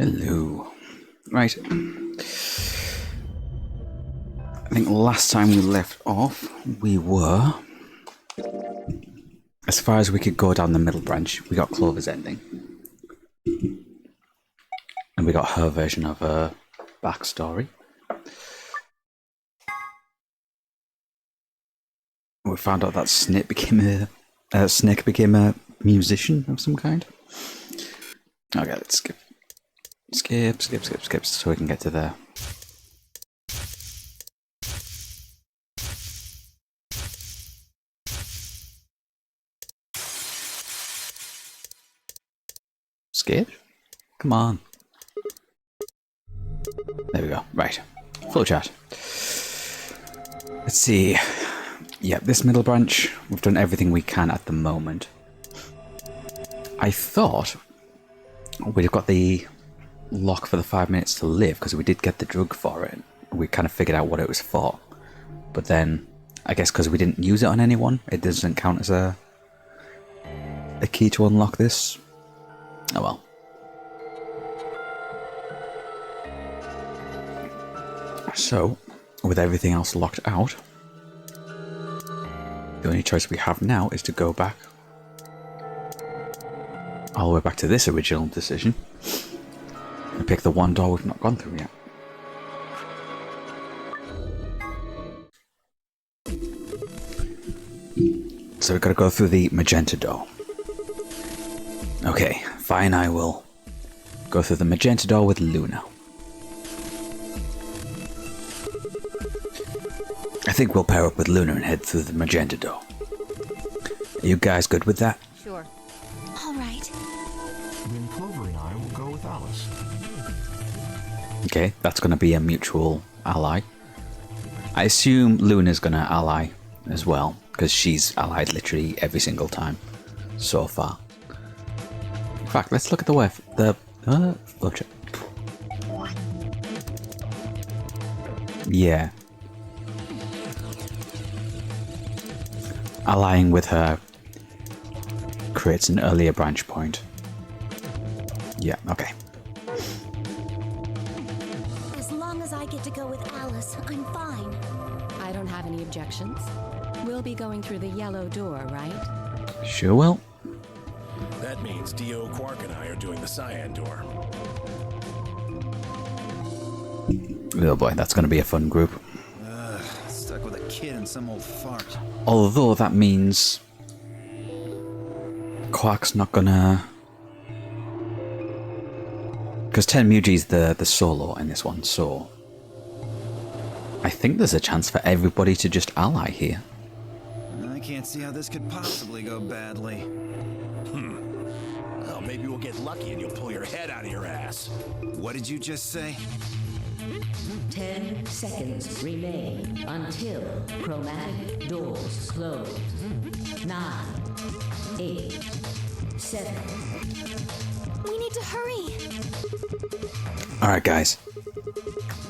Hello. Right. I think last time we left off, we were... As far as we could go down the middle branch, we got Clover's ending. And we got her version of her backstory. We found out that Snake became a musician of some kind. Okay, let's skip. Skip, so we can get to there. Skip? Come on. There we go. Right. Full chat. Let's see. Yeah, this middle branch, we've done everything we can at the moment. I thought we'd have got the lock for the 5 minutes to live, because we did get the drug for it. We kind of figured out what it was for. But then, I guess because we didn't use it on anyone, it doesn't count as a key to unlock this. Oh well. So, with everything else locked out, the only choice we have now is to go back all the way back to this original decision and pick the one door we've not gone through yet. So we've got to go through the magenta door. Okay, fine, I will go through the magenta door with Luna. I think we'll pair up with Luna and head through the magenta door. Are you guys good with that? Sure. All right. Then Clover and I will go with Alice. Okay, that's going to be a mutual ally. I assume Luna's going to ally as well, because she's allied literally every single time so far. In fact, let's look at flowchart. Yeah. Allying with her creates an earlier branch point. Yeah, okay. As long as I get to go with Alice, I'm fine. I don't have any objections. We'll be going through the yellow door, right? Sure will. That means Dio, Quark, and I are doing the cyan door. Oh boy, that's going to be a fun group. Stuck with a kid and some old fart. Although that means Quark's not gonna... Because Tenmuji's the solo in this one, so... I think there's a chance for everybody to just ally here. I can't see how this could possibly go badly. Well, maybe we'll get lucky and you'll pull your head out of your ass. What did you just say? 10 seconds remain until chromatic doors close. 9, 8, 7. We need to hurry. Alright guys,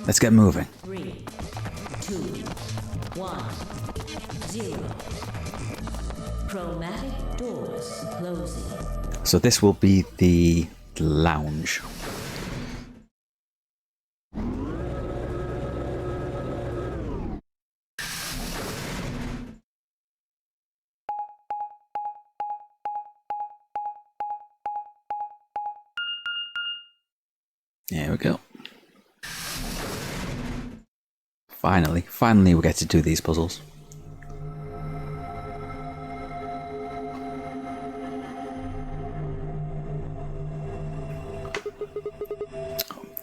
let's get moving. 3, 2, 1, 0. Chromatic doors closing. So this will be the lounge. There we go. Finally we get to do these puzzles.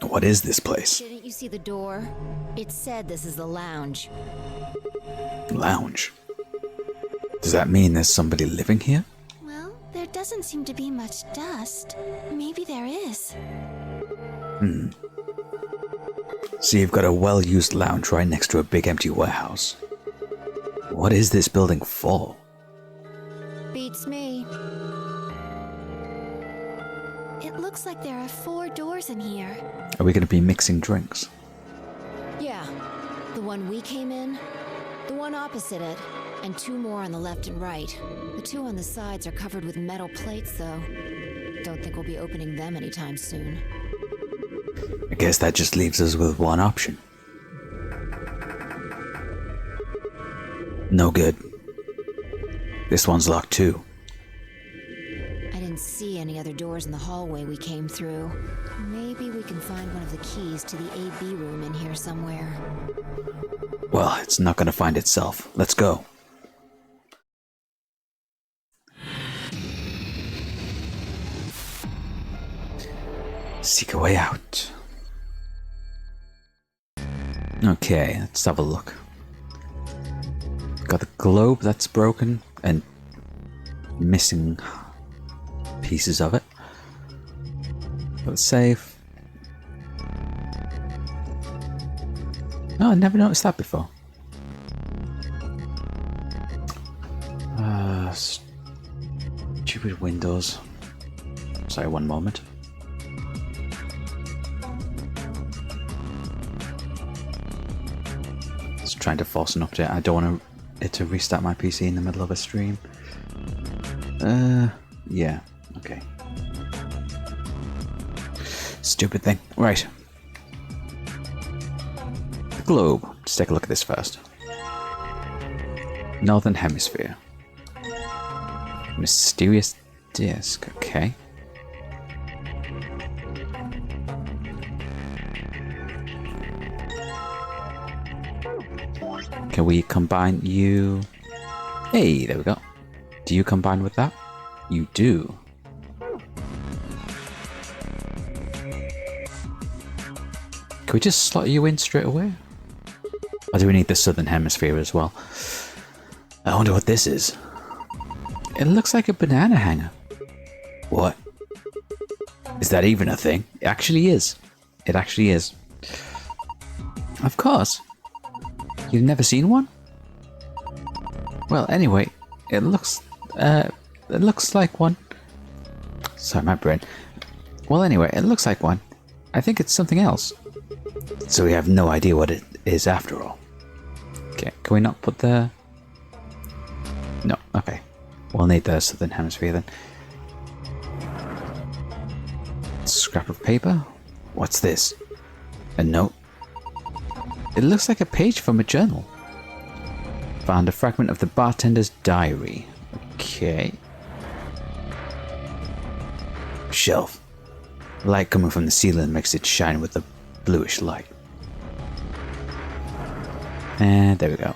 What is this place? Didn't you see the door? It said this is the lounge. Lounge? Does that mean there's somebody living here? Well, there doesn't seem to be much dust. Maybe there is. So you've got a well-used lounge right next to a big empty warehouse. What is this building for? Beats me. It looks like there are 4 doors in here. Are we going to be mixing drinks? Yeah. The one we came in, the one opposite it, and 2 more on the left and right. The 2 on the sides are covered with metal plates, though. Don't think we'll be opening them anytime soon. I guess that just leaves us with one option. No good. This one's locked too. I didn't see any other doors in the hallway we came through. Maybe we can find one of the keys to the AB room in here somewhere. Well, it's not gonna find itself. Let's go. Seek a way out. Okay, let's have a look. Got the globe that's broken and missing pieces of it. Got the safe. Oh, I never noticed that before. Stupid windows. Sorry, one moment. Just trying to force an update. I don't want it to restart my PC in the middle of a stream. Yeah, okay. Stupid thing. Right. The globe. Let's take a look at this first. Northern Hemisphere. Mysterious disc. Okay. Can we combine you? Hey, there we go. Do you combine with that? You do. Can we just slot you in straight away? Or do we need the Southern Hemisphere as well? I wonder what this is. It looks like a banana hanger. What? Is that even a thing? It actually is. It actually is. Of course. You've never seen one? Well, anyway, it looks like one. Sorry, my brain. Well, anyway, it looks like one. I think it's something else. So we have no idea what it is after all. Okay, can we not put the... No, okay. We'll need the Southern Hemisphere then. Scrap of paper? What's this? A note? It looks like a page from a journal. Found a fragment of the bartender's diary. Okay. Shelf. Light coming from the ceiling makes it shine with a bluish light. And there we go.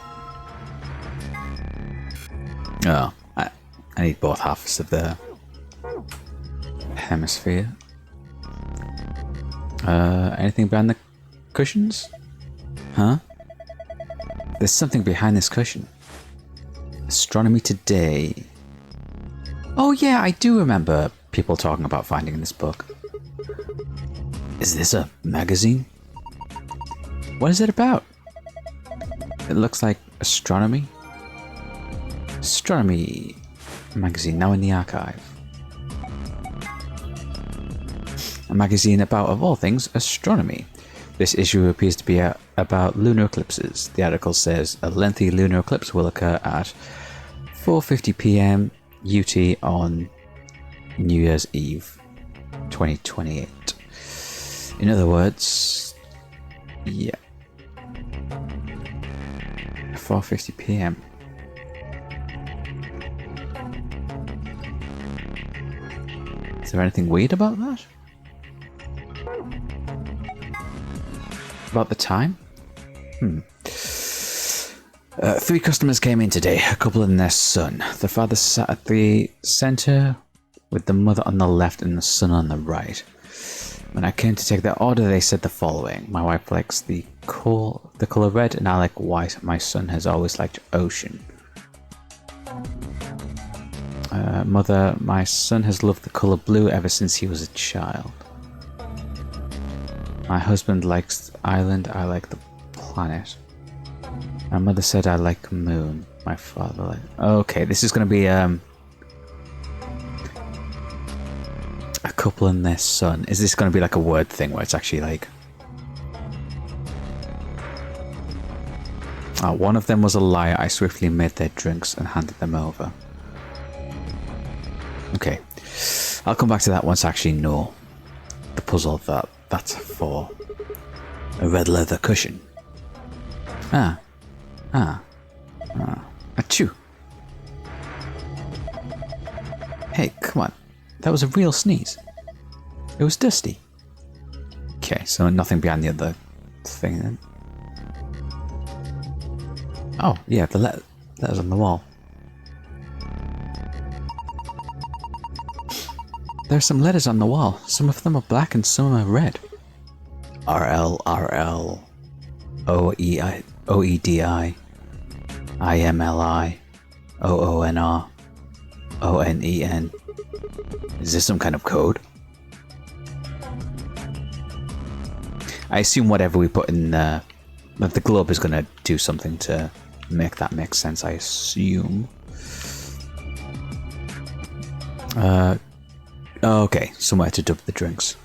Oh, I need both halves of the hemisphere. Anything behind the cushions? Huh? There's something behind this cushion. Astronomy Today. Oh yeah, I do remember people talking about finding this book. Is this a magazine? What is it about? It looks like astronomy. Astronomy magazine, now in the archive. A magazine about, of all things, astronomy. This issue appears to be about lunar eclipses. The article says a lengthy lunar eclipse will occur at 4:50 p.m. UT on New Year's Eve 2028. In other words, yeah. 4:50 p.m. Is there anything weird about that? About the time? 3 customers came in today, a couple and their son. The father sat at the center with the mother on the left and the son on the right. When I came to take their order, they said the following. My wife likes the color red and I like white. My son has always liked ocean. Mother, my son has loved the color blue ever since he was a child. My husband likes island, I like the planet. My mother said I like moon. My father like... Okay, this is going to be a couple and their son. Is this going to be like a word thing where it's actually like... one of them was a liar. I swiftly made their drinks and handed them over. Okay. I'll come back to that once I actually know the puzzle of that That's for a red leather cushion. Achoo. Hey, come on. That was a real sneeze. It was dusty. Okay, so nothing behind the other thing then. Oh, yeah, the letters on the wall. There are some letters on the wall. Some of them are black and some are red. RL, RL, OEI, OEDI, IMLI, OONR, ONEN. Is this some kind of code? I assume whatever we put in the globe is going to do something to make that make sense, I assume. Okay, somewhere to dub the drinks.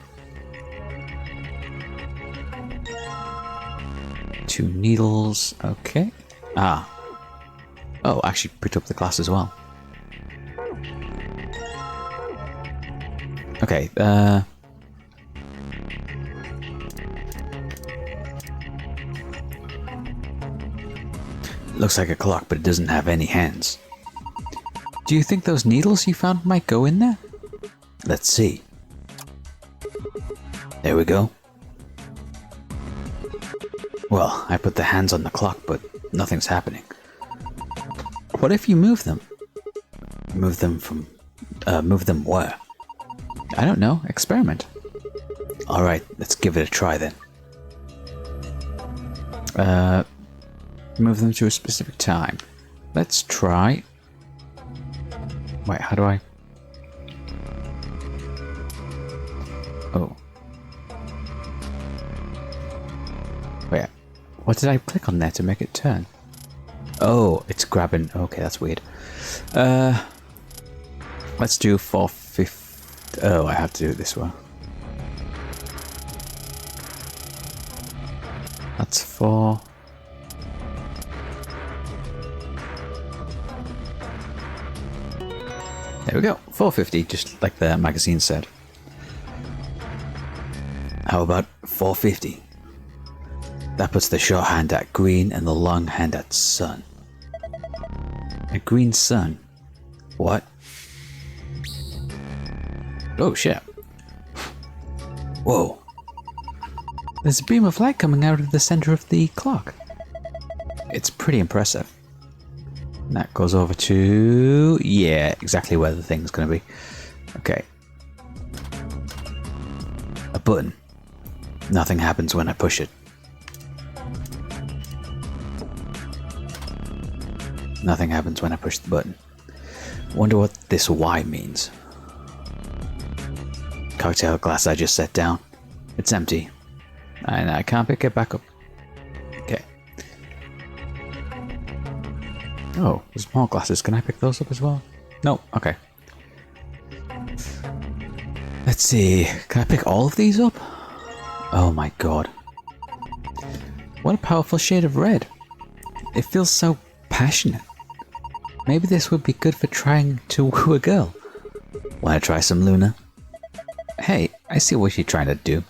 2 needles, okay. Oh, actually picked up the glass as well. Okay, looks like a clock, but it doesn't have any hands. Do you think those needles you found might go in there? Let's see. There we go. Well, I put the hands on the clock, but nothing's happening. What if you move them? Move them where? I don't know. Experiment. Alright, let's give it a try then. Move them to a specific time. Let's try... Wait, how do I... Oh. Wait, what did I click on there to make it turn? Oh, it's grabbing... Okay, that's weird. Let's do 450... Oh, I have to do it this way. That's 4... There we go, 450, just like the magazine said. How about 450? That puts the short hand at green and the long hand at sun. A green sun? What? Oh shit. Whoa. There's a beam of light coming out of the center of the clock. It's pretty impressive. And that goes over to... Yeah, exactly where the thing's gonna be. Okay. A button. Nothing happens when I push it. Nothing happens when I push the button. Wonder what this Y means. Cocktail glass I just set down. It's empty. And I can't pick it back up. Okay. Oh, there's more glasses. Can I pick those up as well? No. Okay. Let's see. Can I pick all of these up? Oh my god. What a powerful shade of red. It feels so passionate. Maybe this would be good for trying to woo a girl. Wanna try some, Luna? Hey, I see what you're trying to do.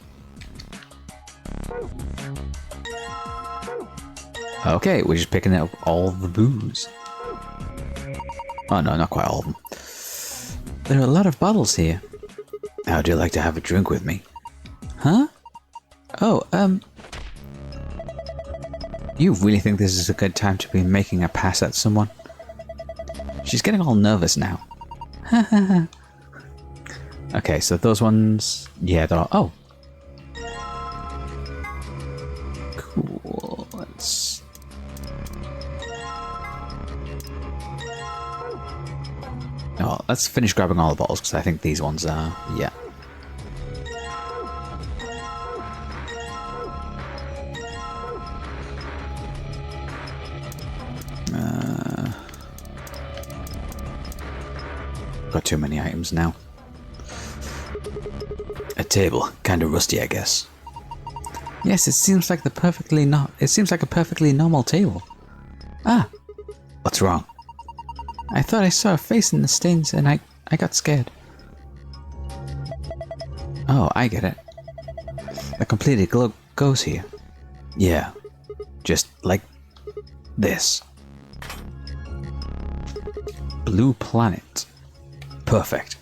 Okay, we're just picking up all the booze. Oh no, not quite all of them. There are a lot of bottles here. How'd you like to have a drink with me? Huh? Oh, you really think this is a good time to be making a pass at someone? She's getting all nervous now. Okay, so those ones... Yeah, they're all... Oh! Cool, let's... Oh, let's finish grabbing all the bottles, because I think these ones are... Yeah. Got too many items now. A table, kind of rusty, I guess. Yes, it seems like a perfectly normal table. Ah, what's wrong? I thought I saw a face in the stains, and I got scared. Oh, I get it. that completely goes here. Yeah, just like this. Blue planet. Perfect.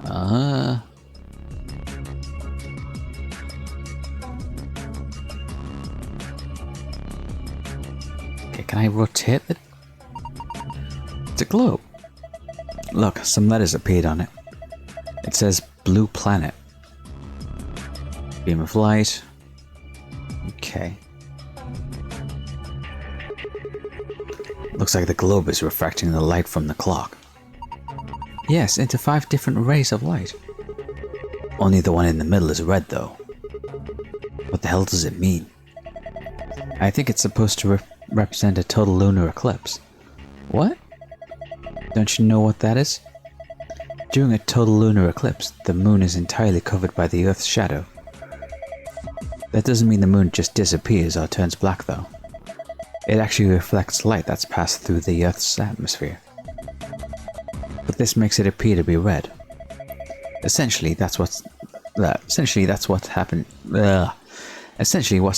Okay, can I rotate it? It's a globe. Look, some letters appeared on it. It says blue planet. Beam of light. Okay. Looks like the globe is refracting the light from the clock. Yes, into 5 different rays of light. Only the one in the middle is red though. What the hell does it mean? I think it's supposed to represent a total lunar eclipse. What? Don't you know what that is? During a total lunar eclipse, the moon is entirely covered by the Earth's shadow. That doesn't mean the moon just disappears or turns black though. It actually reflects light that's passed through the Earth's atmosphere. But this makes it appear to be red. Essentially, what's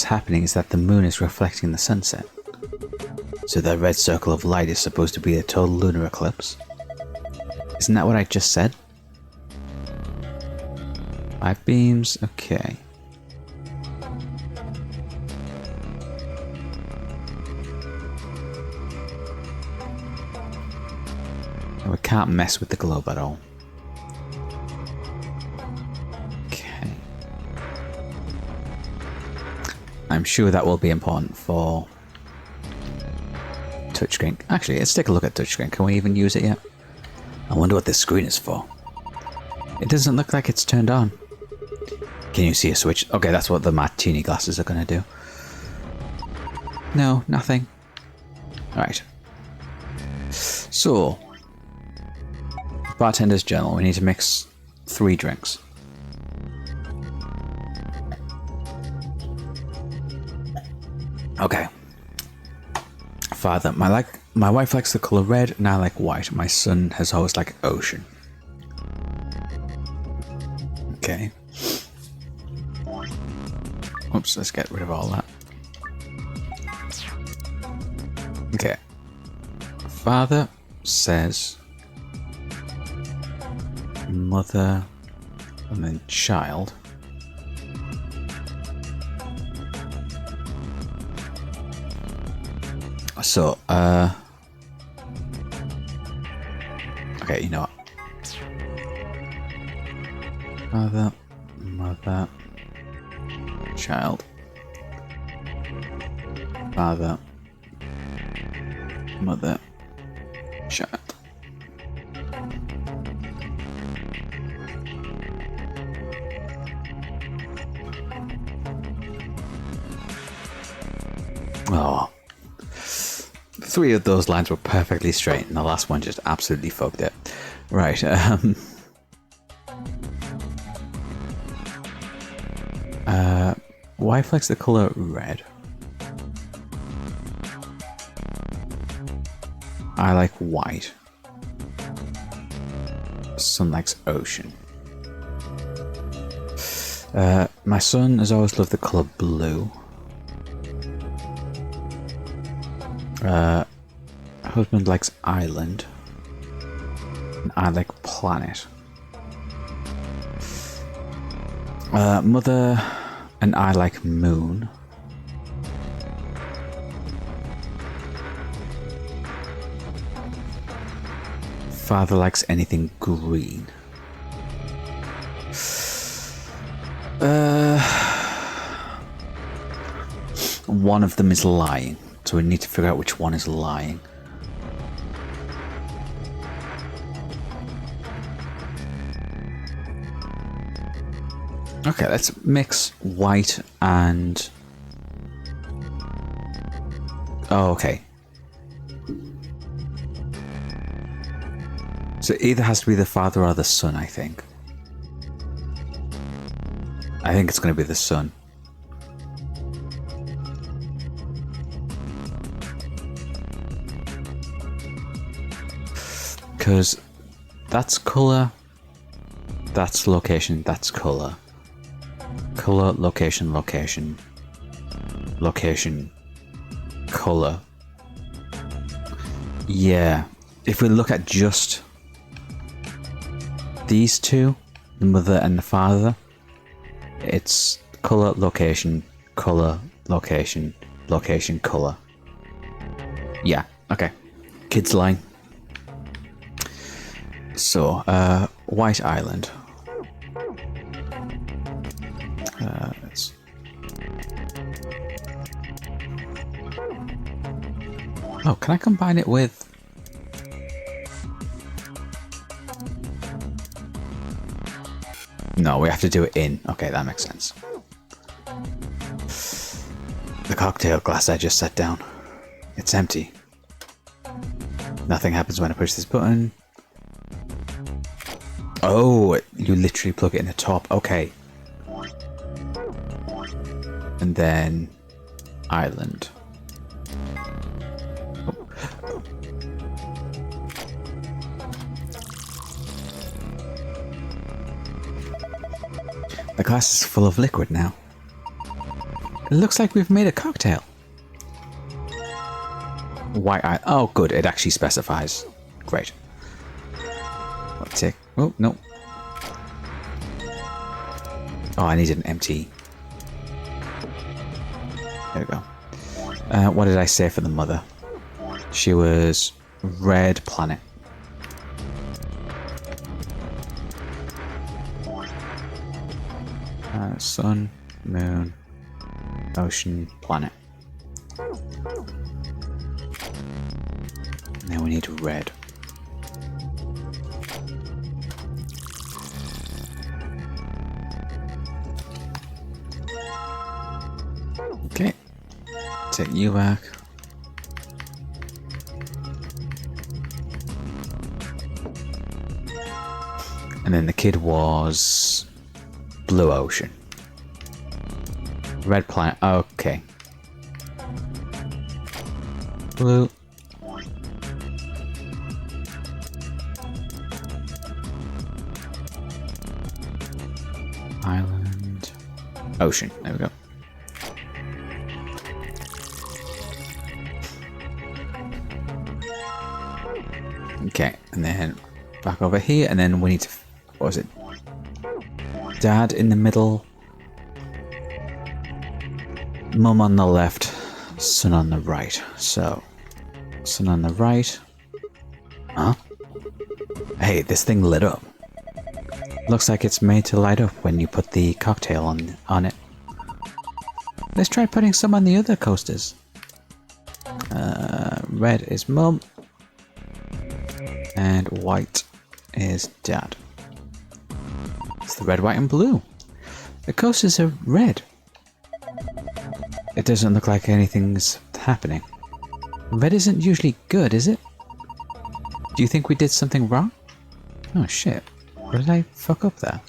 happening is that the moon is reflecting the sunset. So that red circle of light is supposed to be a total lunar eclipse. Isn't that what I just said? 5 beams, okay. We can't mess with the globe at all. Okay. I'm sure that will be important for touchscreen. Actually, let's take a look at touchscreen. Can we even use it yet? I wonder what this screen is for. It doesn't look like it's turned on. Can you see a switch? Okay, that's what the martini glasses are going to do. No, nothing. Alright. So, bartender's journal. We need to mix 3 drinks. Okay. Father, my wife likes the color red, and I like white. My son has always liked ocean. Okay. Oops, let's get rid of all that. Okay. Father says mother and then child. So, okay, you know what? Father, mother, child. Father, mother, child. Oh. 3 of those lines were perfectly straight, and the last one just absolutely fucked it. Right, wife likes the color red. I like white. Son likes ocean. My son has always loved the color blue. Husband likes island. And I like planet. Mother and I like moon. Father likes anything green. One of them is lying, so we need to figure out which one is lying. Okay, let's mix white and... Oh, okay. So it either has to be the father or the son, I think. I think it's going to be the son. Because that's colour, that's location, that's colour. Color, location, location. Location. Color. Yeah. If we look at just these two, the mother and the father, it's color, location, location, location, color. Yeah, okay. Kids line. So, White Island. Let's... Oh, can I combine it with... No, we have to do it in. Okay, that makes sense. The cocktail glass I just set down. It's empty. Nothing happens when I push this button. Oh, you literally plug it in the top. Okay. And then... Island. The glass is full of liquid now. It looks like we've made a cocktail. White eye. Oh, good. It actually specifies. Great. Let's take. Oh, no. Oh, I needed an empty. There we go. What did I say for the mother? She was red planet. Sun, moon, ocean, planet. Now we need red. Okay. Take you back. And then the kid was blue ocean. Red planet. Okay. Blue. Island. Ocean. There we go. Okay, and then back over here, and then we need to... What was it? Dad in the middle. Mum on the left. Son on the right. So, son on the right. Huh? Hey, this thing lit up. Looks like it's made to light up when you put the cocktail on it. Let's try putting some on the other coasters. Red is Mum. And white is Dad. It's the red, white, and blue. The coasters are red. It doesn't look like anything's happening. Red isn't usually good, is it? Do you think we did something wrong? Oh shit. What did I fuck up there?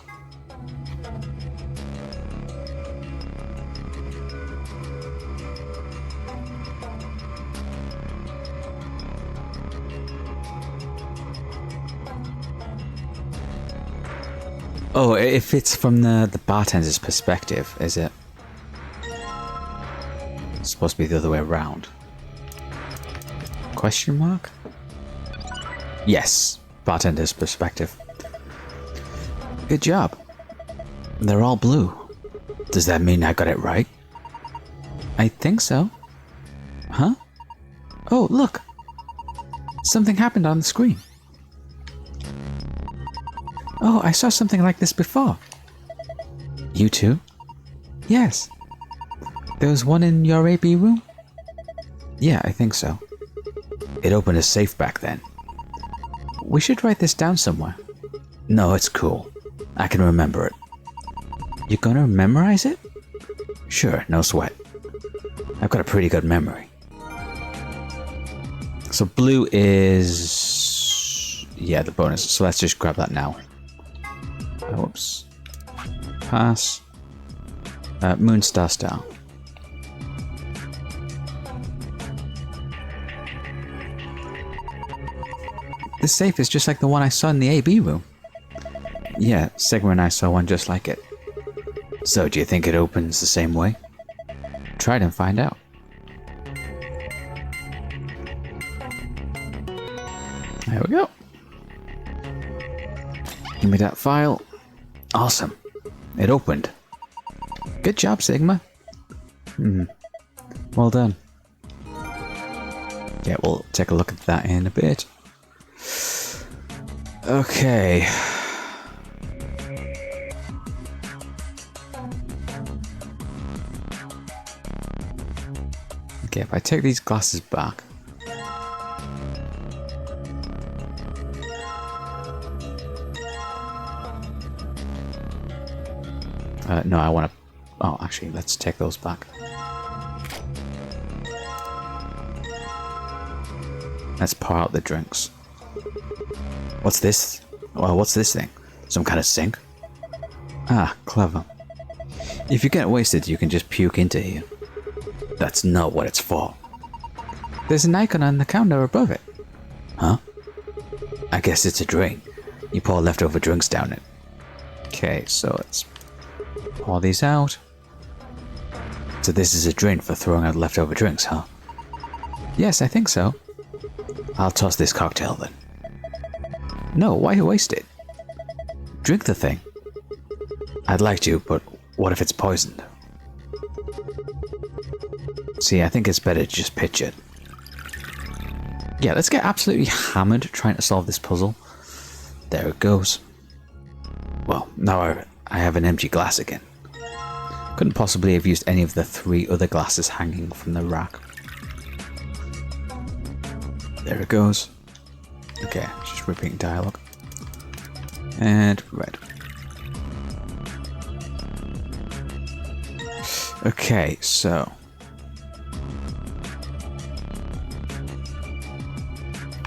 Oh, if it's from the bartender's perspective, is it? It's supposed to be the other way around. Question mark? Yes, bartender's perspective. Good job. They're all blue. Does that mean I got it right? I think so. Huh? Oh, look! Something happened on the screen. Oh, I saw something like this before. You too? Yes. There was one in your AB room? Yeah, I think so. It opened a safe back then. We should write this down somewhere. No, it's cool. I can remember it. You gonna memorize it? Sure, no sweat. I've got a pretty good memory. So blue is... yeah, the bonus. So let's just grab that now. Whoops. Pass. Moon, star, star. This safe is just like the one I saw in the AB room. Yeah, Sigma and I saw one just like it. So, do you think it opens the same way? Try it and find out. There we go. Give me that file. Awesome. It opened. Good job, Sigma. Well done. Yeah, we'll take a look at that in a bit. Okay. Okay, if I take these glasses back. No, I want to... Oh, actually, let's take those back. Let's pour out the drinks. What's this? Well, what's this thing? Some kind of sink? Ah, clever. If you get wasted, you can just puke into here. That's not what it's for. There's an icon on the counter above it. Huh? I guess it's a drain. You pour leftover drinks down it. Okay, so let's pour these out. So this is a drain for throwing out leftover drinks, huh? Yes, I think so. I'll toss this cocktail then. No, why waste it? Drink the thing. I'd like to, but what if it's poisoned? See, I think it's better to just pitch it. Yeah, let's get absolutely hammered trying to solve this puzzle. There it goes. Well, now I have an empty glass again. Couldn't possibly have used any of the 3 other glasses hanging from the rack. There it goes. Okay, just repeating dialogue. And red. Okay, so...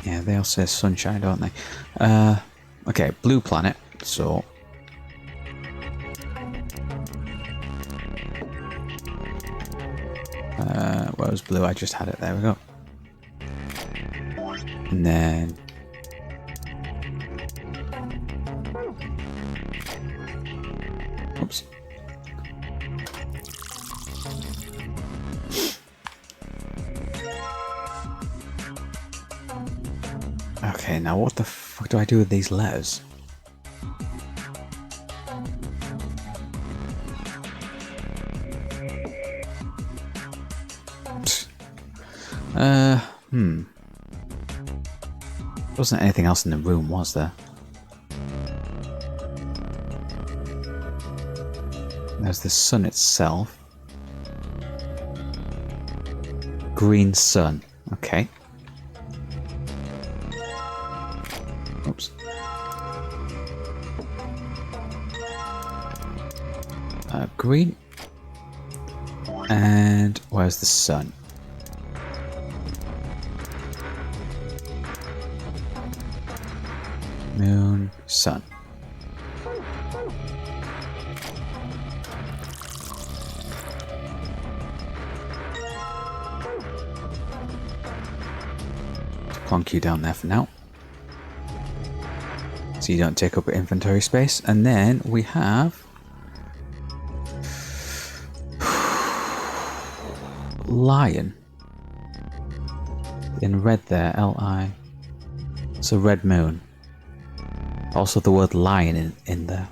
Yeah, they all say sunshine, don't they? Okay, blue planet, so... where was blue? I just had it, there we go. And then... Oops. Okay, now what the fuck do I do with these letters? Wasn't anything else in the room, was there? There's the sun itself. Green sun. Okay. Oops. Green. And where's the sun? Moon, sun. Plonk you down there for now. So you don't take up inventory space. And then we have... Lion. In red there, L-I. So red moon. Also the word lion in there.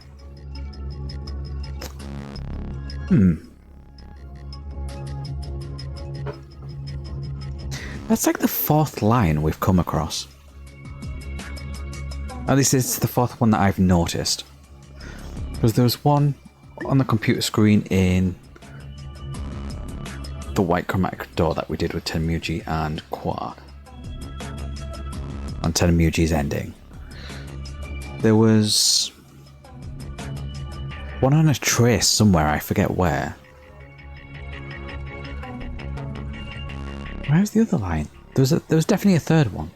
That's like the 4th lion we've come across. At least it's the 4th one that I've noticed. Because there was one on the computer screen in the white chromatic door that we did with Tenmuji and Quark. On Tenmuji's ending. There was one on a trace somewhere, I forget where. Where's the other line? There was definitely a 3rd one.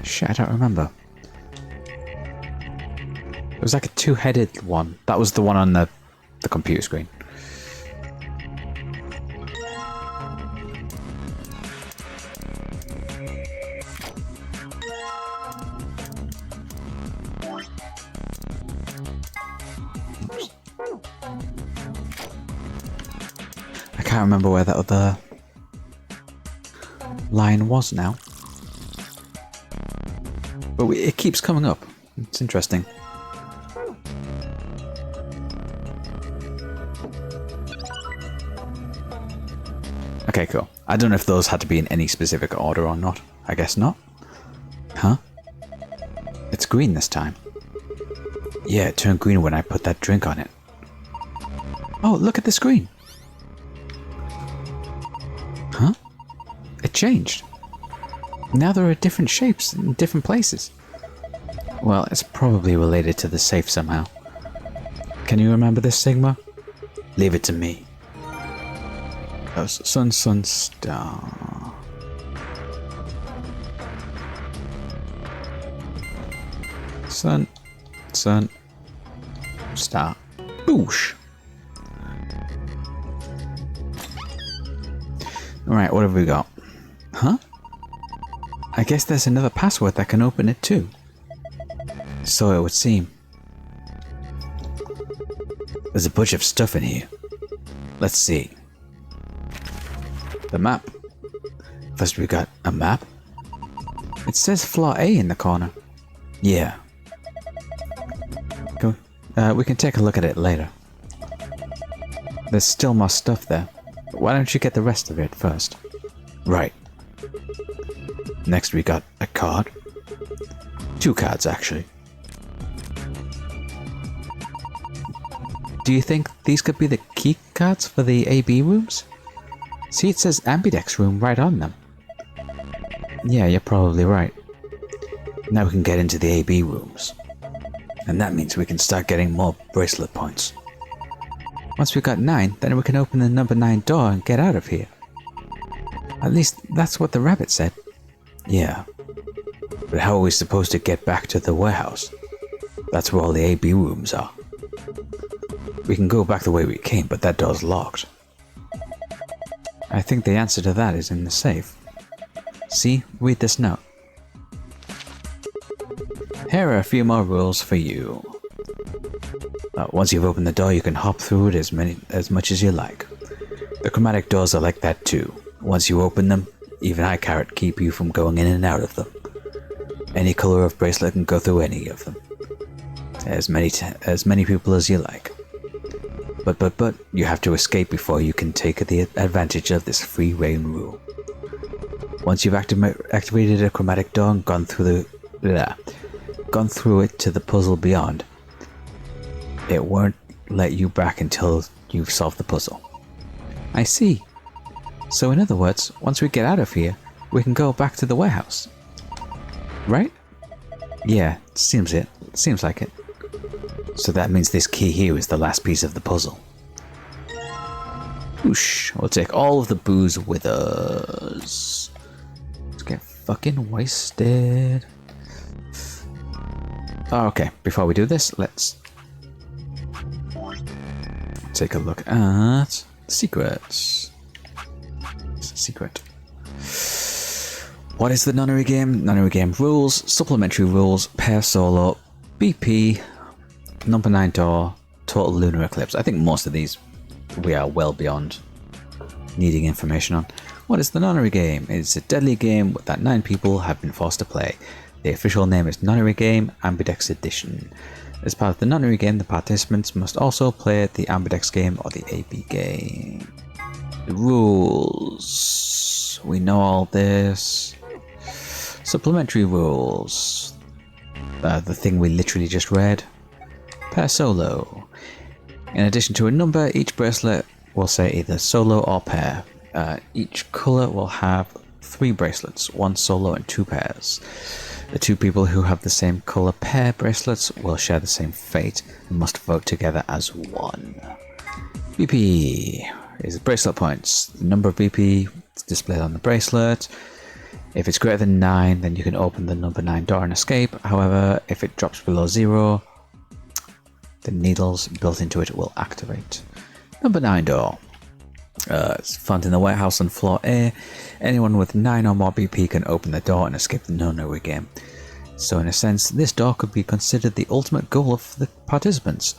Shit, I don't remember. It was like a 2-headed one. That was the one on the computer screen. can't remember where that other line was now. But it keeps coming up. It's interesting. Okay, cool. I don't know if those had to be in any specific order or not. I guess not. Huh? It's green this time. Yeah, it turned green when I put that drink on it. Oh, look at the screen. Huh? It changed. Now there are different shapes in different places. Well, it's probably related to the safe somehow. Can you remember this, Sigma? Leave it to me. Oh, sun, sun, star. Sun, sun, star. Boosh! Alright, what have we got? Huh? I guess there's another password that can open it too. So it would seem. There's a bunch of stuff in here. Let's see. The map. First we got a map. It says floor A in the corner. Yeah. We can take a look at it later. There's still more stuff there. Why don't you get the rest of it first? Right. Next we got a card. 2 cards actually. Do you think these could be the key cards for the AB rooms? See, it says Ambidex room right on them. Yeah, you're probably right. Now we can get into the AB rooms. And that means we can start getting more bracelet points. Once we've got 9, then we can open the number 9 door and get out of here. At least that's what the rabbit said. Yeah. But how are we supposed to get back to the warehouse? That's where all the AB rooms are. We can go back the way we came, but that door's locked. I think the answer to that is in the safe. See, read this note. Here are a few more rules for you. Once you've opened the door, you can hop through it as much as you like. The chromatic doors are like that too. Once you open them, even I can't keep you from going in and out of them. Any color of bracelet can go through any of them. As many people as you like. But you have to escape before you can take the advantage of this free reign rule. Once you've activated a chromatic door and gone through it to the puzzle beyond, it won't let you back until you've solved the puzzle. I see. So in other words, once we get out of here, we can go back to the warehouse. Right? Yeah, seems like it. So that means this key here is the last piece of the puzzle. Whoosh, we'll take all of the booze with us. Let's get fucking wasted. Oh, okay, before we do this, let's take a look at secrets. Secret. What is the nunnery game? Nunnery game rules, supplementary rules, pair solo, BP, number 9 door, total lunar eclipse. I think most of these we are well beyond needing information on. What is the nunnery game? It's a deadly game that 9 people have been forced to play. The official name is Nunnery Game Ambidex Edition. As part of the nunnery game, the participants must also play the Ambidex game or the AB game. The rules. We know all this. Supplementary rules. The thing we literally just read. Pair solo. In addition to a number, each bracelet will say either solo or pair. Each colour will have 3 bracelets, 1 solo and 2 pairs. The 2 people who have the same colour pair bracelets will share the same fate and must vote together as one. BP is bracelet points. The number of BP is displayed on the bracelet. If it's greater than 9, then you can open the number 9 door and escape. However, if it drops below 0, the needles built into it will activate. Number 9 door. It's found in the warehouse on floor A. Anyone with 9 or more BP can open the door and escape the nunnery game. So in a sense, this door could be considered the ultimate goal of the participants.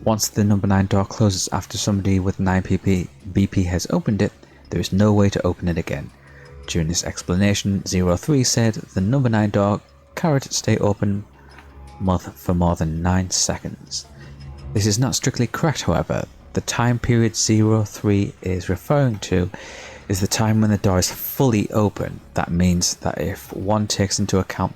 Once the number 9 door closes after somebody with 9 BP has opened it, there is no way to open it again. During this explanation, 03 said the number 9 door carrot stay open for more than 9 seconds. This is not strictly correct, however. The time period 03 is referring to is the time when the door is fully open. That means that if one takes into account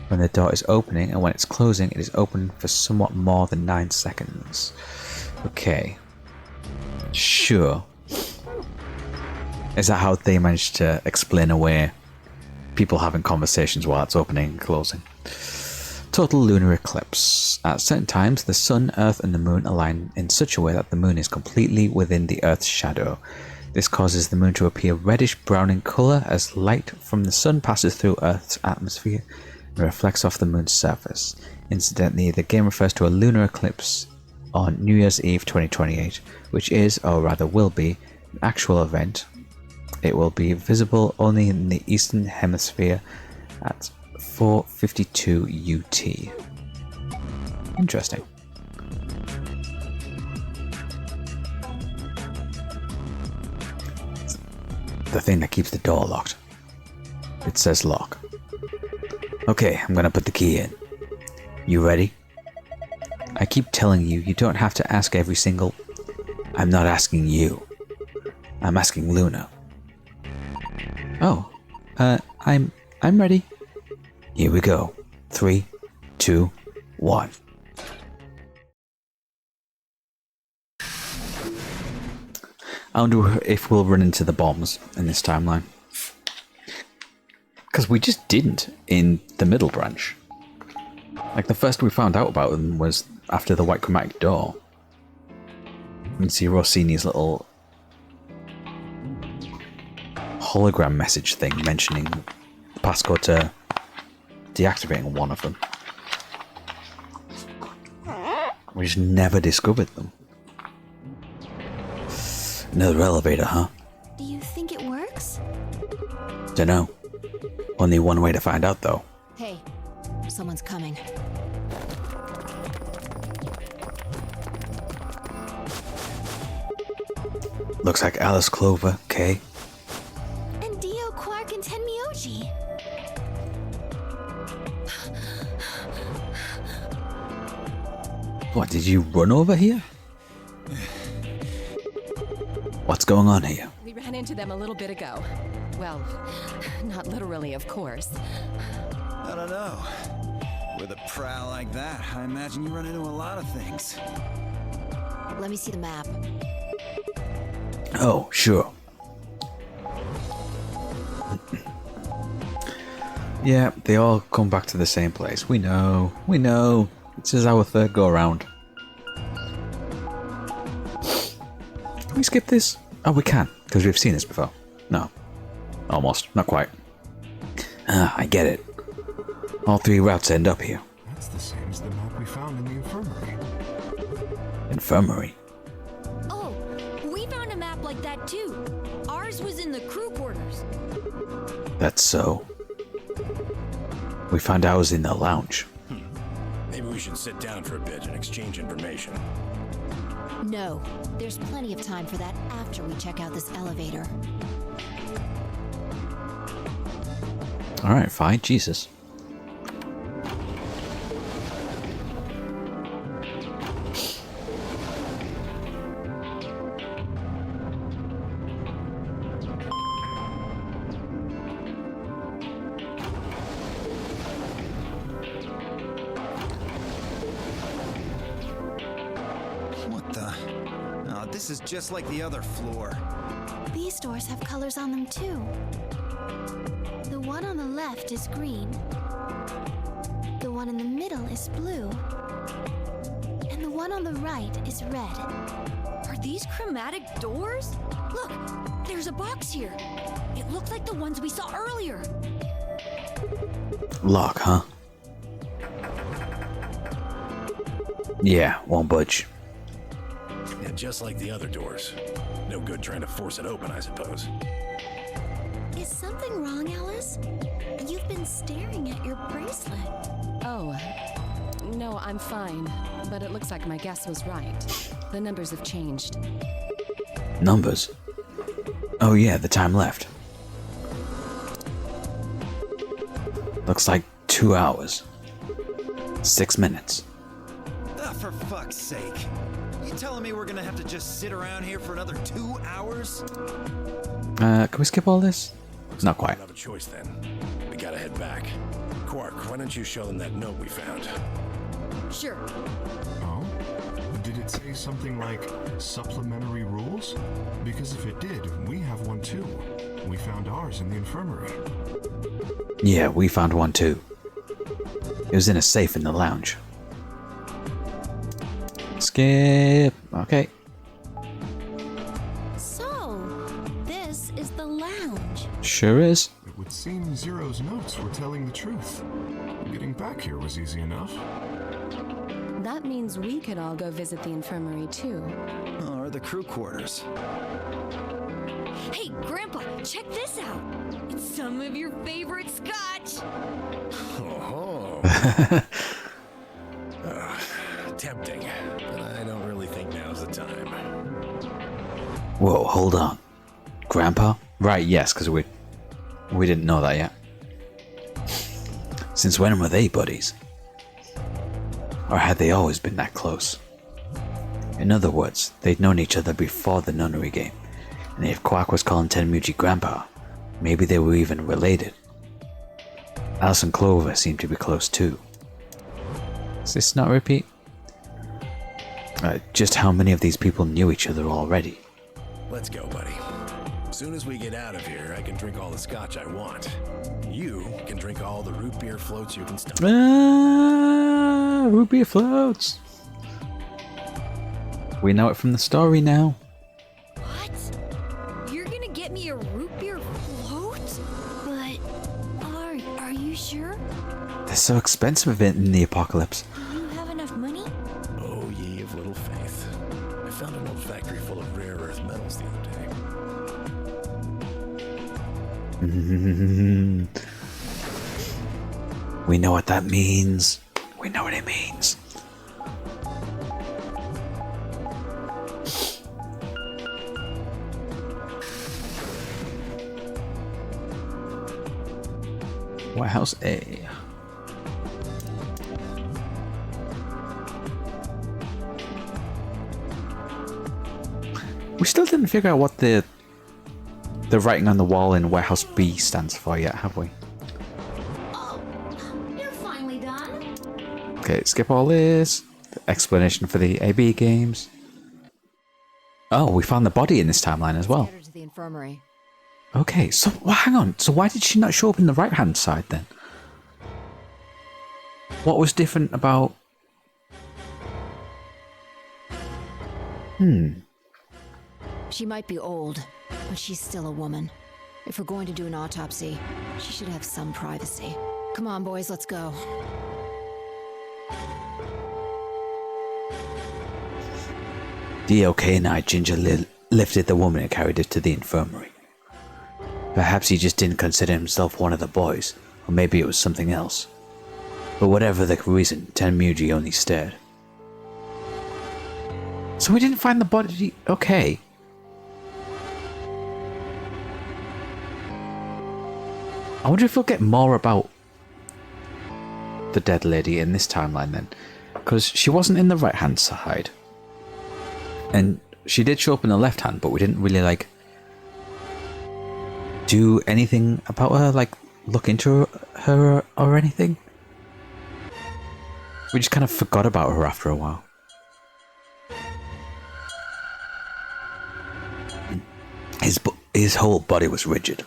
when the door is opening and when it's closing, it is open for somewhat more than 9 seconds. Okay. Sure. Is that how they managed to explain away people having conversations while it's opening and closing? Total lunar eclipse. At certain times, the sun, earth and the moon align in such a way that the moon is completely within the earth's shadow. This causes the moon to appear reddish-brown in colour as light from the sun passes through Earth's atmosphere and reflects off the moon's surface. Incidentally, the game refers to a lunar eclipse on New Year's Eve 2028, which is, or rather will be, an actual event. It will be visible only in the Eastern Hemisphere at 4:52 UT. Interesting. The thing that keeps the door locked. It says lock. Okay, I'm gonna put the key in. You ready? I keep telling you, you don't have to ask every single... I'm not asking you. I'm asking Luna. Oh, I'm ready. Here we go. 3, 2, 1. I wonder if we'll run into the bombs in this timeline. Because we just didn't in the middle branch. Like, the first we found out about them was after the white chromatic door. You can see Rossini's little hologram message thing mentioning the passcode to deactivating one of them. We just never discovered them. Another elevator, huh? Do you think it works? Dunno. Only one way to find out, though. Hey, someone's coming. Looks like Alice Clover, Kay. And Dio, Quark, and Tenmyoji. What, did you run over here? What's going on here? We ran into them a little bit ago. Well, not literally, of course. I don't know. With a prowl like that, I imagine you run into a lot of things. Let me see the map. Oh, sure. Yeah, they all come back to the same place. We know. This is our third go around. Can we skip this? Oh, we can, because we've seen this before. No. Almost. Not quite. Ah, I get it. All 3 routes end up here. That's the same as the map we found in the infirmary. Infirmary? Oh, we found a map like that too. Ours was in the crew quarters. That's so. We found ours in the lounge. Maybe we should sit down for a bit and exchange information. No, there's plenty of time for that after we check out this elevator. Alright, fine. Jesus. What the? Oh, this is just like the other floor. These doors have colors on them too. The one on the left is green. The one in the middle is blue. And the one on the right is red. Are these chromatic doors? Look, there's a box here. It looked like the ones we saw earlier. Lock, huh? Yeah, won't budge. And just like the other doors. No good trying to force it open, I suppose. Is something wrong, Alice? You've been staring at your bracelet. Oh, No, I'm fine. But it looks like my guess was right. The numbers have changed. Numbers? Oh yeah, the time left. Looks like 2 hours. 6 minutes. Ah, for fuck's sake. You telling me we're gonna have to just sit around here for another 2 hours? Can we skip all this? Not We quite. don't have a choice then. We gotta head back. Quark, why don't you show them that note we found? Sure. Oh? Did it say something like supplementary rules? Because if it did, we have one too. We found ours in the infirmary. Yeah, we found one too. It was in a safe in the lounge. Skip. Okay. So, this is the lounge. Sure is. It would seem Zero's notes were telling the truth. Getting back here was easy enough. That means we could all go visit the infirmary too. Or the crew quarters. Hey, Grandpa, check this out. It's some of your favorite scotch. Oh. Tempting, but I don't really think now's the time. Whoa, hold on. Grandpa? Right, yes, because we didn't know that yet. Since when were they buddies? Or had they always been that close? In other words, they'd known each other before the nunnery game, and if Quark was calling Tenmuji Grandpa, maybe they were even related. Alice and Clover seemed to be close too. Is this not a repeat? Just how many of these people knew each other already? Let's go, buddy. As soon as we get out of here, I can drink all the scotch I want. You can drink all the root beer floats you can stomach. Root beer floats. We know it from the story now. What? You're gonna get me a root beer float? But are you sure? They're so expensive in the apocalypse. Do you have enough money? Oh, ye of little faith. I found an old factory full of rare earth metals the other day. We know what that means. We know what it means. White House A. We still didn't figure out what the writing on the wall in Warehouse B stands for yet, have we? Oh, you're finally done. Okay, skip all this. The explanation for the AB games. Oh, we found the body in this timeline as well. Get her to the infirmary. Okay, so well, hang on. So why did she not show up in the right-hand side then? What was different about... She might be old, but she's still a woman. If we're going to do an autopsy, she should have some privacy. Come on, boys, let's go. DOK and I gingerly lifted the woman and carried her to the infirmary. Perhaps he just didn't consider himself one of the boys, or maybe it was something else. But whatever the reason, Tenmuji only stared. So we didn't find the body... Okay. I wonder if we'll get more about the dead lady in this timeline then. Because she wasn't in the right-hand side. And she did show up in the left hand, but we didn't really, like, do anything about her, like, look into her or anything. We just kind of forgot about her after a while. His whole body was rigid,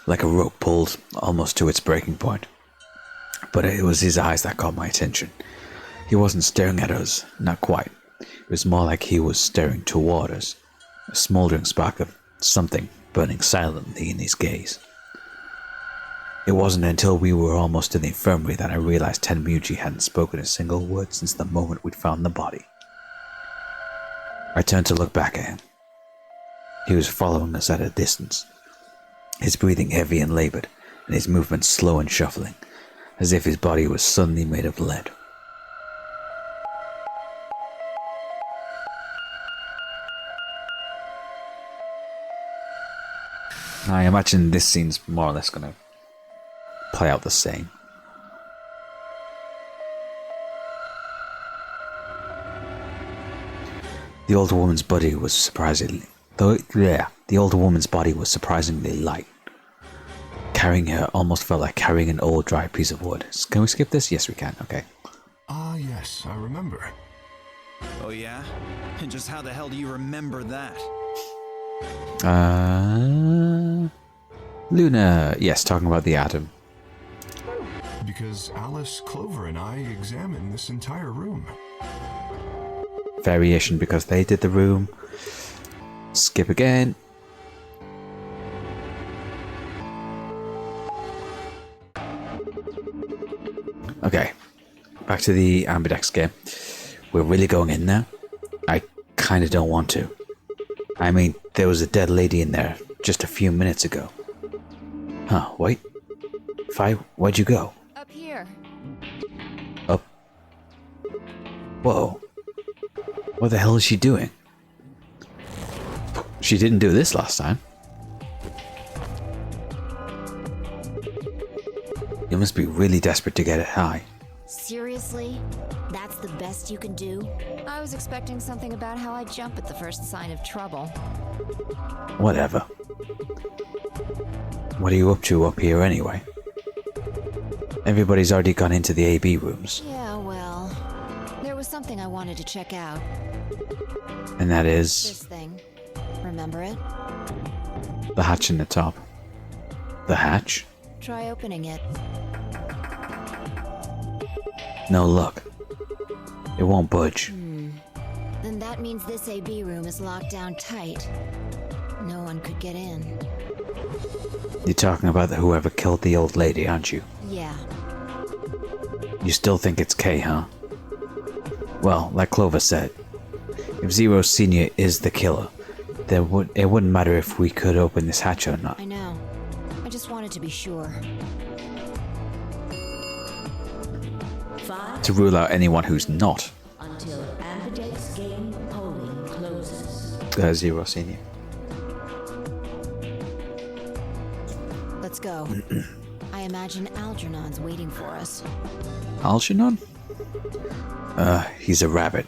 like a rope pulled almost to its breaking point. But it was his eyes that caught my attention. He wasn't staring at us, not quite. It was more like he was staring toward us, a smouldering spark of something burning silently in his gaze. It wasn't until we were almost in the infirmary that I realized Tenmuji hadn't spoken a single word since the moment we'd found the body. I turned to look back at him. He was following us at a distance, his breathing heavy and labored, and his movements slow and shuffling, as if his body was suddenly made of lead. I imagine this scene's more or less going to play out the same. The older woman's body was surprisingly light. Carrying her almost felt like carrying an old dry piece of wood. Can we skip this? Yes, we can. Okay. Ah, yes, I remember. Oh yeah? And just how the hell do you remember that? Luna. Yes, talking about the atom. Because Alice, Clover, and I examined this entire room. Variation because they did the room. Skip again. Okay, back to the Ambidex game. We're really going in now. I kind of don't want to. I mean, there was a dead lady in there just a few minutes ago. Huh, wait. Fi, where'd you go? Up here. Up? Whoa. What the hell is she doing? She didn't do this last time. You must be really desperate to get it high. Seriously? That's the best you can do? I was expecting something about how I jump at the first sign of trouble. Whatever. What are you up to up here anyway? Everybody's already gone into the AB rooms. Yeah, well, there was something I wanted to check out. And that is This thing. Remember it? the hatch in the top. The hatch? Try opening it. No luck. It won't budge. Then that means this AB room is locked down tight. No one could get in. You're talking about whoever killed the old lady, aren't you? Yeah. You still think it's Kay, huh? Well, like Clover said, if Zero Senior is the killer, then it wouldn't matter if we could open this hatch or not. I know. I just wanted to be sure. 5 To rule out anyone who's not until Ambidex game polling closes. Zero Senior. Let's go. I imagine Algernon's waiting for us. Algernon? He's a rabbit.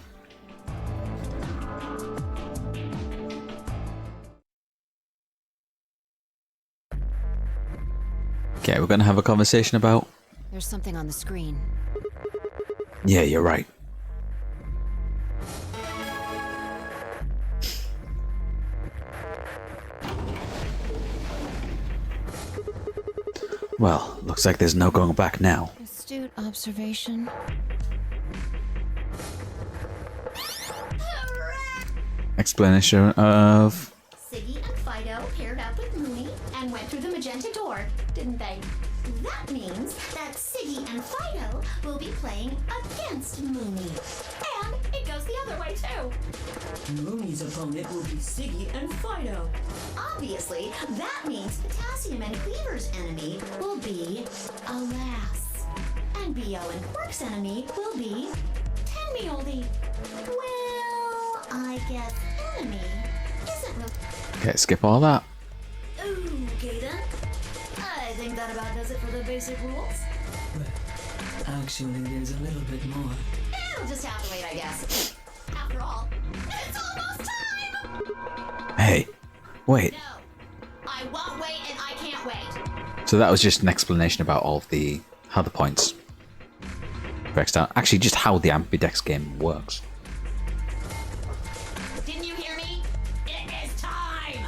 Okay, we're gonna have a conversation about... There's something on the screen. Yeah, you're right. Well, looks like there's no going back now. Astute observation. Explanation of... Siggy and Fido paired up with Mooney and went through the magenta door, didn't they? That means that Siggy and Fido will be playing against Mooney. And it goes the other way too. Mooney's opponent will be Siggy and Fido. Obviously, that means Potassium and Cleaver's enemy will be Alas. And Bo and Quark's enemy will be Tell Me Oldie. Well, I guess enemy isn't real. Okay, skip all that. Okay then. I think that about does it for the basic rules. Actually, there's a little bit more. It'll just have to wait, I guess. After all, it's almost time! Hey, wait. No, I won't wait and I can't wait. So that was just an explanation about all of the... how the points breaks down. Actually, just how the Ambidex game works. Didn't you hear me? It is time!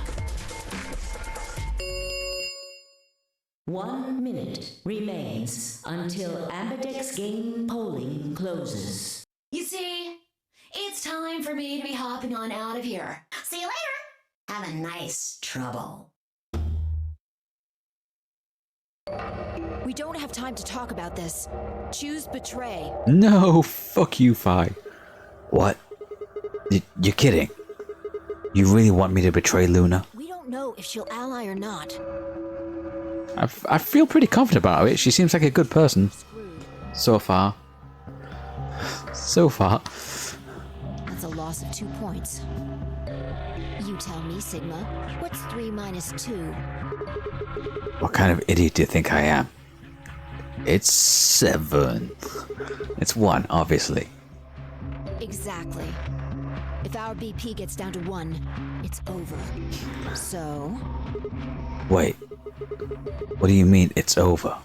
1 minute remains until Ambidex game polling closes. You see, it's time for me to be hopping on out of here. See you later! Have a nice trouble. We don't have time to talk about this. Choose betray. No, fuck you, Fi. What? You're kidding. You really want me to betray Luna? We don't know if she'll ally or not. I feel pretty confident about it. She seems like a good person. So far. So far. That's a lost loss of 2 points. You tell me, Sigma, what's 3 minus 2? What kind of idiot do you think I am? It's 7. It's 1, obviously. Exactly. If our BP gets down to 1, it's over. So... Wait. What do you mean, it's over?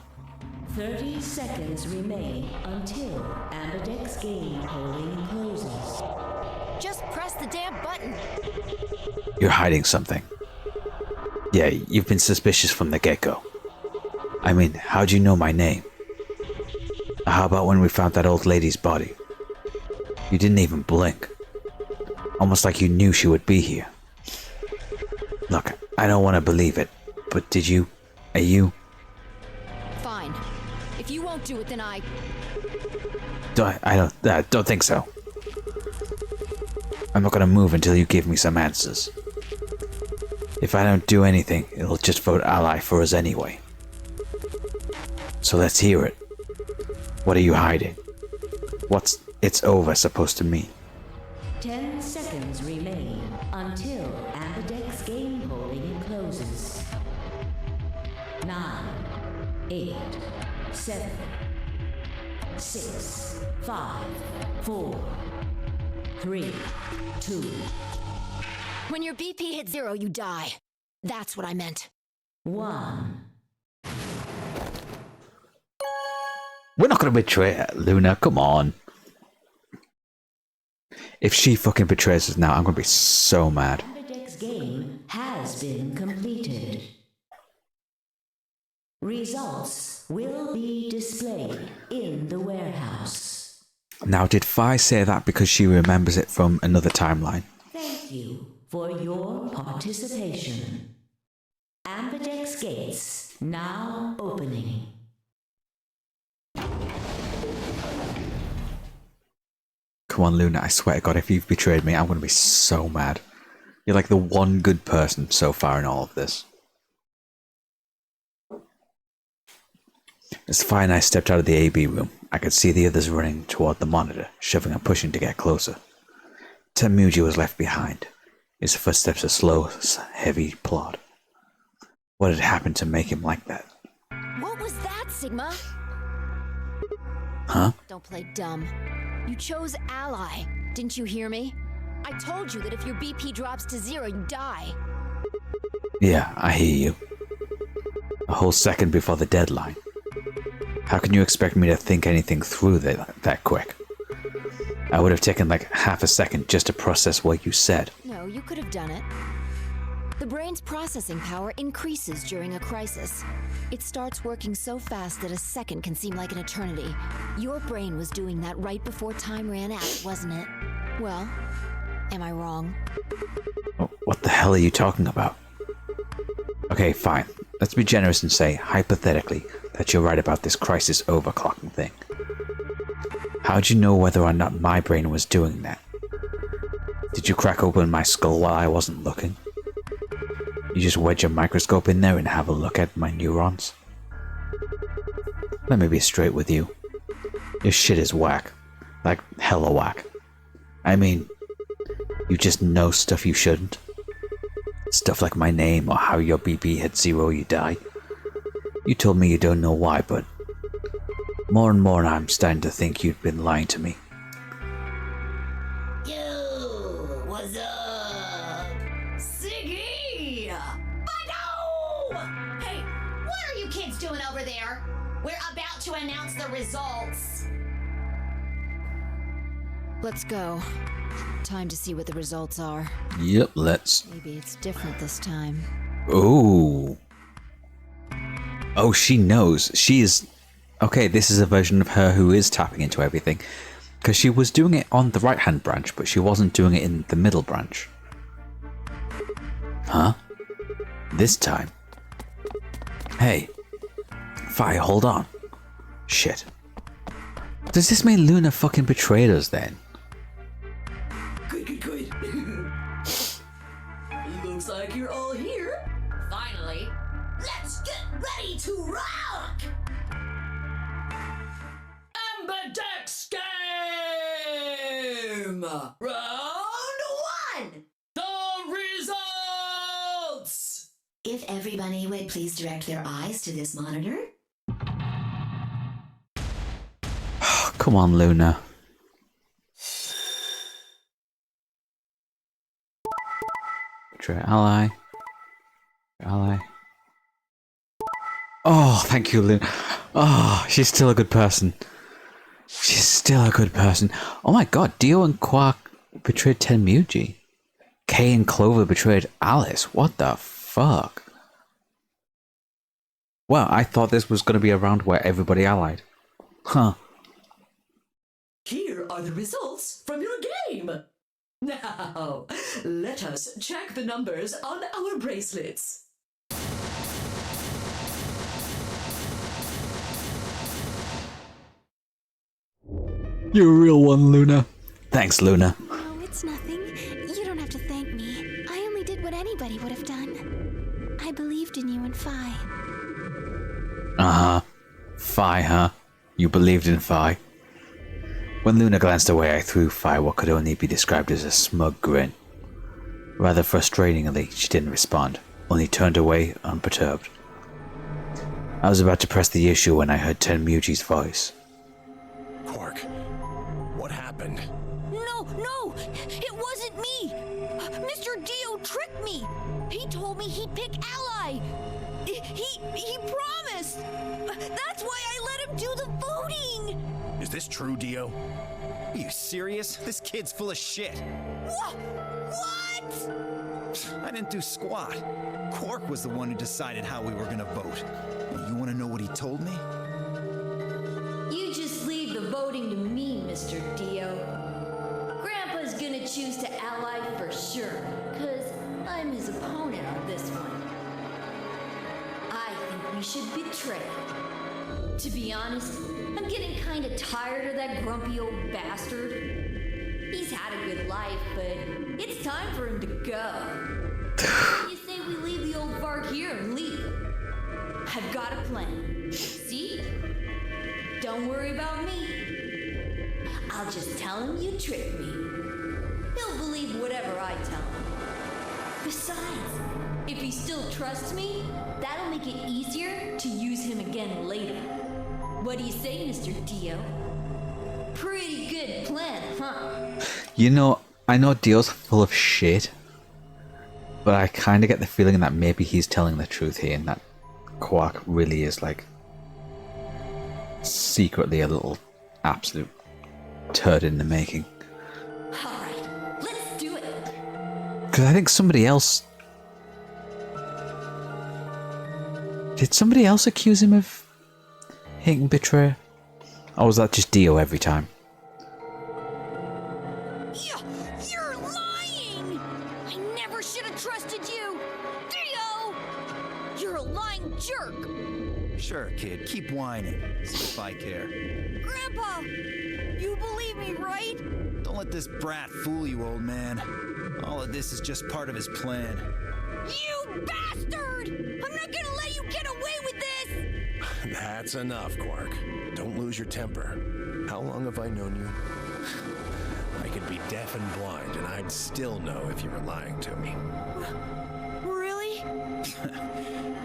30 seconds remain until Amberdeck's game polling closes. just press the damn button. You're hiding something. Yeah, you've been suspicious from the get-go. I mean, how'd you know my name? How about when we found that old lady's body? You didn't even blink. Almost like you knew she would be here. Look, I don't want to believe it, but did you? Are you? Fine. If you won't do it, then I don't think so. I'm not gonna move until you give me some answers. If I don't do anything, it'll just vote ally for us anyway. So let's hear it. What are you hiding? What's "it's over" supposed to mean? 10 seconds remain until Amberdeck's game polling closes. 9, 8, 7, 6, 5, 4, 3, 2. When your BP hits 0, you die. That's what I meant. 1. We're not gonna betray her, Luna, come on. If she fucking betrays us now, I'm gonna be so mad. Amberdeck's game has been completed. Results will be displayed in the warehouse. Now, did Fi say that because she remembers it from another timeline? Thank you for your participation. Amberdeck's gates now opening. Come on, Luna, I swear to God, if you've betrayed me, I'm gonna be so mad. You're like the one good person so far in all of this. As Fi and I stepped out of the AB room, I could see the others running toward the monitor, shoving and pushing to get closer. Temuji was left behind, his footsteps a slow, heavy plod. What had happened to make him like that? What was that, Sigma? Huh? Don't play dumb. You chose ally. Didn't you hear me? I told you that if your BP drops to 0, you die. Yeah, I hear you. A whole second before the deadline. How can you expect me to think anything through that quick? I would have taken like half a second just to process what you said. No, you could have done it. The brain's processing power increases during a crisis. It starts working so fast that a second can seem like an eternity. Your brain was doing that right before time ran out, wasn't it? Well, am I wrong? What the hell are you talking about? Okay, fine. Let's be generous and say, hypothetically, that you're right about this crisis overclocking thing. How'd you know whether or not my brain was doing that? Did you crack open my skull while I wasn't looking? You just wedge a microscope in there and have a look at my neurons? Let me be straight with you. Your shit is whack. Like, hella whack. I mean, you just know stuff you shouldn't. Stuff like my name or how your BP hit 0, you die. You told me you don't know why, but more and more I'm starting to think you've been lying to me. Yo, what's up? Siggy! But no! Hey, what are you kids doing over there? We're about to announce the results. Let's go. Time to see what the results are. Yep, let's... Maybe it's different this time. Ooh. Oh, she knows. She is... Okay, this is a version of her who is tapping into everything. Because she was doing it on the right-hand branch, but she wasn't doing it in the middle branch. Huh? This time? Hey. Fi, hold on. Shit. Does this mean Luna fucking betrayed us then? Good. Looks like you're all here. Finally. Let's get ready to rock! Amberdeck's game! Round everybody would please direct their eyes to this monitor. Come on, Luna. Betray ally. Ally. Oh, thank you, Luna. Oh, she's still a good person. She's still a good person. Oh my god, Dio and Quark betrayed Tenmuji. Kay and Clover betrayed Alice. What the fuck? Well, I thought this was going to be a round where everybody allied. Huh. Here are the results from your game. Now, let us check the numbers on our bracelets. You're a real one, Luna. Thanks, Luna. Oh, it's nothing. You don't have to thank me. I only did what anybody would have done. I believed in you and Phi. Uh-huh. Phi, huh? You believed in Phi? When Luna glanced away, I threw Phi what could only be described as a smug grin. Rather frustratingly, she didn't respond, only turned away unperturbed. I was about to press the issue when I heard Tenmuji's voice. Quark, what happened? No! It wasn't me! Mr. Dio tricked me! He told me he'd pick Ally! He promised! That's why I let him do the voting! Is this true, Dio? Are you serious? This kid's full of shit. What? I didn't do squat. Quark was the one who decided how we were gonna vote. You wanna know what he told me? You just leave the voting to me, Mr. Dio. Grandpa's gonna choose to ally for sure, cause I'm his opponent on this one. I think we should betray. To be honest, I'm getting kinda tired of that grumpy old bastard. He's had a good life, but it's time for him to go. You say we leave the old Varg here and leave? I've got a plan. See? Don't worry about me. I'll just tell him you tricked me. He'll believe whatever I tell him. Besides, if he still trusts me, that'll make it easier to use him again later. What do you say, Mr. Dio? Pretty good plan, huh? You know, I know Dio's full of shit, but I kind of get the feeling that maybe he's telling the truth here and that Quark really is like secretly a little absolute turd in the making. Alright, let's do it. Because I think somebody else... Did somebody else accuse him of hating betrayal? Or was that just Dio every time? You're lying! I never should have trusted you! Dio! You're a lying jerk! Sure, kid, keep whining. See if I care. Grandpa! You believe me, right? Don't let this brat fool you, old man. All of this is just part of his plan. You bastard! I'm not gonna let you get away with this! That's enough, Quark. Don't lose your temper. How long have I known you? I could be deaf and blind, and I'd still know if you were lying to me. Really?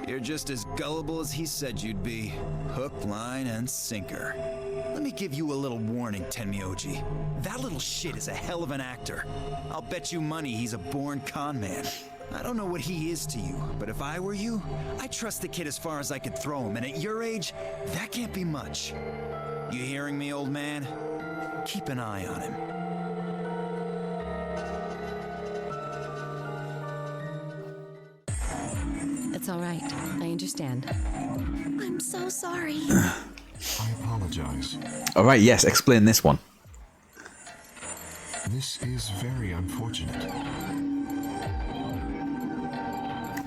You're just as gullible as he said you'd be. Hook, line, and sinker. Let me give you a little warning, Tenmyoji. That little shit is a hell of an actor. I'll bet you money he's a born con man. I don't know what he is to you, but if I were you, I'd trust the kid as far as I could throw him, and at your age, that can't be much. You hearing me, old man? Keep an eye on him. It's all right. I understand. I'm so sorry. I apologize. Alright, yes, explain this one. This is very unfortunate.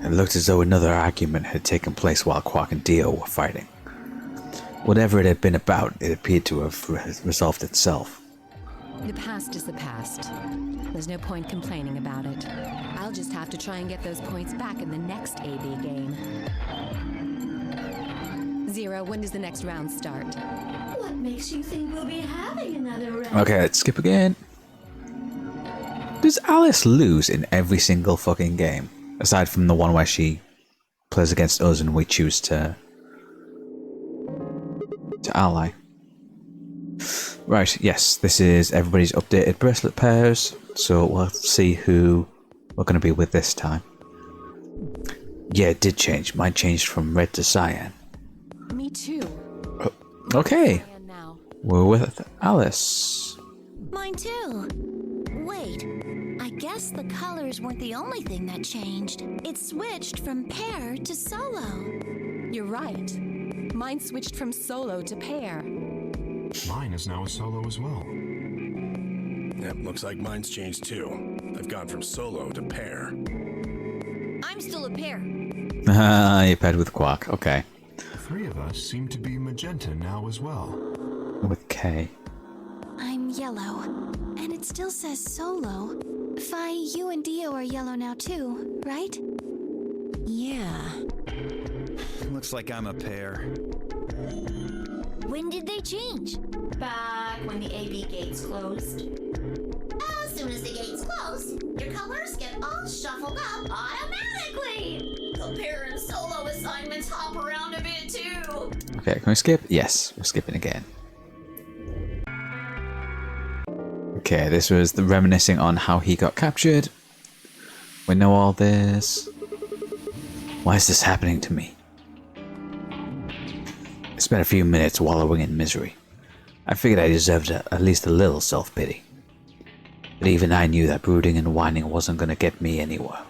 It looked as though another argument had taken place while Quark and Dio were fighting. Whatever it had been about, it appeared to have resolved itself. The past is the past. There's no point complaining about it. I'll just have to try and get those points back in the next AB game. Zero, when does the next round start? What makes you think we'll be having another round? Okay, let's skip again. Does Alice lose in every single fucking game? Aside from the one where she plays against us and we choose to ally. Right, yes, this is everybody's updated bracelet pairs, so we'll see who we're going to be with this time. Yeah, it did change. Mine changed from red to cyan. Me too. Okay, And now. we're with Alice. Mine too. Wait, I guess the colors weren't the only thing that changed. It switched from pair to solo. You're right. Mine switched from solo to pair. Mine is now a solo as well. Yep, looks like mine's changed too. I've gone from solo to pair. I'm still a pair. You paired with Quark, okay. The three of us seem to be magenta now as well. With K. I'm yellow, and it still says solo. Fi, you and Dio are yellow now too, right? Yeah. Looks like I'm a pair. When did they change? Back when the AB gates closed. As soon as the gates close, your colors get all shuffled up automatically. The pair and solo assignments hop around a bit too. Okay, can we skip? Yes, we're skipping again. Okay, this was the reminiscing on how he got captured. We know all this. Why is this happening to me? I spent a few minutes wallowing in misery. I figured I deserved at least a little self-pity. But even I knew that brooding and whining wasn't going to get me anywhere.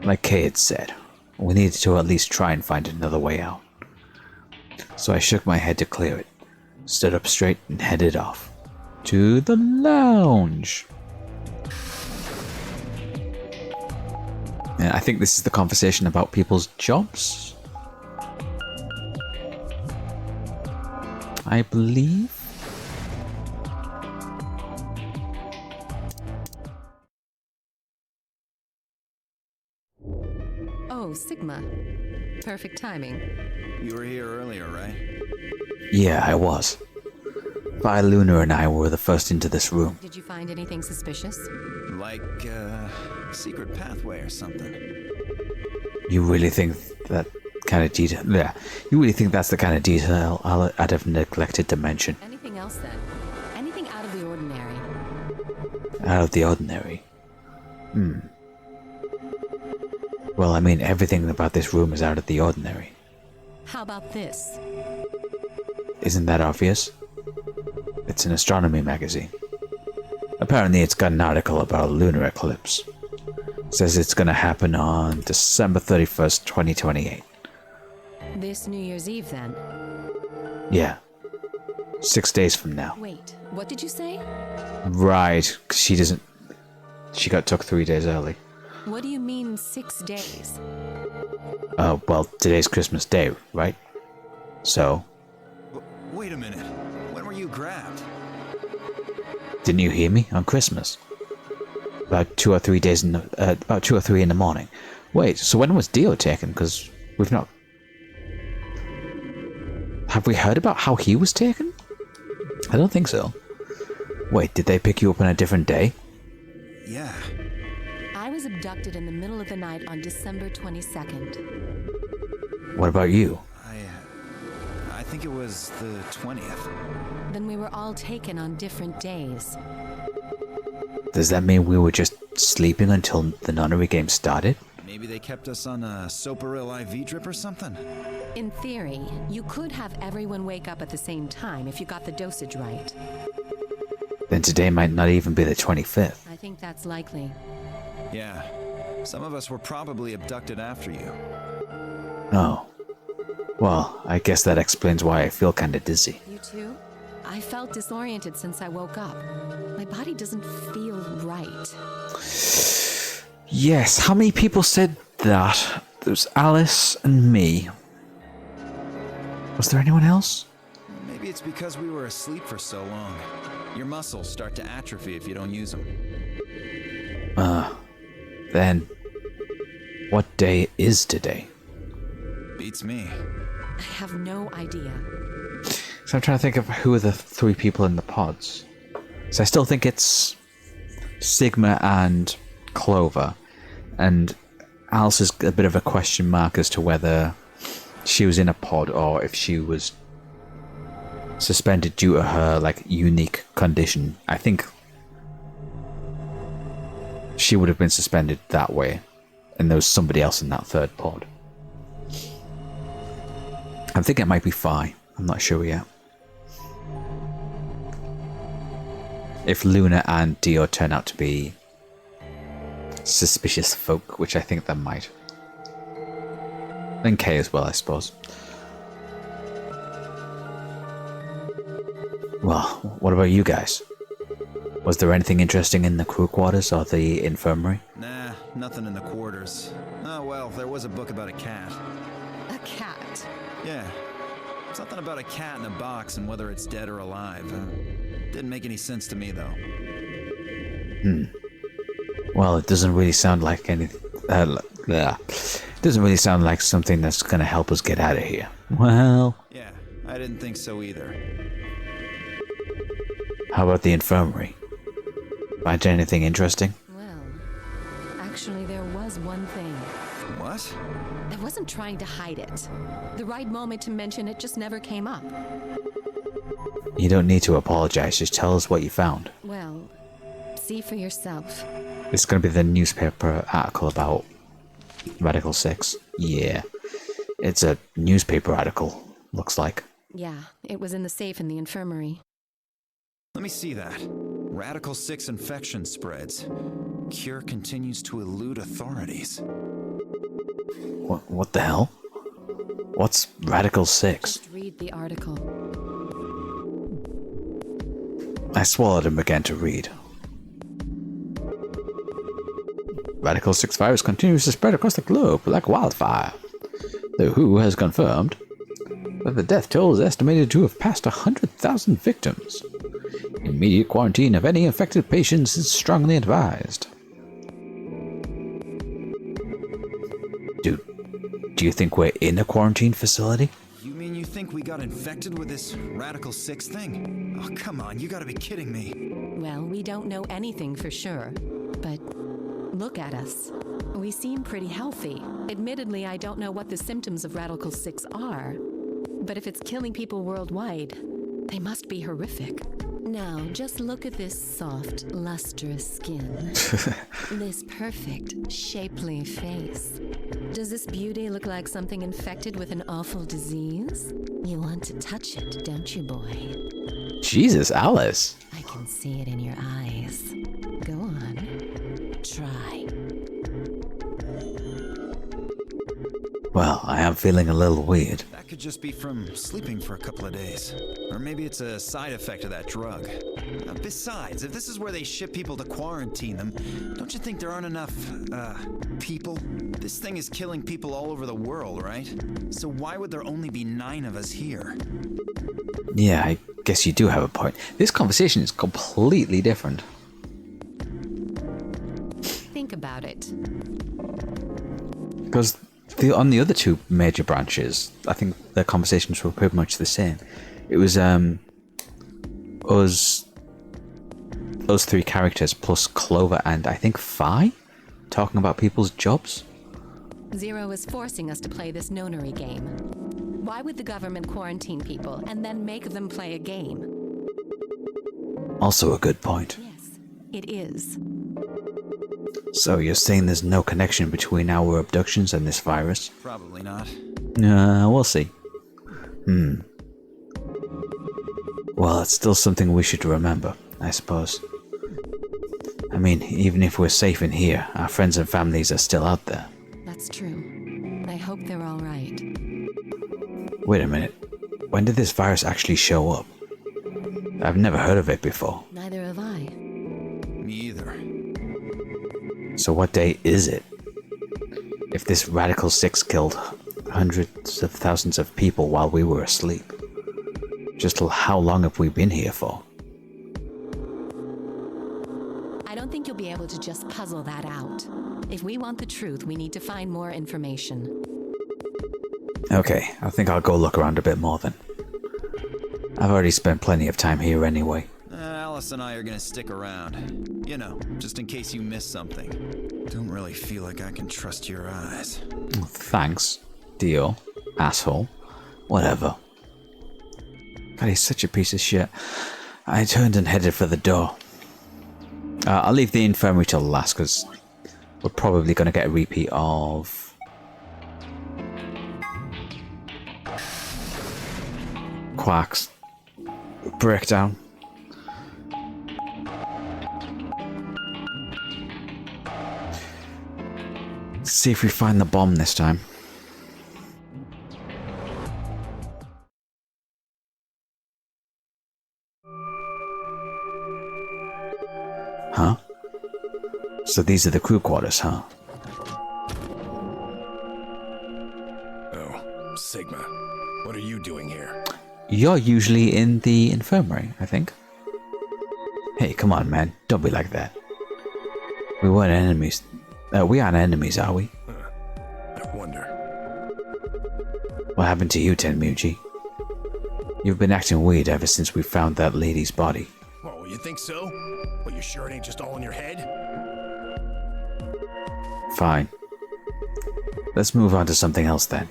Like Kay had said, we needed to at least try and find another way out. So I shook my head to clear it, stood up straight and headed off. To the lounge. And I think this is the conversation about people's jobs. I believe. Oh, Sigma. Perfect timing. You were here earlier, right? Yeah, I was. Vi, Luna and I were the first into this room. Did you find anything suspicious? Like, secret pathway or something. You really think that kind of detail? Yeah, you really think that's the kind of detail I'd have neglected to mention? Anything else then? Anything out of the ordinary? Out of the ordinary? Well, I mean, everything about this room is out of the ordinary. How about this? Isn't that obvious? It's an astronomy magazine. Apparently it's got an article about a lunar eclipse. Says it's gonna happen on December 31st, 2028. This New Year's Eve then? Yeah. 6 days from now. Wait, what did you say? Right, 'cause she got took 3 days early. What do you mean 6 days? Well, today's Christmas Day, right? So, Wait a minute. When were you grabbed? didn't you hear me? On Christmas. About 2 or 3 days about 2 or 3 in the morning. Wait, so when was Dio taken? Because we've not... Have we heard about how he was taken? I don't think so. Wait, did they pick you up on a different day? Yeah. I was abducted in the middle of the night on December 22nd. What about you? I think it was the 20th. Then we were all taken on different days. Does that mean we were just sleeping until the nunnery game started? Maybe they kept us on a Soparil IV drip or something? In theory, you could have everyone wake up at the same time if you got the dosage right. Then today might not even be the 25th. I think that's likely. Yeah. Some of us were probably abducted after you. Oh. Well, I guess that explains why I feel kinda dizzy. You too? I felt disoriented since I woke up. My body doesn't feel right. Yes, how many people said that? There's Alice and me. Was there anyone else? Maybe it's because we were asleep for so long. Your muscles start to atrophy if you don't use them. Then, what day is today? Beats me. I have no idea. So I'm trying to think of who are the 3 people in the pods. So I still think it's Sigma and Clover. And Alice is a bit of a question mark as to whether she was in a pod or if she was suspended due to her like unique condition. I think she would have been suspended that way, and there was somebody else in that third pod. I think it might be Phi. I'm not sure yet. If Luna and Dio turn out to be suspicious folk, which I think they might. And Kay as well, I suppose. Well, what about you guys? Was there anything interesting in the crew quarters or the infirmary? Nah, nothing in the quarters. Oh well, there was a book about a cat. A cat? Yeah. Something about a cat in a box and whether it's dead or alive. Didn't make any sense to me, though. Well, it doesn't really sound like anything. Doesn't really sound like something that's going to help us get out of here. Well... Yeah, I didn't think so either. How about the infirmary? Find anything interesting? Well, actually there was one thing. What? I wasn't trying to hide it. The right moment to mention it just never came up. You don't need to apologize, just tell us what you found. Well, see for yourself. It's going to be the newspaper article about Radical 6. Yeah. It's a newspaper article, looks like. Yeah, it was in the safe in the infirmary. Let me see that. Radical 6 infection spreads. Cure continues to elude authorities. What the hell? What's Radical 6? Just read the article. I swallowed and began to read. Radical 6 virus continues to spread across the globe like wildfire. The WHO has confirmed that the death toll is estimated to have passed 100,000 victims. Immediate quarantine of any infected patients is strongly advised. Do you think we're in a quarantine facility? You mean you think we got infected with this Radical 6 thing? Oh, come on, you gotta be kidding me. Well, we don't know anything for sure, but look at us. We seem pretty healthy. Admittedly, I don't know what the symptoms of Radical 6 are, but if it's killing people worldwide, they must be horrific. Now, just look at this soft, lustrous skin. This perfect, shapely face. Does this beauty look like something infected with an awful disease? You want to touch it, don't you, boy? Jesus, Alice. I can see it in your eyes. Go on. Try. Well, I am feeling a little weird. That could just be from sleeping for a couple of days. Or maybe it's a side effect of that drug. Besides, if this is where they ship people to quarantine them, don't you think there aren't enough, people? This thing is killing people all over the world, right? So why would there only be 9 of us here? Yeah, I guess you do have a point. This conversation is completely different. Think about it. Because on the other 2 major branches, I think the conversations were pretty much the same. It was us, those 3 characters plus Clover and I think Phi talking about people's jobs. Zero is forcing us to play this nonary game. Why would the government quarantine people and then make them play a game? Also a good point. Yes, it is. So you're saying there's no connection between our abductions and this virus? Probably not. We'll see. Well, it's still something we should remember, I suppose. I mean, even if we're safe in here, our friends and families are still out there. That's true. I hope they're all right. Wait a minute. When did this virus actually show up? I've never heard of it before. Neither have I. Me either. So what day is it? If this Radical 6 killed hundreds of thousands of people while we were asleep, just how long have we been here for? I don't think you'll be able to just puzzle that out. If we want the truth, we need to find more information. Okay, I think I'll go look around a bit more then. I've already spent plenty of time here anyway. Alice and I are gonna stick around. You know, just in case you miss something. Don't really feel like I can trust your eyes. Thanks, Dio. Asshole. Whatever. God, he's such a piece of shit. I turned and headed for the door. I'll leave the infirmary till last, because we're probably going to get a repeat of... Quark's breakdown. See if we find the bomb this time. Huh? So these are the crew quarters, huh? Oh, Sigma. What are you doing here? You're usually in the infirmary, I think. Hey, come on, man. Don't be like that. We weren't enemies. We aren't enemies, are we? I wonder. What happened to you, Tenmuji? You've been acting weird ever since we found that lady's body. Oh, you think so? Well, you sure it ain't just all in your head? Fine. Let's move on to something else then.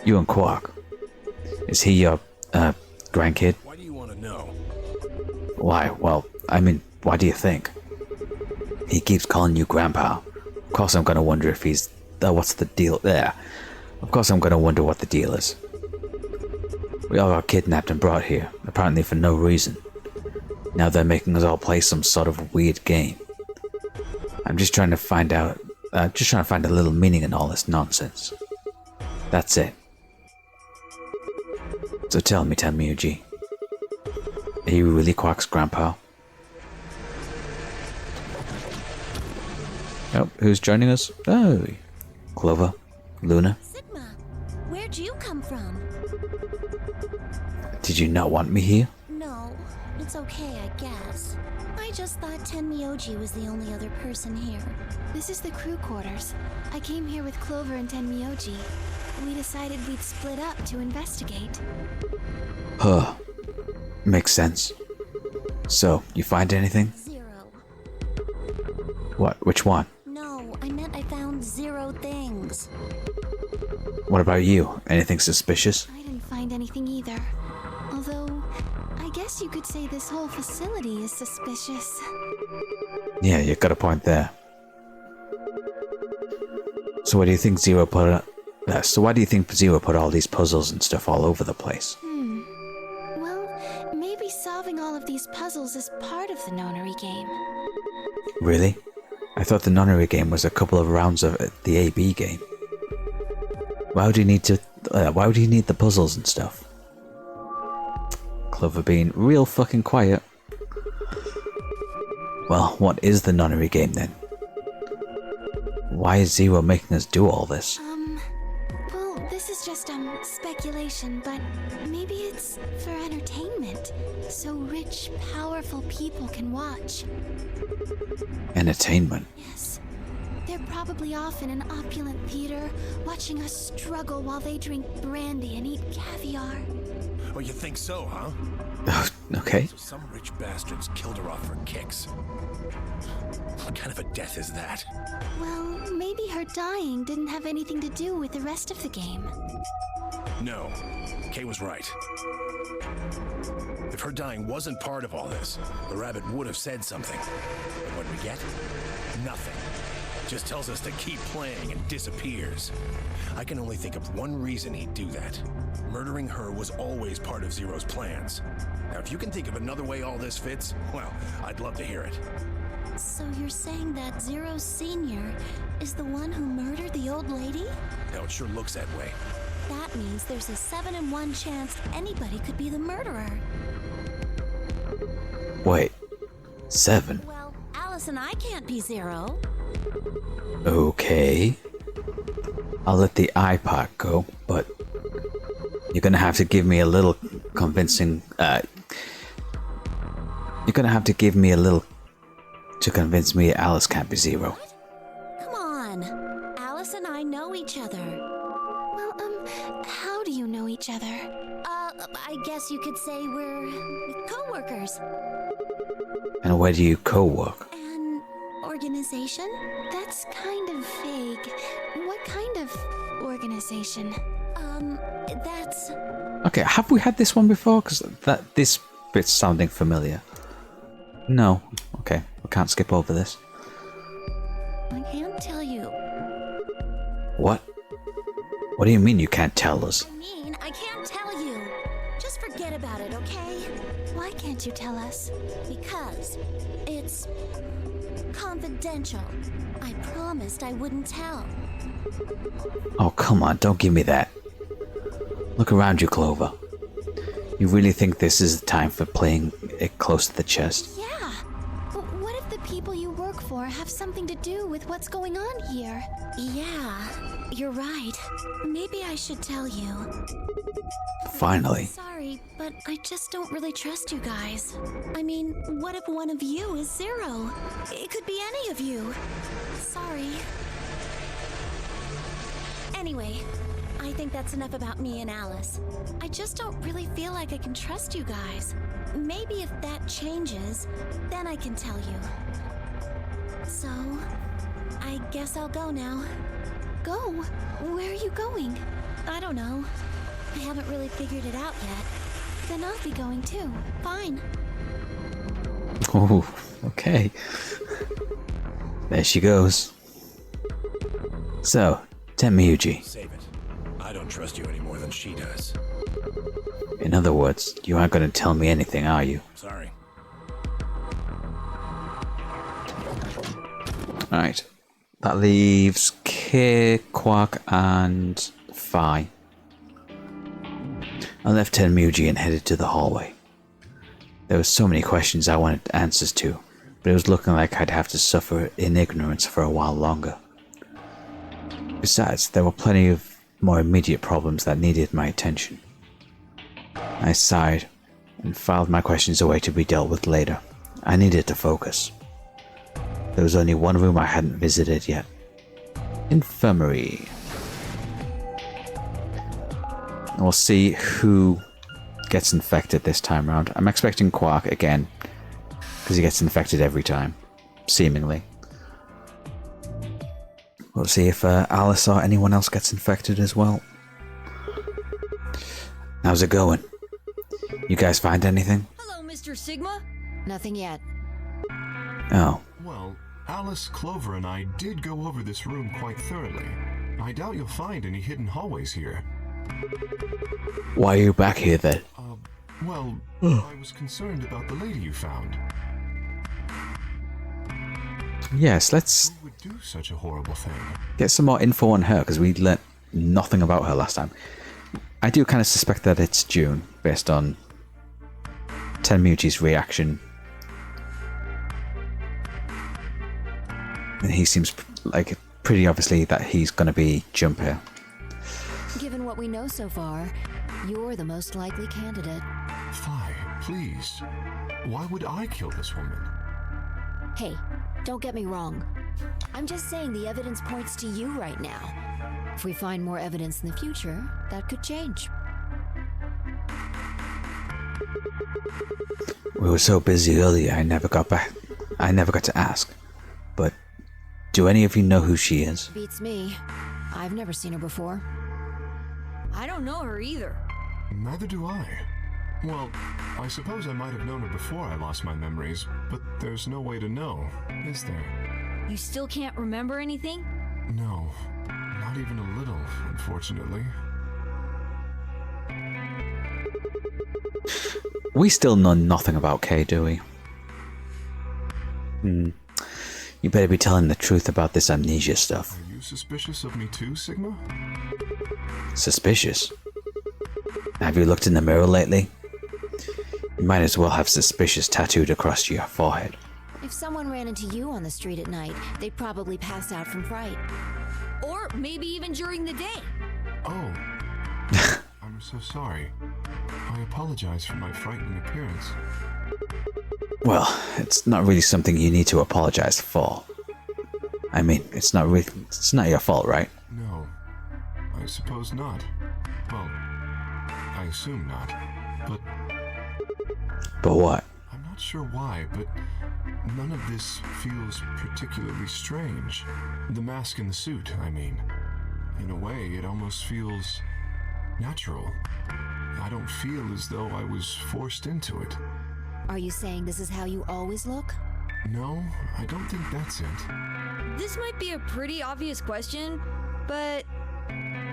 You and Quark. Is he your, grandkid? Why do you want to know? Why? Well, I mean, why do you think? He keeps calling you Grandpa. Of course I'm gonna wonder if he's... what's the deal there? Of course I'm gonna wonder what the deal is. We all got kidnapped and brought here, apparently for no reason. Now they're making us all play some sort of weird game. I'm just trying to find out... just trying to find a little meaning in all this nonsense. That's it. So tell me, Tenmuji. Are you really Quark's grandpa? Oh, who's joining us? Oh, Clover, Luna. Sigma, where'd you come from? Did you not want me here? No, it's okay, I guess. I just thought Tenmyoji was the only other person here. This is the crew quarters. I came here with Clover and Tenmyoji. We decided we'd split up to investigate. Huh. Makes sense. So, you find anything? 0. What? Which one? No, I meant I found 0 things. What about you? Anything suspicious? I didn't find anything either. Although, I guess you could say this whole facility is suspicious. Yeah, you got a point there. So, what do you think Zero put? So, why do you think Zero put all these puzzles and stuff all over the place? Well, maybe solving all of these puzzles is part of the nonary game. Really? I thought the nonary game was a couple of rounds of the AB game. Why would you need to? Why would you need the puzzles and stuff? Clover being real fucking quiet. Well, what is the nonary game then? Why is Zero making us do all this? Well, this is just, speculation, but maybe it's for entertainment. So rich, powerful people can watch. Entertainment? Yes. They're probably off in an opulent theater, watching us struggle while they drink brandy and eat caviar. Oh, you think so, huh? Oh, okay. So some rich bastards killed her off for kicks. What kind of a death is that? Well, maybe her dying didn't have anything to do with the rest of the game. No, Kay was right. If her dying wasn't part of all this, the rabbit would have said something. But what we get? Nothing. Just tells us to keep playing and disappears. I can only think of one reason he'd do that. Murdering her was always part of Zero's plans. Now, if you can think of another way all this fits, well, I'd love to hear it. So you're saying that Zero Sr. is the one who murdered the old lady? Now, it sure looks that way. That means there's a 7 in 1 chance anybody could be the murderer. Wait. 7? Well, Alice and I can't be Zero. Okay. I'll let the eye part go, but you're gonna have to give me a little convincing, you're gonna have to give me a little to convince me Alice can't be Zero. What? Come on. Alice and I know each other. Well, how do you know each other? I guess you could say we're co-workers. And where do you co-work? And Organization? That's kind of vague. What kind of organization? That's... Okay, have we had this one before? Because this bit's sounding familiar. No. Okay, we can't skip over this. I can't tell you. What? What do you mean you can't tell us? I can't tell you. Just forget about it, okay? Why can't you tell us? Because it's confidential. I promised I wouldn't tell. Oh, come on, don't give me that. Look around you, Clover. You really think this is the time for playing it close to the chest? Yeah. But what if the people you work for have something to do with what's going on here? Yeah, you're right. Maybe I should tell you. Finally. Sorry, but I just don't really trust you guys. I mean, what if one of you is Zero? It could be any of you. Sorry. Anyway, I think that's enough about me and Alice. I just don't really feel like I can trust you guys. Maybe if that changes, then I can tell you. So, I guess I'll go now. Go? Where are you going? I don't know. I haven't really figured it out yet. Then I'll be going too. Fine. Oh, okay. There she goes. So, Tenmyuji. Save it. I don't trust you any more than she does. In other words, you aren't going to tell me anything, are you? Sorry. Alright. That leaves K, Quark, and Phi. I left Tenmyuji and headed to the hallway. There were so many questions I wanted answers to, but it was looking like I'd have to suffer in ignorance for a while longer. Besides, there were plenty of more immediate problems that needed my attention. I sighed and filed my questions away to be dealt with later. I needed to focus. There was only one room I hadn't visited yet. Infirmary. We'll see who gets infected this time around. I'm expecting Quark again, because he gets infected every time, seemingly. We'll see if Alice or anyone else gets infected as well. How's it going? You guys find anything? Hello, Mr. Sigma. Nothing yet. Oh. Well, Alice, Clover, and I did go over this room quite thoroughly. I doubt you'll find any hidden hallways here. Why are you back here then? Well, I was concerned about the lady you found. Yes, let's Who would do such a horrible thing? get some more info on her, because we learnt nothing about her last time. I do kind of suspect that it's June, based on Tenmyuji's reaction. And he seems like pretty obviously that he's going to be Jump here. Given what we know so far, you're the most likely candidate. Phi, please. Why would I kill this woman? Hey, don't get me wrong. I'm just saying the evidence points to you right now. If we find more evidence in the future, that could change. We were so busy earlier, I never got to ask. But do any of you know who she is? Beats me. I've never seen her before. I don't know her either. Neither do I. Well, I suppose I might have known her before I lost my memories, but there's no way to know, is there? You still can't remember anything? No, not even a little, unfortunately. We still know nothing about Kay, do we? You better be telling the truth about this amnesia stuff. Are you suspicious of me too, Sigma? Suspicious? Have you looked in the mirror lately? You might as well have suspicious tattooed across your forehead. If someone ran into you on the street at night, they'd probably pass out from fright. Or maybe even during the day. Oh. I'm so sorry. I apologize for my frightening appearance. Well, it's not really something you need to apologize for. I mean, it's not your fault, right? No, I suppose not. Well, I assume not. But what? I'm not sure why, but none of this feels particularly strange. The mask and the suit, I mean. In a way, it almost feels natural. I don't feel as though I was forced into it. Are you saying this is how you always look? No, I don't think that's it. This might be a pretty obvious question, but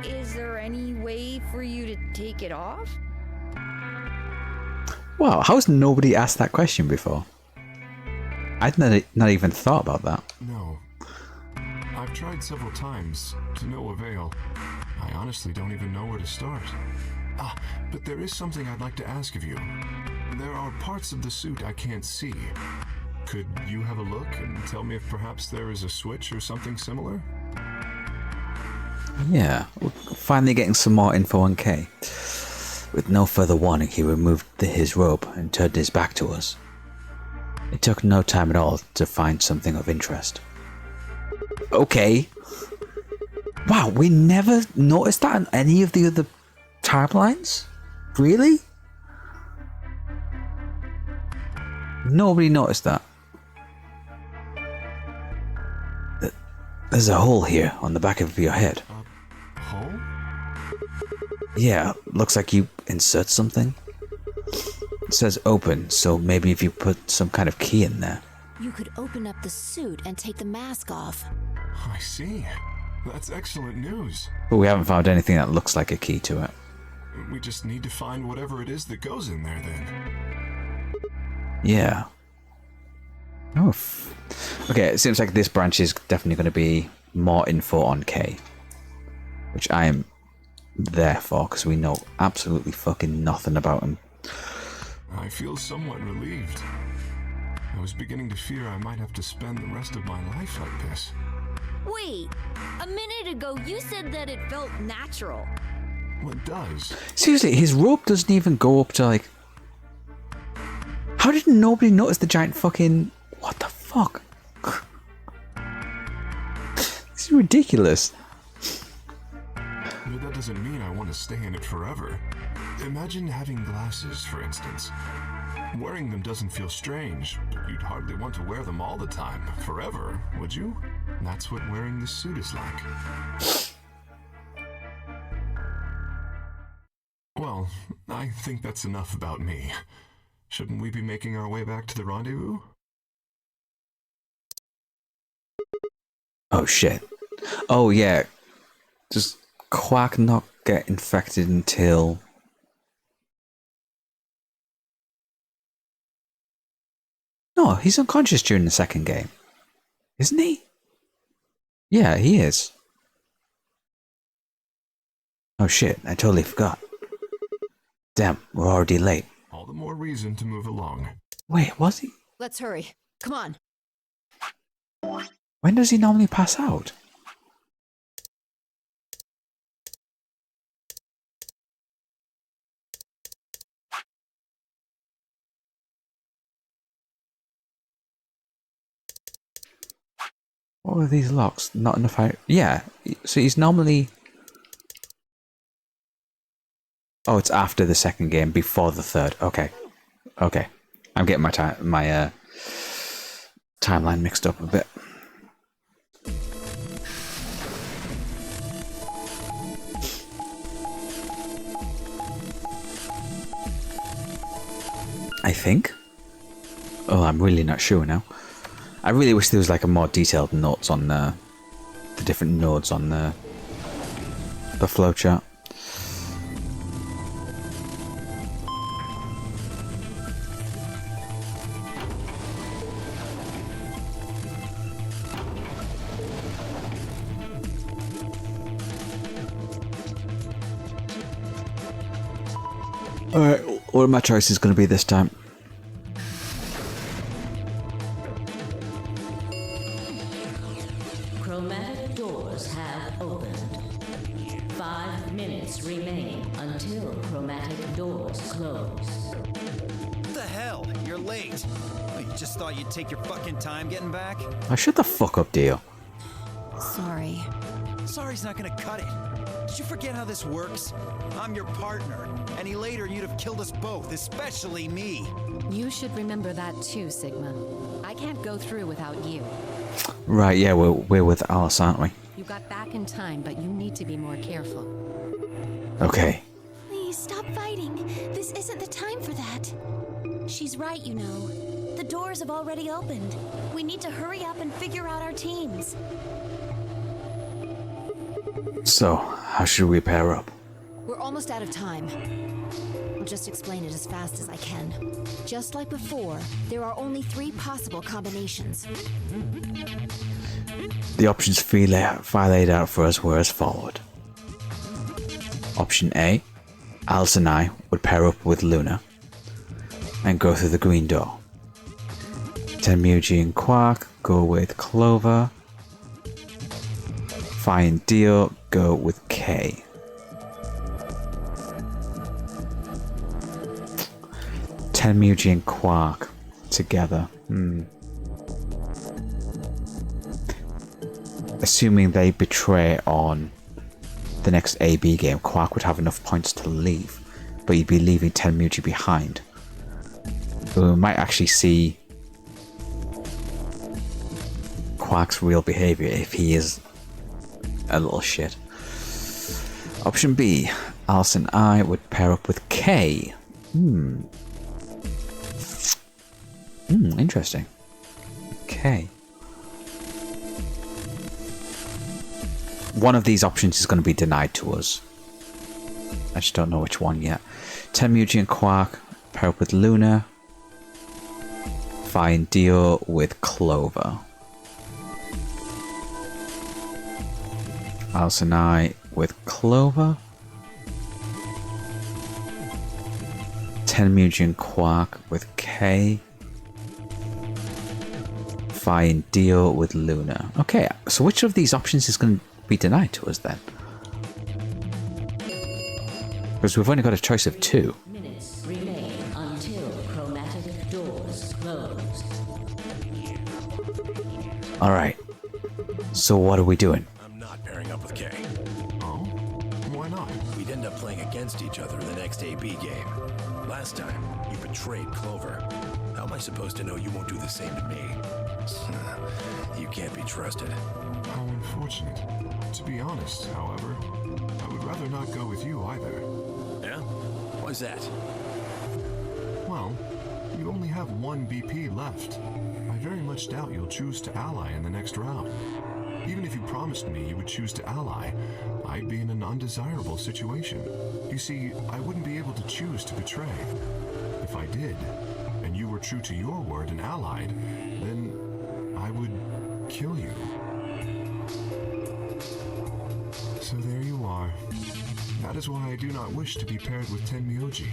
is there any way for you to take it off? Wow, how's nobody asked that question before? I'd not even thought about that. No. I've tried several times, to no avail. I honestly don't even know where to start. But there is something I'd like to ask of you. There are parts of the suit I can't see. Could you have a look and tell me if perhaps there is a switch or something similar? Yeah, we're finally getting some more info on Kay. With no further warning, he removed his robe and turned his back to us. It took no time at all to find something of interest. Okay. Wow, we never noticed that in any of the other timelines? Really? Nobody noticed that. There's a hole here on the back of your head. Hole? Yeah, looks like you insert something. It says open, so maybe if you put some kind of key in there. You could open up the suit and take the mask off. I see. That's excellent news. But we haven't found anything that looks like a key to it. We just need to find whatever it is that goes in there then. Yeah. Okay, it seems like this branch is definitely going to be more info on Kay. Which I am there for, because we know absolutely fucking nothing about him. I feel somewhat relieved. I was beginning to fear I might have to spend the rest of my life like this. Wait, a minute ago you said that it felt natural. Well, it does. Seriously, his rope doesn't even go up to like... How did nobody notice the giant fucking... What the fuck? This is ridiculous. But that doesn't mean I want to stay in it forever. Imagine having glasses, for instance. Wearing them doesn't feel strange, but you'd hardly want to wear them all the time, forever, would you? That's what wearing this suit is like. Well, I think that's enough about me. Shouldn't we be making our way back to the rendezvous? Oh shit. Oh yeah. Does Quack not get infected until... No, he's unconscious during the second game. Isn't he? Yeah, he is. Oh shit, I totally forgot. Damn, we're already late. All the more reason to move along. Wait, was he? Let's hurry. Come on. When does he normally pass out? What are these locks? Not enough height. Yeah, so he's normally... Oh, it's after the second game, before the third. Okay. Okay. I'm getting my timeline mixed up a bit. I think. Oh, I'm really not sure now. I really wish there was like a more detailed notes on the different nodes on the flowchart. Alright, what are my choices going to be this time? Chromatic doors have opened. 5 minutes remain until chromatic doors close. What the hell? You're late. Oh, you just thought you'd take your fucking time getting back? Oh, shut the fuck up, Dio. Sorry. Sorry's not gonna cut it. Did you forget how this works? I'm your partner. Any later, you'd have killed us both, especially me. You should remember that too, Sigma. I can't go through without you. Right, yeah, we're with Alice, aren't we? You got back in time, but you need to be more careful. Okay. Please stop fighting. This isn't the time for that. She's right, you know. The doors have already opened. We need to hurry up and figure out our teams. So, how should we pair up? We're almost out of time. I'll just explain it as fast as I can. Just like before, there are only 3 possible combinations. The options file laid out for us were as followed. Option A, Alice and I would pair up with Luna and go through the green door. Tenmuji and Quark go with Clover. Fi and Dio go with K. Tenmuji and Quark together. Assuming they betray on the next AB game, Quark would have enough points to leave, but he'd be leaving Tenmuji behind. But we might actually see Quark's real behaviour if he is a little shit. Option B, Alice and I would pair up with K. Interesting. K. One of these options is going to be denied to us. I just don't know which one yet. Tenmuji and Quark pair up with Luna. Fi and Dio with Clover. Alice and I with Clover. Tenmuji and Quark with K. Fi and Dio with Luna. Okay, so which of these options is going to be denied to us then? Because we've only got a choice of 2. Minutes remain until chromatic doors close. Alright. So what are we doing? I'm not pairing up with Kay. Oh? Why not? We'd end up playing against each other in the next AB game. Last time, you betrayed Clover. How am I supposed to know you won't do the same to me? You can't be trusted. How unfortunate. To be honest, however, I would rather not go with you either. Yeah? Why's that? Well, you only have 1 BP left. I very much doubt you'll choose to ally in the next round. Even if you promised me you would choose to ally, I'd be in an undesirable situation. You see, I wouldn't be able to choose to betray. If I did, and you were true to your word and allied, then I would kill you. So there you are. That is why I do not wish to be paired with Tenmyoji.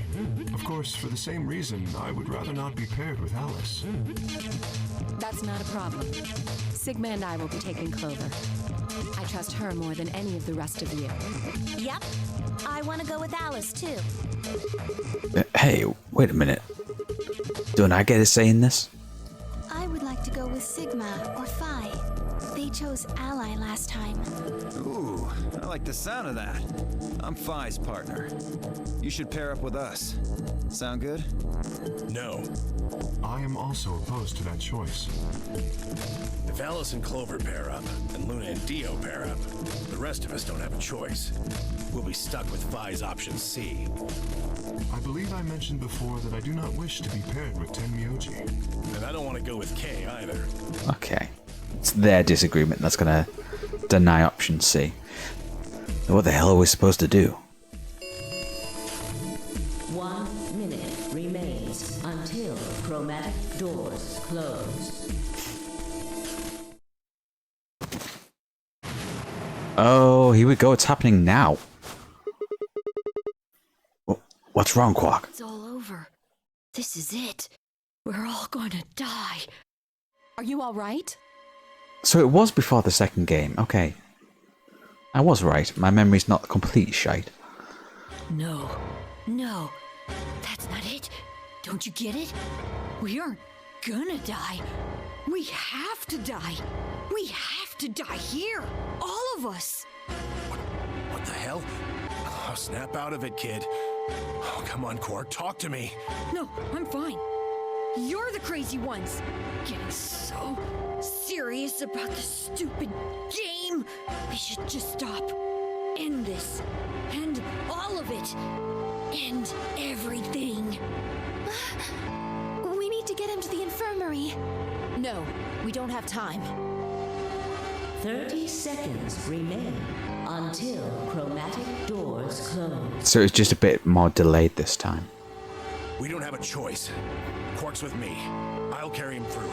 Of course, for the same reason, I would rather not be paired with Alice. That's not a problem. Sigma and I will be taking Clover. I trust her more than any of the rest of you. Yep. I want to go with Alice, too. Hey, wait a minute. Don't I get a say in this? I would like to go with Sigma or Phi. They chose Ally last time. Ooh, I like the sound of that. I'm Phi's partner. You should pair up with us. Sound good? No. I am also opposed to that choice. If Alice and Clover pair up, and Luna and Dio pair up, the rest of us don't have a choice. We'll be stuck with Phi's option C. I believe I mentioned before that I do not wish to be paired with Tenmyoji. And I don't want to go with Kay either. Okay. It's their disagreement that's going to deny option C. What the hell are we supposed to do? 1 minute remains until chromatic doors close. Oh, here we go. It's happening now. What's wrong, Quark? It's all over. This is it. We're all gonna die. Are you all right? So it was before the second game. Okay. I was right. My memory's not complete shite. No. No. That's not it. Don't you get it? We aren't gonna die. We have to die. We have to die here. All of us. What the hell? Oh, snap out of it, kid. Oh, come on, Quark, talk to me. No, I'm fine. You're the crazy ones. Getting so serious about this stupid game. We should just stop. End this. End all of it. End everything. We need to get him to the infirmary. No, we don't have time. 30 seconds remain until chromatic doors close. So it's just a bit more delayed this time. We don't have a choice. Quark's with me. I'll carry him through.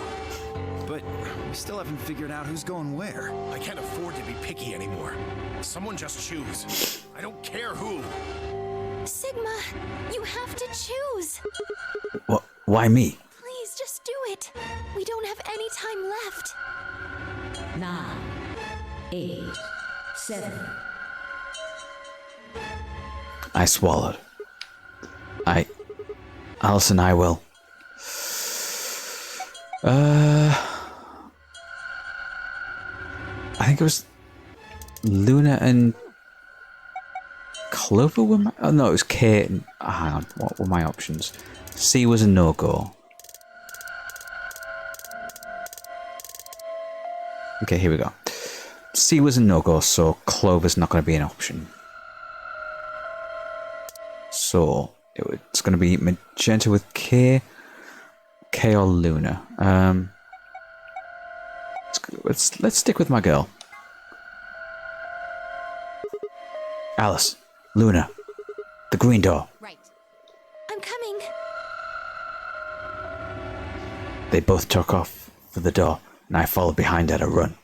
But we still haven't figured out who's going where. I can't afford to be picky anymore. Someone just choose. I don't care who. Sigma, you have to choose. What? Why me? Please, just do it. We don't have any time left. 9, 8, 7. I swallowed. Allison, I will. I think it was Luna and Clover were my... Oh, no, it was Kate and... hang on, what were my options? C was a no-go. Okay, here we go. C was a no-go, so Clover's not going to be an option. So, it's going to be Magenta with K or Luna. Let's stick with my girl. Alice, Luna, the green door. Right. I'm coming. They both took off for the door, and I followed behind at a run.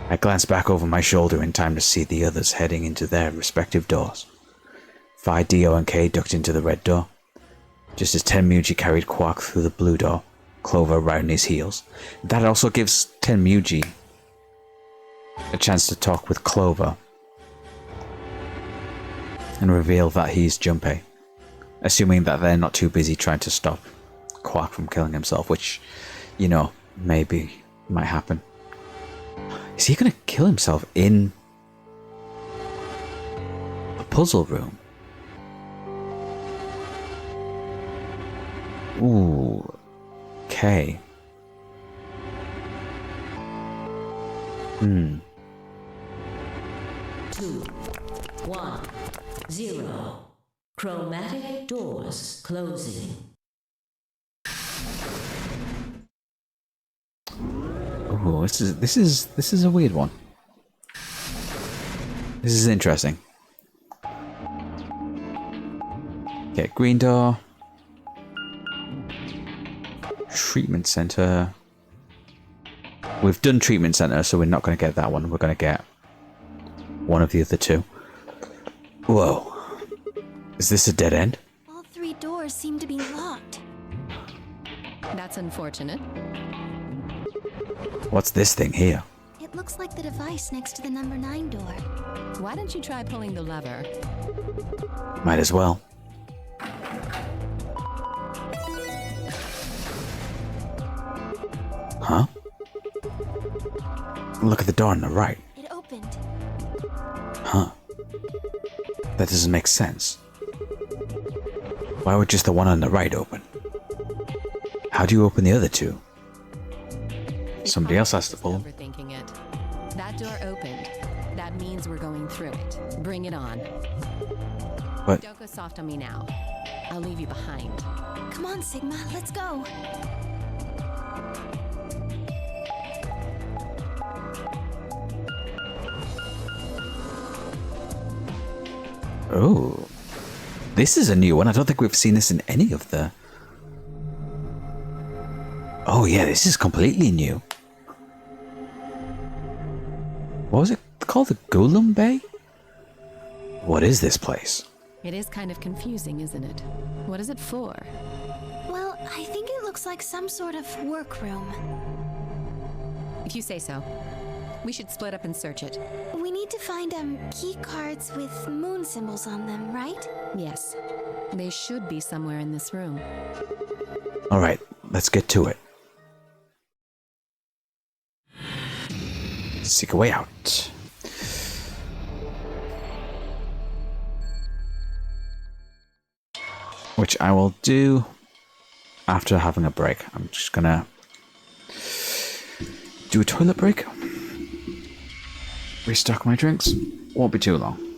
I glanced back over my shoulder in time to see the others heading into their respective doors. Phi, Dio, and K ducked into the red door. Just as Tenmuji carried Quark through the blue door, Clover riding his heels. That also gives Tenmuji a chance to talk with Clover and reveal that he's Junpei, assuming that they're not too busy trying to stop Quark from killing himself, which, you know, maybe might happen. Is he gonna kill himself in a puzzle room? Ooh, okay. 2, 1, 0. Chromatic doors closing. Ooh, this is a weird one. This is interesting. Okay, green door. Treatment center. We've done treatment center, so we're not going to get that one. We're going to get one of the other two. Whoa. Is this a dead end? All three doors seem to be locked. That's unfortunate. What's this thing here? It looks like the device next to the number 9 door. Why don't you try pulling the lever? Might as well. Huh? Look at the door on the right. It opened. Huh. That doesn't make sense. Why would just the one on the right open? How do you open the other two? Somebody else has to pull. Overthinking it. That door opened. That means we're going through it. Bring it on. But Don't go soft on me now. I'll leave you behind. Come on, Sigma, let's go. oh, this is a new one. I don't think we've seen this in any of the... Oh yeah, this is completely new. What was it called? The Golem Bay? What is this place? It is kind of confusing, isn't it? What is it for? Well, I think it looks like some sort of workroom. If you say so. We should split up and search it. We need to find key cards with moon symbols on them, right? Yes. They should be somewhere in this room. Alright, let's get to it. Seek a way out. which I will do after having a break. I'm just gonna do a toilet break, restock my drinks, won't be too long.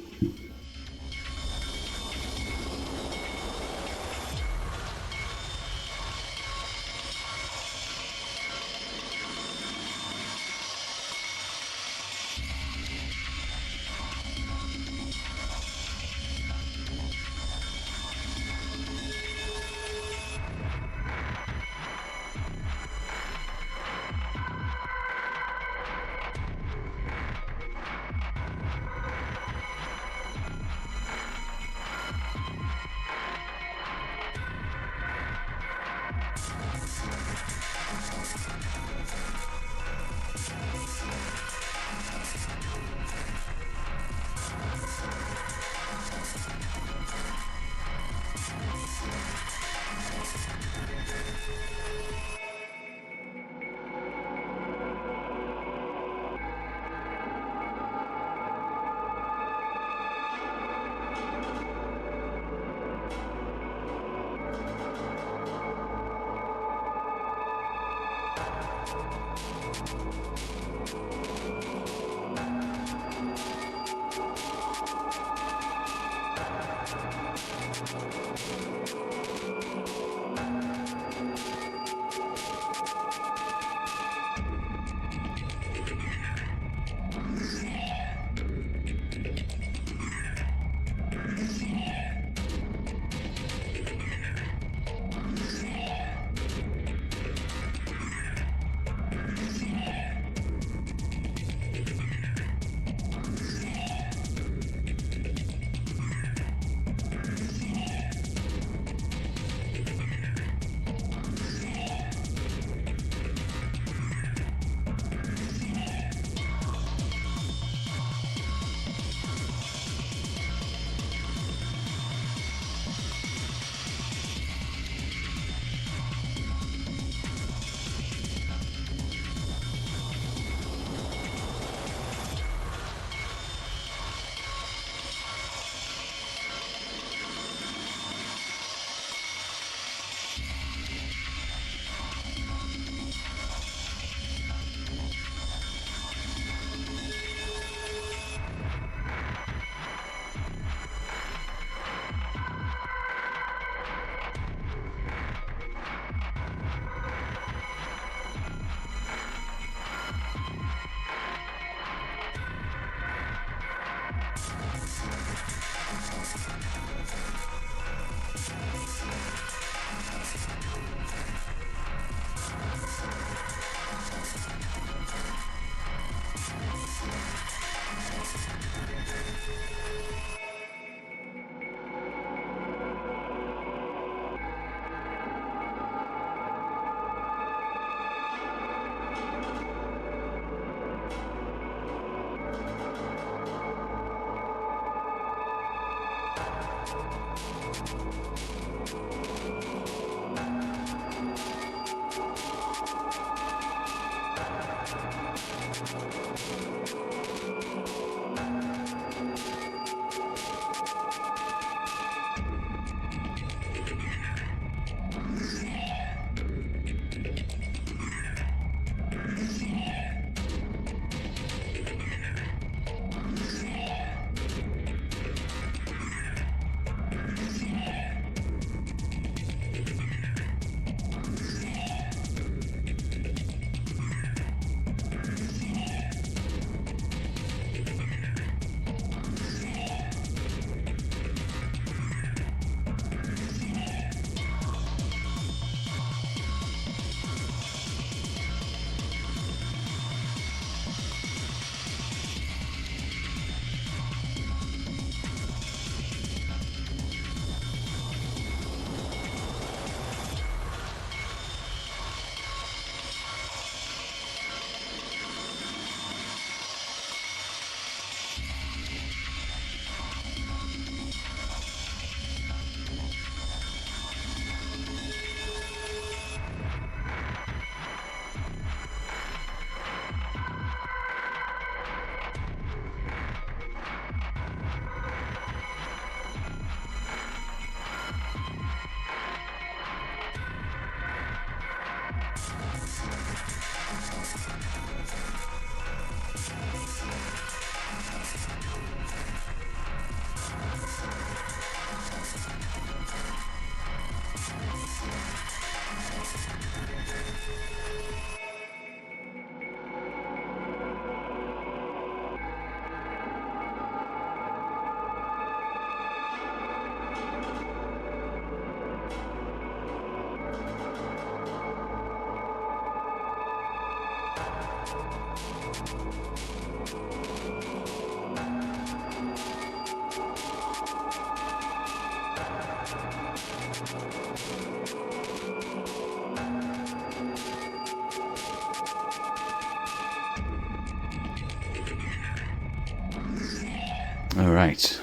Alright.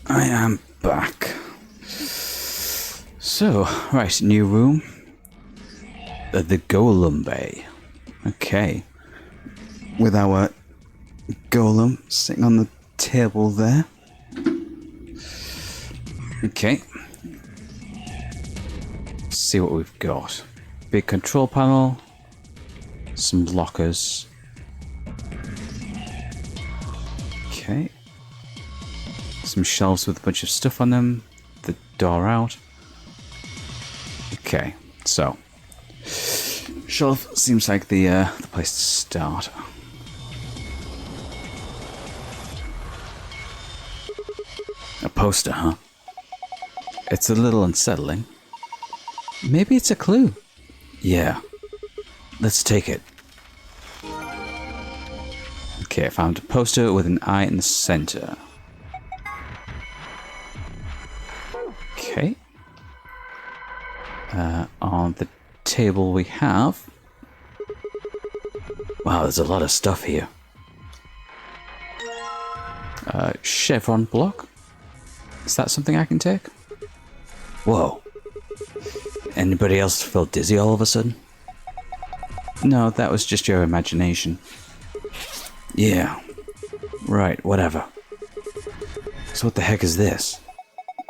I am back. So, right, new room. The Golem Bay. Okay. With our golem sitting on the table there. Okay. Let's see what we've got. Big control panel. Some lockers. Okay. Some shelves with a bunch of stuff on them. The door out. Okay, so shelf seems like the place to start. A poster, huh? It's a little unsettling. Maybe it's a clue. Yeah. Let's take it. Okay, I found a poster with an eye in the center. Okay. On the table we have... Wow, there's a lot of stuff here. Chevron block. Is that something I can take? Whoa. Anybody else feel dizzy all of a sudden? No, that was just your imagination. Yeah. Right, whatever. So what the heck is this?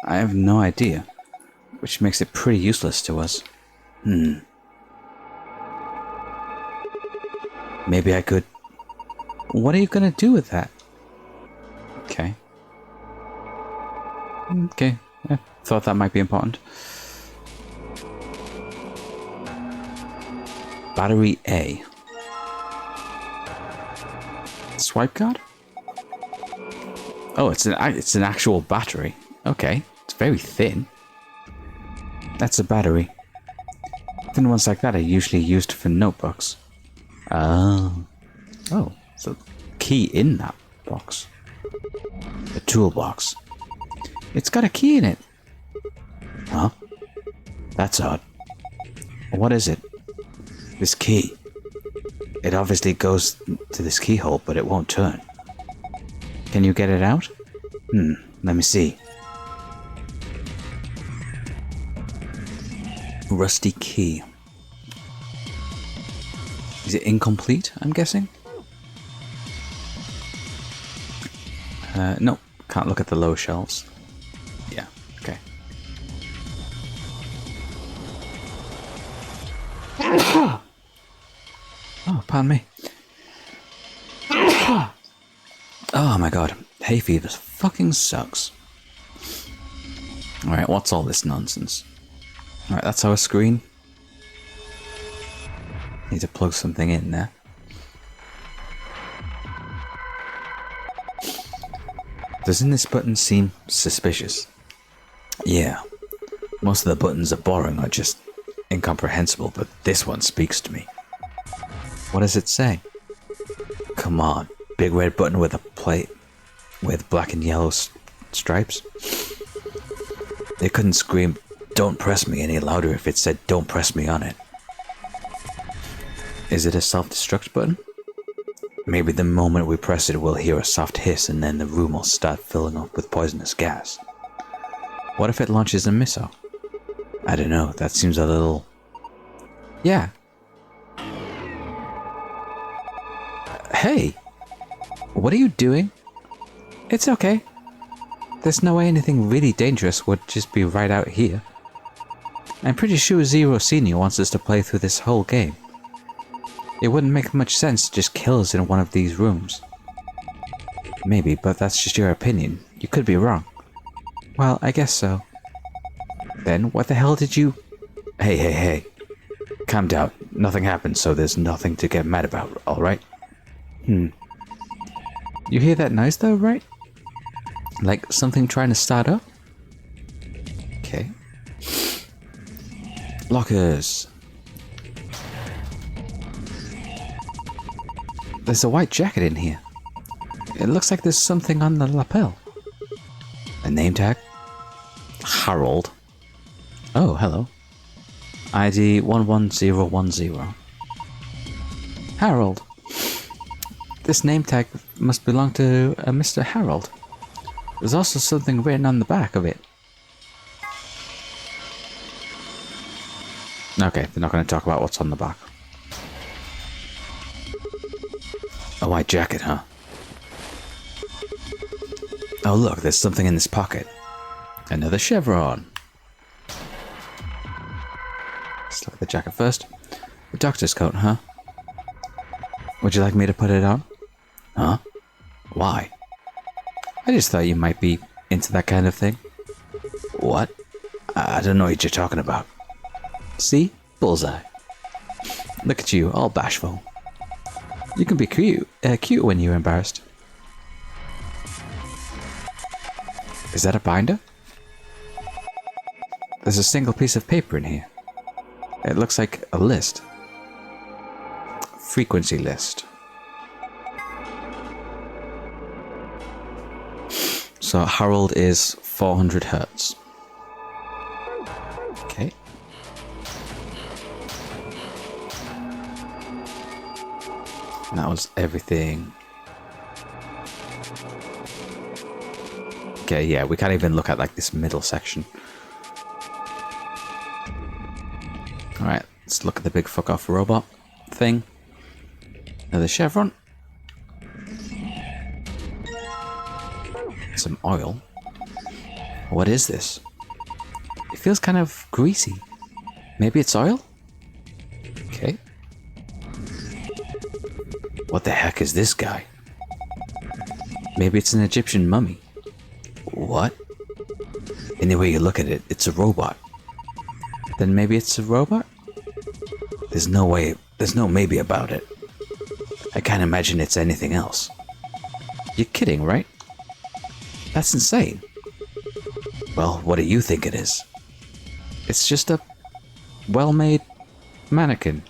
I have no idea. Which makes it pretty useless to us. Maybe I could... What are you gonna do with that? Okay. Okay, I thought that might be important. Battery A. Swipe card? Oh, it's an actual battery. Okay, it's very thin. That's a battery. Thin ones like that are usually used for notebooks. Oh. Oh, so key in that box. The toolbox. It's got a key in it. Huh? That's odd. What is it? This key. It obviously goes to this keyhole, but it won't turn. Can you get it out? Let me see. Rusty key. Is it incomplete, I'm guessing? No, can't look at the lower shelves. Yeah, okay. Oh, pardon me. Oh my god, hay fever fucking sucks. Alright, what's all this nonsense? Alright, that's our screen. Need to plug something in there. Doesn't this button seem suspicious? Yeah. Most of the buttons are boring or just incomprehensible, but this one speaks to me. What does it say? Come on. Big red button with a plate with black and yellow stripes? They couldn't scream, "Don't press me" any louder if it said, "Don't press me" on it. Is it a self-destruct button? Maybe the moment we press it, we'll hear a soft hiss and then the room will start filling up with poisonous gas. What if it launches a missile? I don't know, that seems a little... Yeah. Hey! What are you doing? It's okay. There's no way anything really dangerous would just be right out here. I'm pretty sure Zero Senior wants us to play through this whole game. It wouldn't make much sense to just kill us in one of these rooms. Maybe, but that's just your opinion. You could be wrong. Well, I guess so. Then, what the hell did you... Hey, hey, hey. Calm down. Nothing happened, so there's nothing to get mad about, alright? You hear that noise though, right? Like something trying to start up? Okay. Lockers. There's a white jacket in here. It looks like there's something on the lapel. A name tag? Harold. Oh, hello. ID 11010. Harold. This name tag must belong to a Mr. Harold. There's also something written on the back of it. Okay, they're not going to talk about what's on the back. A white jacket, huh? Oh look, there's something in this pocket. Another chevron. Let's look at the jacket first. The doctor's coat, huh? Would you like me to put it on? Huh? Why? I just thought you might be into that kind of thing. What? I don't know what you're talking about. See? Bullseye. Look at you, all bashful. You can be cute when you're embarrassed. Is that a binder? There's a single piece of paper in here. It looks like a list. Frequency list. So Harold is 400 hertz. Okay. And that was everything. Okay, yeah, we can't even look at like this middle section. Alright, let's look at the big fuck off robot thing. Another chevron. Some oil. What is this? It feels kind of greasy. Maybe it's oil? Okay. What the heck is this guy? Maybe it's an Egyptian mummy. What? Any way you look at it, it's a robot. Then maybe it's a robot? There's no way, there's no maybe about it. I can't imagine it's anything else. You're kidding, right? That's insane. Well, what do you think it is? It's just a well-made mannequin.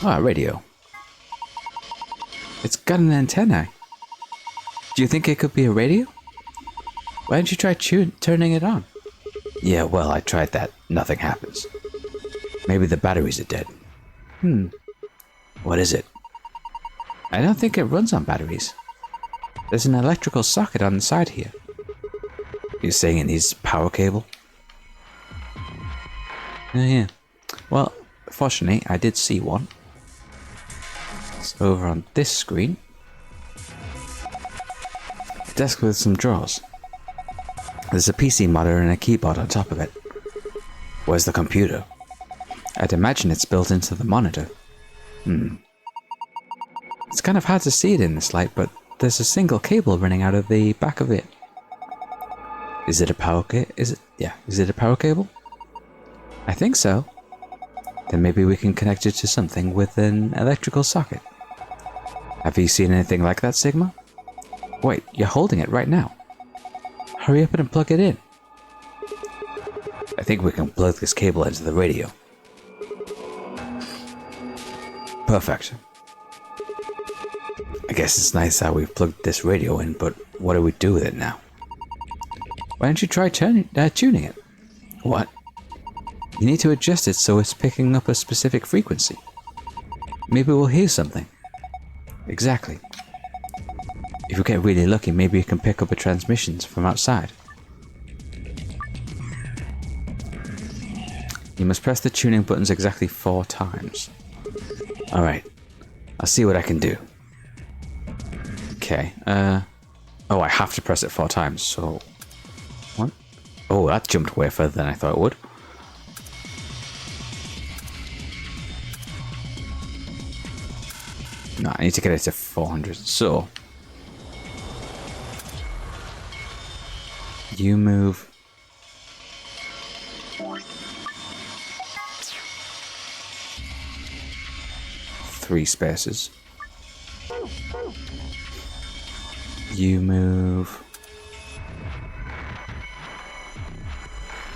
Ah, radio. It's got an antenna. Do you think it could be a radio? Why don't you try turning it on? Yeah, well, I tried that. Nothing happens. Maybe the batteries are dead. What is it? I don't think it runs on batteries. There's an electrical socket on the side here. You're saying it needs power cable? Yeah. Well, fortunately, I did see one. It's over on this screen. A desk with some drawers. There's a PC monitor and a keyboard on top of it. Where's the computer? I'd imagine it's built into the monitor. It's kind of hard to see it in this light, but there's a single cable running out of the back of it. Is it a power cable? Is it a power cable? I think so. Then maybe we can connect it to something with an electrical socket. Have you seen anything like that, Sigma? Wait, you're holding it right now. Hurry up and plug it in. I think we can plug this cable into the radio. Perfect. I guess it's nice how we've plugged this radio in, but what do we do with it now? Why don't you try tuning it? What? You need to adjust it so it's picking up a specific frequency. Maybe we'll hear something. Exactly. If we get really lucky, maybe you can pick up a transmissions from outside. You must press the tuning buttons exactly 4 times. Alright. I'll see what I can do. Okay, oh, I have to press it 4 times, so... What? Oh, that jumped way further than I thought it would. No, I need to get it to 400, so... You move... Three spaces. You move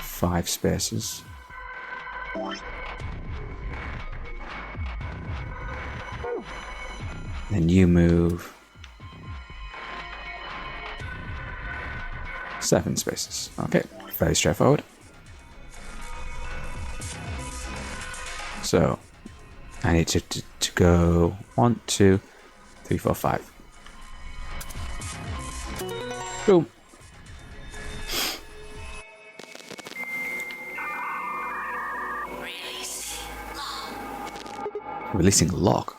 5 spaces. Then you move 7 spaces. Okay, very straightforward. So I need to go 1, 2, 3, 4, 5. Boom. Releasing lock.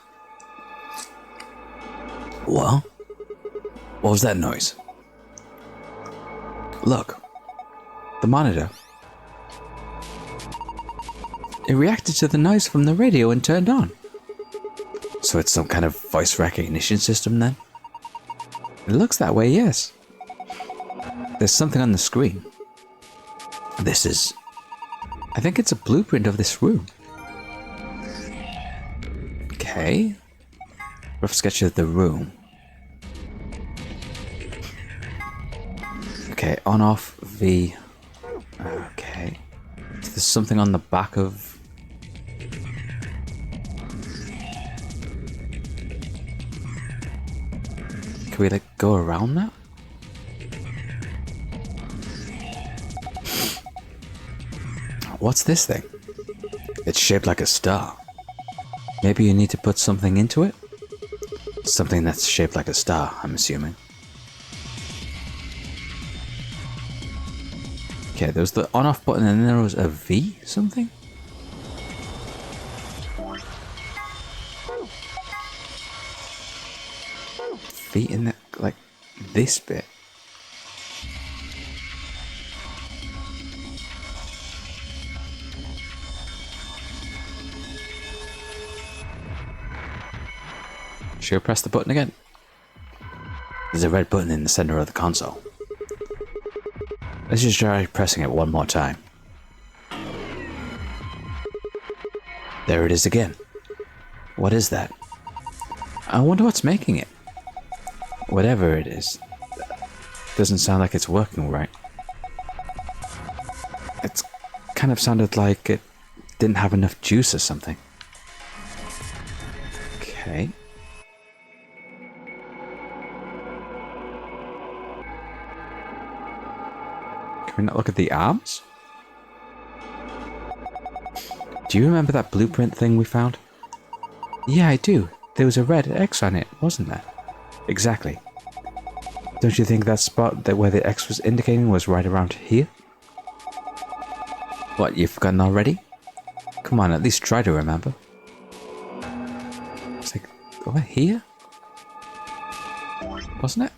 What? What was that noise? Look. The monitor. It reacted to the noise from the radio and turned on. So it's some kind of voice recognition system then? It looks that way, yes. There's something on the screen. This is... I think it's a blueprint of this room. Okay. Rough sketch of the room. Okay, on off V. Okay. So there's something on the back of... Can we like go around that? What's this thing? It's shaped like a star. Maybe you need to put something into it? Something that's shaped like a star, I'm assuming. Okay, there was the on-off button and then there was a V something? V in the, like, this bit. Should I press the button again? There's a red button in the center of the console. Let's just try pressing it one more time. There it is again. What is that? I wonder what's making it. Whatever it is. Doesn't sound like it's working right. It's kind of sounded like it didn't have enough juice or something. Okay. Can we not look at the arms? Do you remember that blueprint thing we found? Yeah, I do. There was a red X on it, wasn't there? Exactly. Don't you think that spot that where the X was indicating was right around here? What, you've forgotten already? Come on, at least try to remember. It's like, over here? Wasn't it?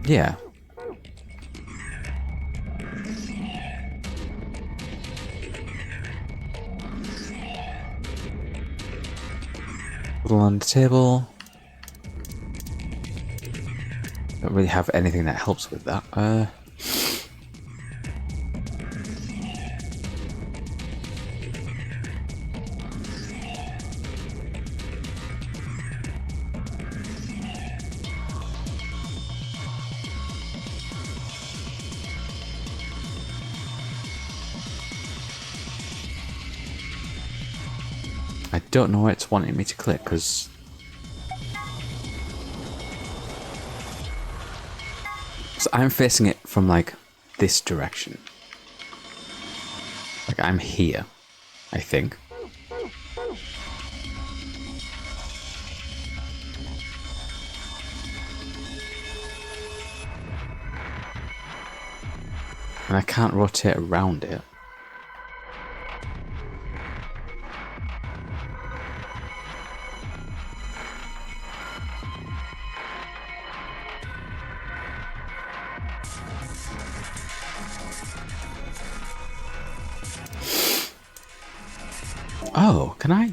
Yeah. Little on the table. Don't really have anything that helps with that. I don't know where it's wanting me to click, because... So I'm facing it from, like, this direction. Like, I'm here, I think. And I can't rotate around it. Oh, can I?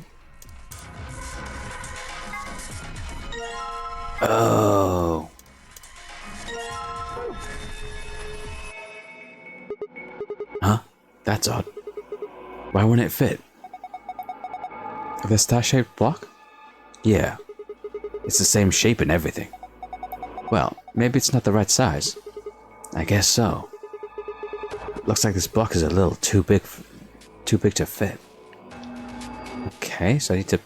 Oh. That's odd. Why wouldn't it fit? The star-shaped block? Yeah. It's the same shape and everything. Well, maybe it's not the right size. I guess so. Looks like this block is a little too big to fit. Okay, so I need to...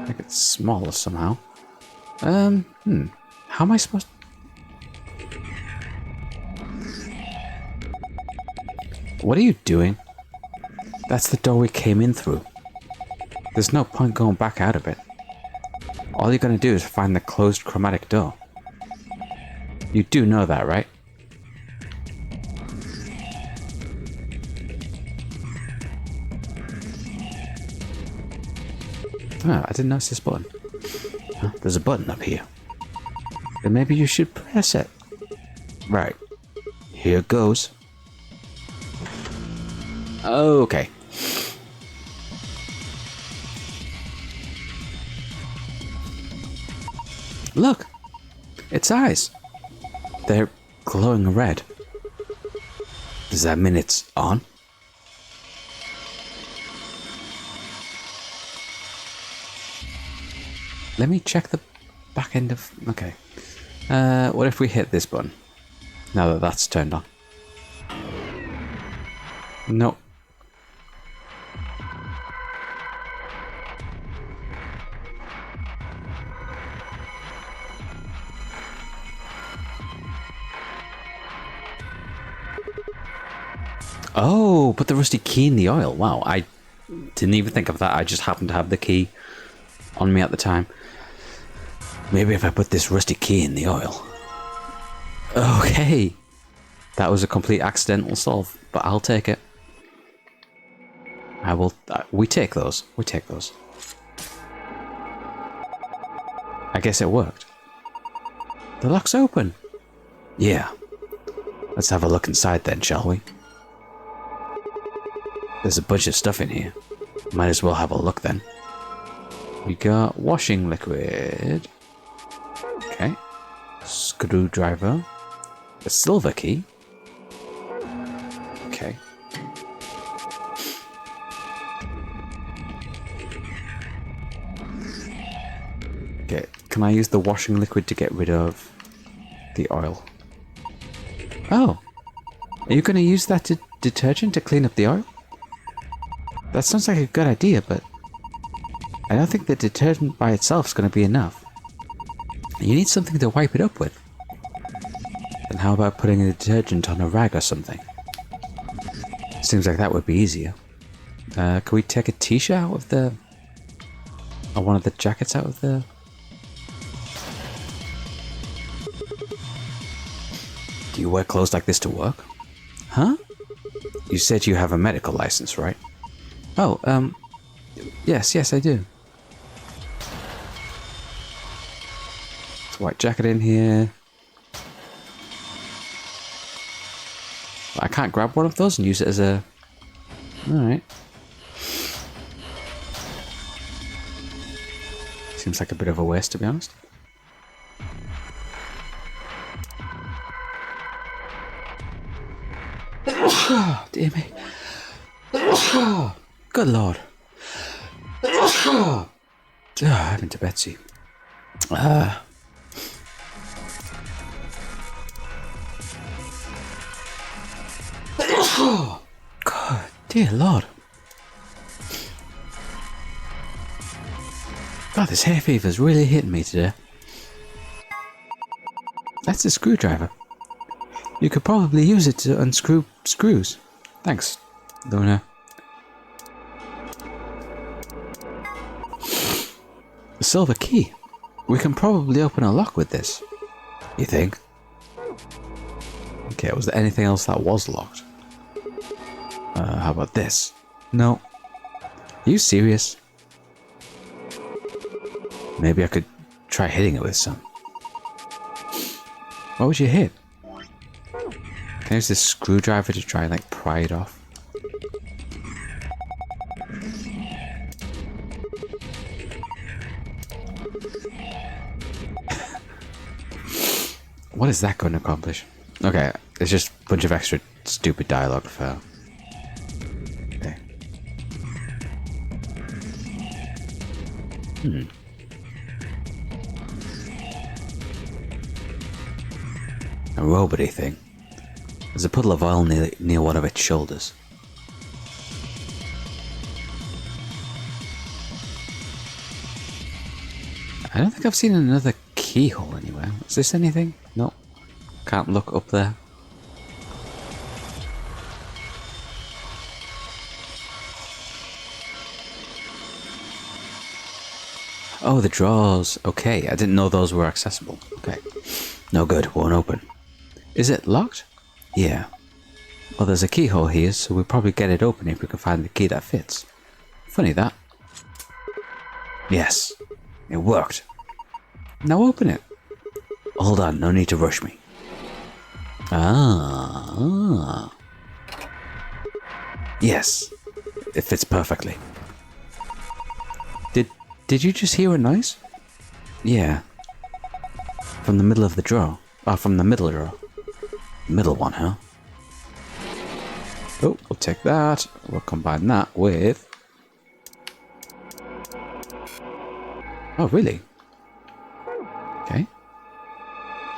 make it smaller somehow. How am I supposed... What are you doing? That's the door we came in through. There's no point going back out of it. All you're gonna do is find the closed chromatic door. You do know that, right? Oh, I didn't notice this button. Huh? There's a button up here. Then maybe you should press it. Right. Here goes. Okay. Look! Its eyes! They're glowing red. Does that mean it's on? Let me check the back end of... Okay. What if we hit this button? Now that that's turned on. Nope. Oh, put the rusty key in the oil. Wow, I didn't even think of that. I just happened to have the key on me at the time. Maybe if I put this rusty key in the oil. Okay. That was a complete accidental solve, but I'll take it. I will... we take those. We take those. I guess it worked. The lock's open. Yeah. Let's have a look inside then, shall we? There's a bunch of stuff in here. Might as well have a look then. We got washing liquid. Okay. Screwdriver. A silver key. Okay. Okay, can I use the washing liquid to get rid of the oil? Oh! Are you going to use that detergent to clean up the oil? That sounds like a good idea, but I don't think the detergent by itself is going to be enough. You need something to wipe it up with. Then how about putting the detergent on a rag or something? Seems like that would be easier. Can we take a t-shirt out of the... or one of the jackets out of the... Do you wear clothes like this to work? Huh? You said you have a medical license, right? Oh, yes, I do. There's a white jacket in here. I can't grab one of those and use it as a... Alright. Seems like a bit of a waste, to be honest. Oh, dear me. Good lord. I'm into Betsy. God, dear lord. God, this hay fever's really hitting me today. That's a screwdriver. You could probably use it to unscrew screws. Thanks, Luna. A silver key. We can probably open a lock with this. You think? Okay, was there anything else that was locked? How about this? No. Are you serious? Maybe I could try hitting it with some. What would you hit? Can I use this screwdriver to try and like pry it off? What is that going to accomplish? Okay, it's just a bunch of extra stupid dialogue for... Okay. A robot-y thing. There's a puddle of oil near one of its shoulders. I don't think I've seen another keyhole anywhere. Is this anything? No. Can't look up there. Oh, the drawers. Okay, I didn't know those were accessible. Okay. No good, won't open. Is it locked? Yeah. Well, there's a keyhole here, so we'll probably get it open if we can find the key that fits. Funny that. Yes. It worked. Now open it. Hold on, no need to rush me. Ah. Yes. It fits perfectly. Did you just hear a noise? Yeah. From the middle of the drawer. Oh, from the middle drawer. Middle one, huh? Oh, we'll take that. We'll combine that with... Oh, really? Okay.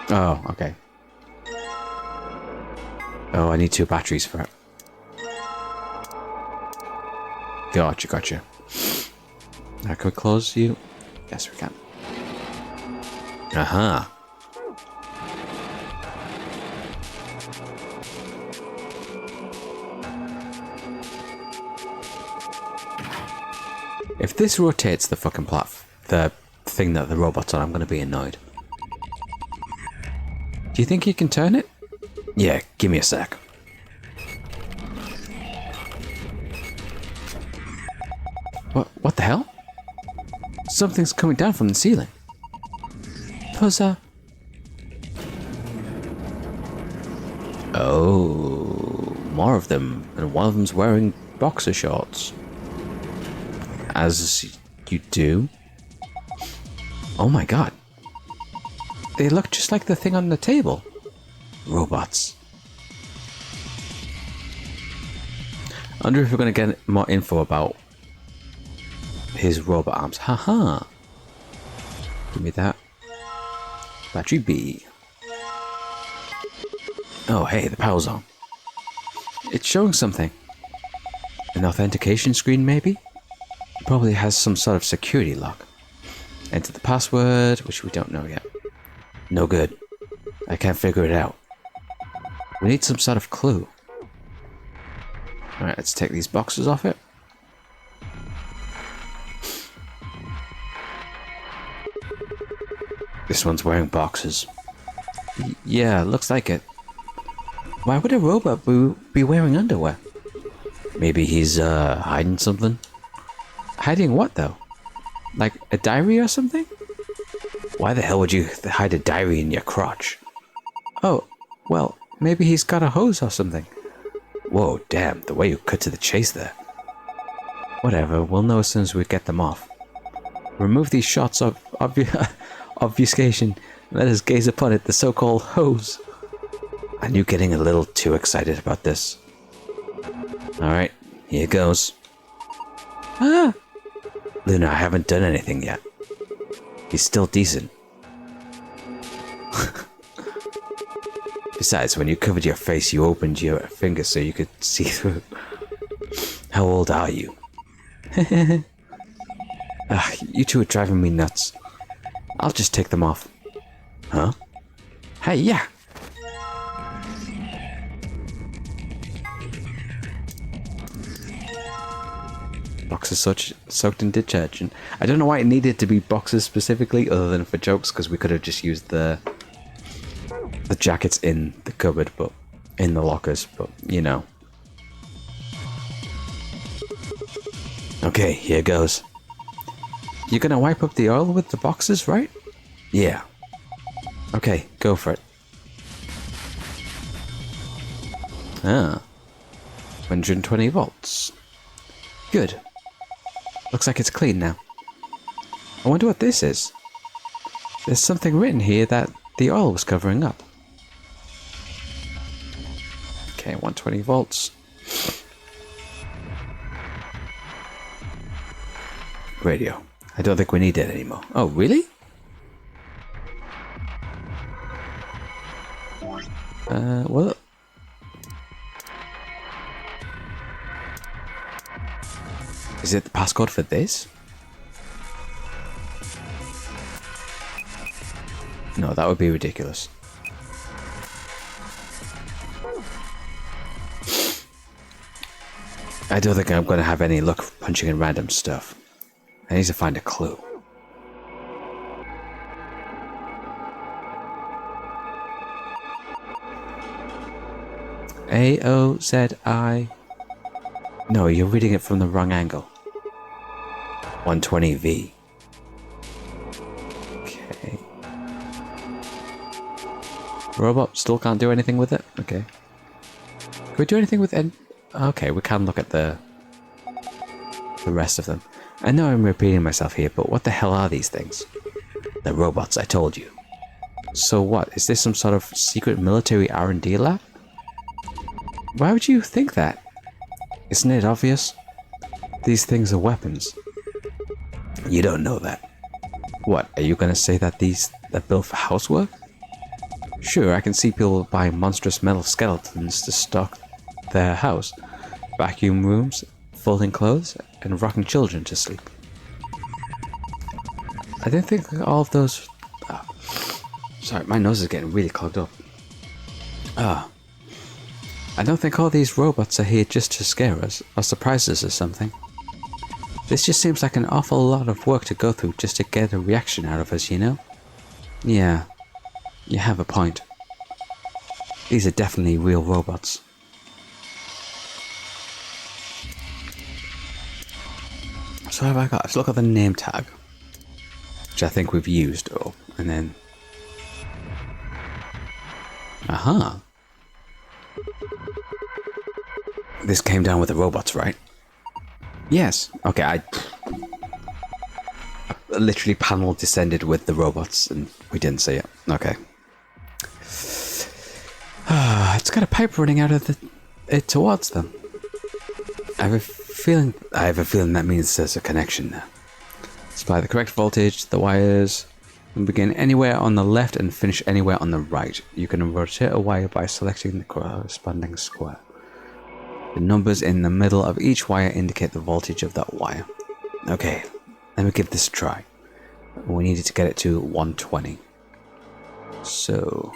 Oh, okay. Oh, I need 2 batteries for it. Gotcha. Now, can we close you? Yes, we can. Aha. If this rotates the fucking the thing that the robot's on, I'm gonna be annoyed. Do you think you can turn it? Yeah, give me a sec. What the hell? Something's coming down from the ceiling. Those Oh, more of them, and one of them's wearing boxer shorts. As you do. Oh my god. They look just like the thing on the table. Robots. I wonder if we're going to get more info about his robot arms. Haha. Give me that. Battery B. Oh, hey, the power's on. It's showing something. An authentication screen, maybe? It probably has some sort of security lock. Enter the password, which we don't know yet. No good. I can't figure it out. We need some sort of clue. Alright, let's take these boxes off it. This one's wearing boxes. Yeah, looks like it. Why would a robot be wearing underwear? Maybe he's hiding something? Hiding what though? Like a diary or something? Why the hell would you hide a diary in your crotch? Oh, well, maybe he's got a hose or something. Whoa, damn, the way you cut to the chase there. Whatever, we'll know as soon as we get them off. Remove these shots of obfuscation and let us gaze upon it, the so-called hose. Are you getting a little too excited about this? Alright, here goes. Ah! Luna, I haven't done anything yet. He's still decent. Besides, when you covered your face, you opened your fingers so you could see through. How old are you? You two are driving me nuts. I'll just take them off. Huh? Hey, yeah! Boxes soaked in detergent. I don't know why it needed to be boxes specifically, other than for jokes, because we could have just used the jackets in the cupboard, but in the lockers, but you know. Okay, here goes. You're gonna wipe up the oil with the boxes, right? Yeah. Okay, go for it. Ah. 120 volts. Good. Looks like it's clean now. I wonder what this is. There's something written here that the oil was covering up. 20 volts. Radio. I don't think we need it anymore. Oh, really? Well... Is it the passcode for this? No, that would be ridiculous. I don't think I'm going to have any luck punching in random stuff. I need to find a clue. A-O-Z-I... No, you're reading it from the wrong angle. 120V. Okay. Robot still can't do anything with it? Okay. Can we do anything with it? Okay, we can look at the rest of them. I know I'm repeating myself here, but what the hell are these things? The robots, I told you. So what? Is this some sort of secret military R&D lab? Why would you think that? Isn't it obvious? These things are weapons. You don't know that. What, are you gonna say that these are built for housework? Sure, I can see people buying monstrous metal skeletons to stock their house, vacuum rooms, folding clothes, and rocking children to sleep. I don't think all of those... sorry, my nose is getting really clogged up. I don't think all these robots are here just to scare us, or surprise us or something. This just seems like an awful lot of work to go through just to get a reaction out of us, you know? Yeah, you have a point. These are definitely real robots. So what have I got? Let's look at the name tag, which I think we've used, and then... Aha! This came down with the robots, right? Yes. Okay, I literally panel descended with the robots and we didn't see it. Okay. It's got a pipe running out of it towards them. I have a feeling that means there's a connection there. Supply the correct voltage, the wires can begin anywhere on the left and finish anywhere on the right. You can rotate a wire by selecting the corresponding square. The numbers in the middle of each wire indicate the voltage of that wire. Okay, let me give this a try. We needed to get it to 120. So...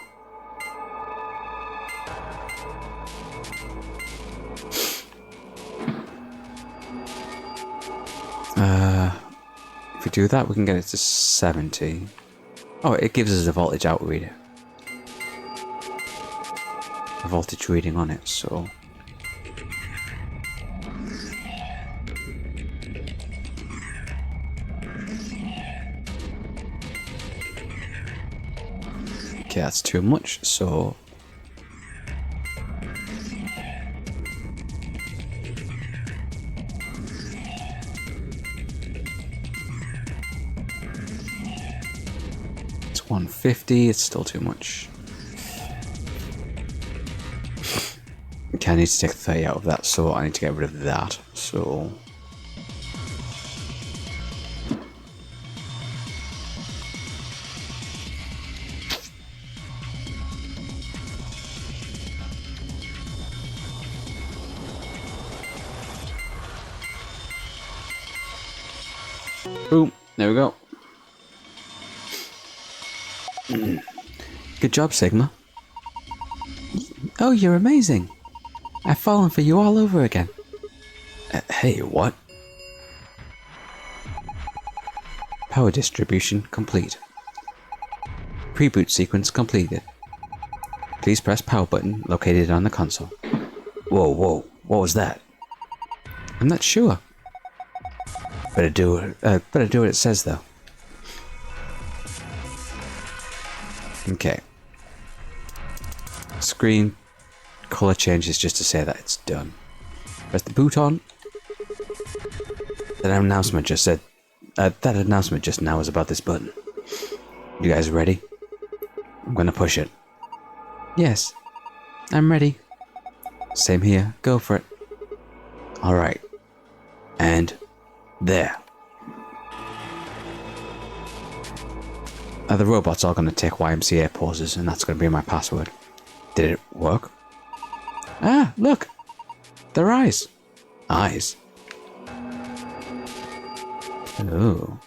if we do that, we can get it to 70. Oh, it gives us a voltage out reader. A voltage reading on it, so... Okay, that's too much, so... It's 150, it's still too much. Okay, I need to take 30 out of that, so I need to get rid of that, so... Boom, there we go. Good job, Sigma. Oh, you're amazing. I've fallen for you all over again. Hey, what? Power distribution complete. Pre-boot sequence completed. Please press power button located on the console. Whoa, whoa, what was that? I'm not sure. Better do what it says, though. Okay. Screen color changes just to say that it's done. Press the boot on. That announcement just said. That announcement just now was about this button. You guys ready? I'm gonna push it. Yes, I'm ready. Same here. Go for it. Alright. And there. The robots are going to take YMCA pauses, and that's going to be my password. Did it work? Ah, look! Their eyes. Eyes. Oh.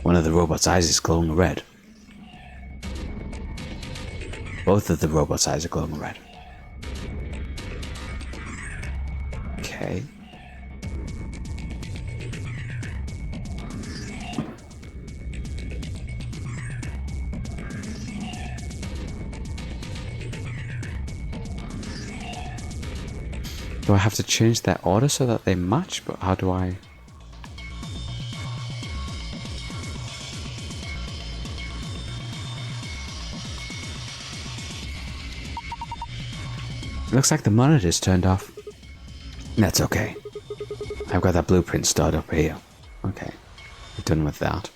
One of the robot's eyes is glowing red. Both of the robot's eyes are glowing red. Okay. Do I have to change their order so that they match? But how do I... Looks like the monitor's turned off. That's okay. I've got that blueprint stored up here. Okay. We're done with that.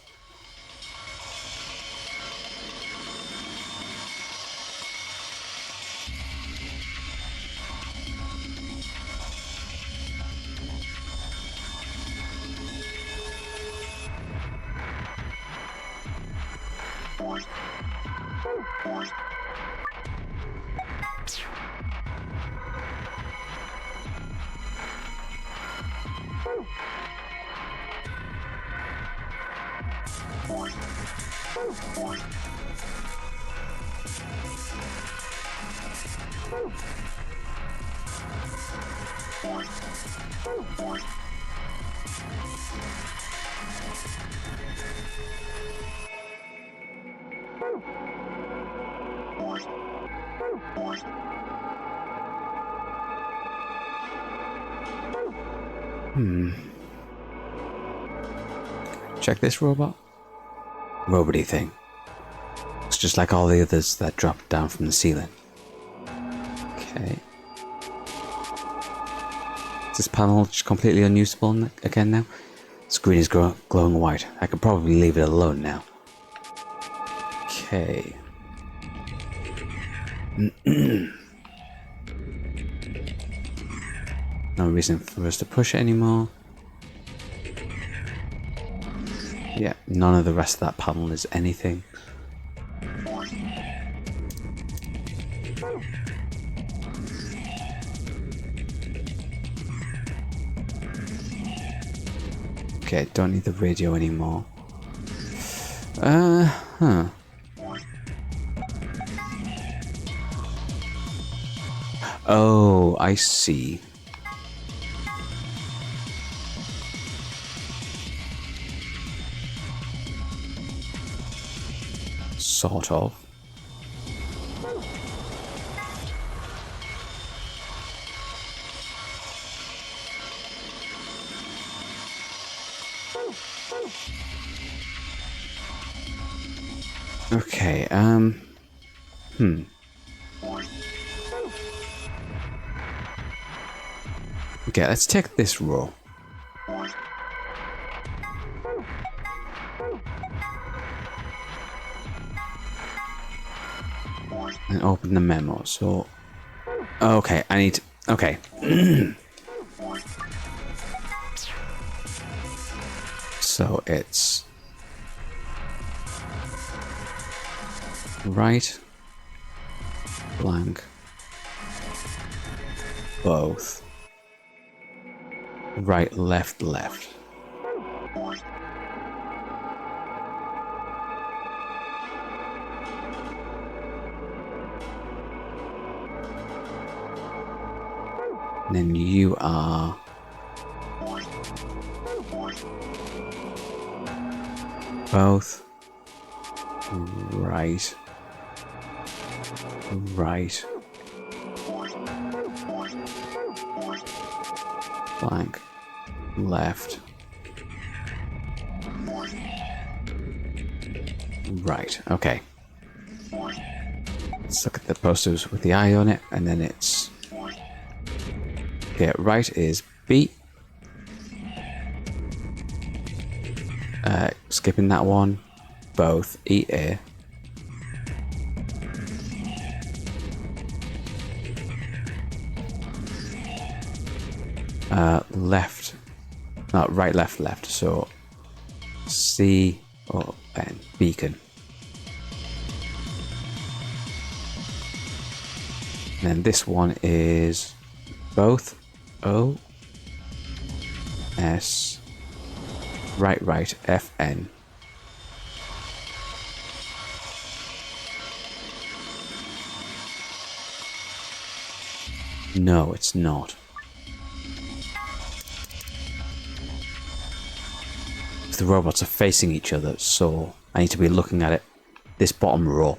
Check this robot. Robot-y thing. It's just like all the others that dropped down from the ceiling. Okay. Is this panel just completely unusable again now? Screen is glowing white. I could probably leave it alone now. Okay. No reason for us to push it anymore. Yeah, none of the rest of that panel is anything. Okay, don't need the radio anymore. Oh, I see. Sort of. Okay, Okay, let's take this row. And open the memo, so... Okay, I need... Okay. So it's... Right. Blank. Both. Right, left, left. And then you are... Both. Right. Right. Blank. Left. Right. Okay. Let's look at the posters with the eye on it, and then it's... Okay, right is B. Skipping that one. Both. EA. left, no, right, left, left. So C O N, beacon. And then this one is both O S, right, right, F N. No, it's not. If the robots are facing each other, so I need to be looking at it, this bottom row,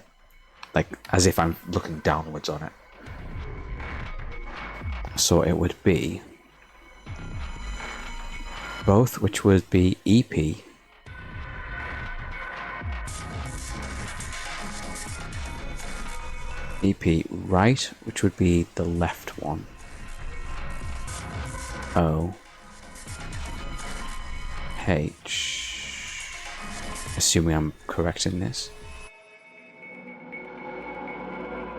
like as if I'm looking downwards on it. So it would be both, which would be EP. EP right, which would be the left one. O H. Assuming I'm correct in this.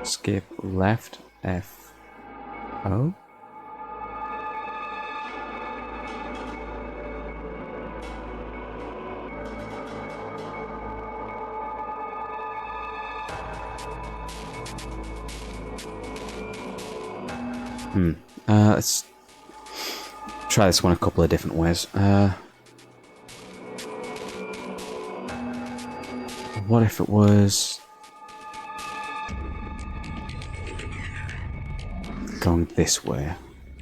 Skip left F O. Let's try this one a couple of different ways. What if it was going this way?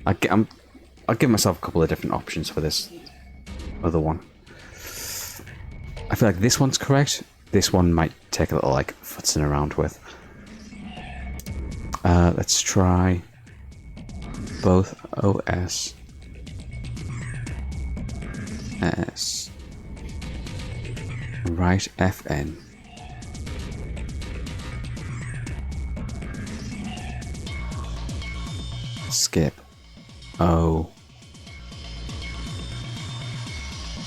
I'll give myself a couple of different options for this other one. I feel like this one's correct. This one might take a little like futzing around with. Let's try both OS S right FN. Skip O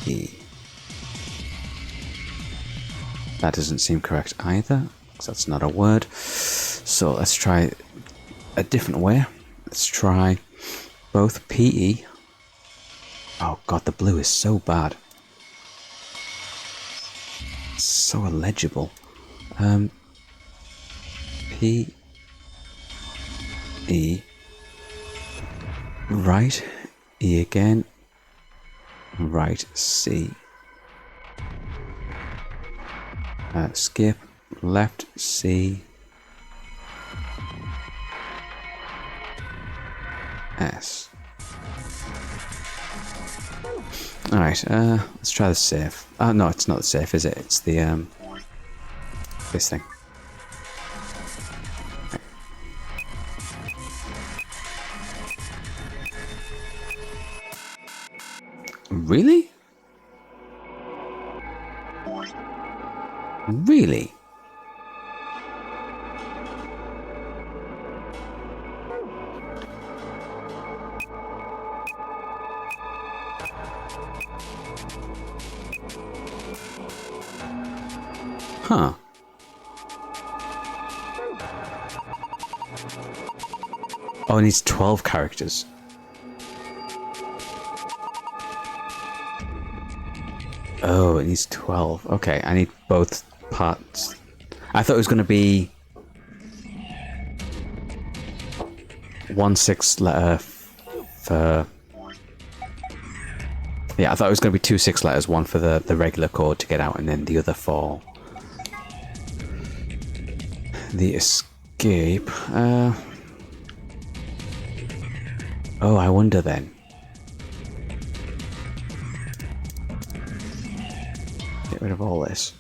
E. That doesn't seem correct either, because that's not a word. So let's try a different way. Let's try both PE. Oh god, the blue is so bad. It's so illegible. P E right E again. Right C. Skip left C S. Alright, let's try the safe. Oh no, it's not the safe, is it? It's the this thing. Really? Really? Huh. Oh, it needs 12 characters. Oh, it needs 12. Okay, I need both parts. I thought it was going to be 1 6 letter for... Yeah, I thought it was going to be 2 6 letters, one for the regular code to get out, and then the other for the escape. Oh, I wonder then. Get rid of all this.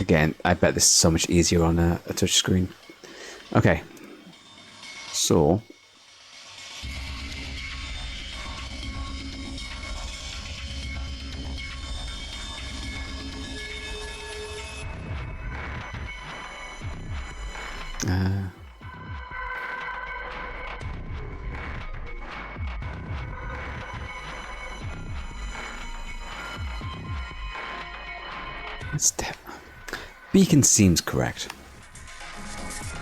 Again, I bet this is so much easier on a touch screen. Okay. So... Beacon seems correct.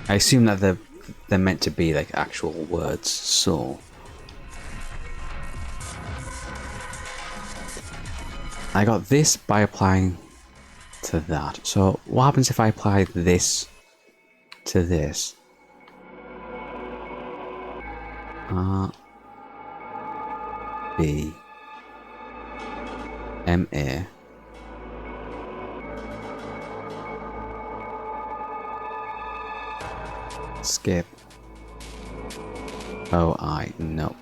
I assume that they're meant to be like actual words, so I got this by applying to that. So what happens if I apply this to this? R B M A skip O I no.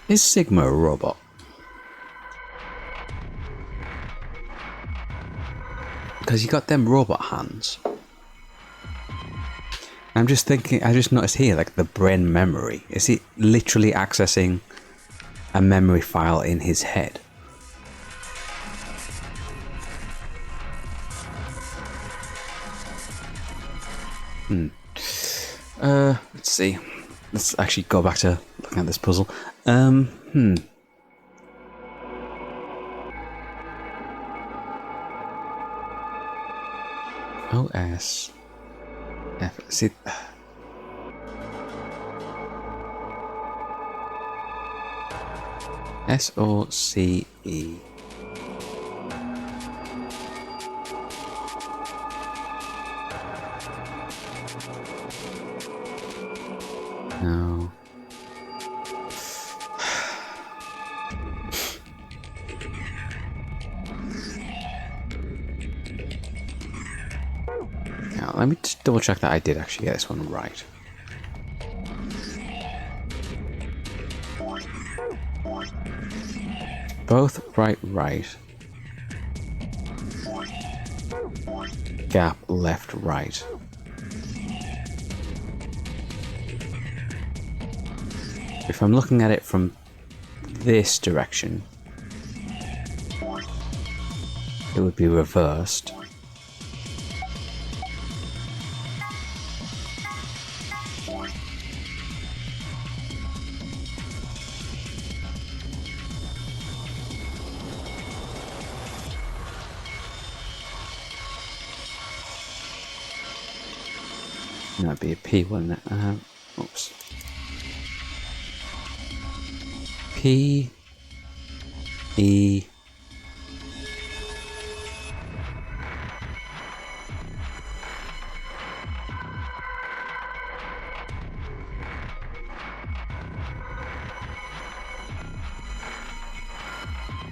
Is Sigma a robot? Because you got them robot hands. I'm just thinking, I just noticed here, like the brain memory. Is he literally accessing a memory file in his head? Let's see. Let's actually go back to looking at this puzzle. OS F. See. SOCE. No. Now, let me just double check that I did actually get this one right. Both right. Gap left, right. If I'm looking at it from this direction, it would be reversed. That'd be a P, wouldn't it? Oops. P E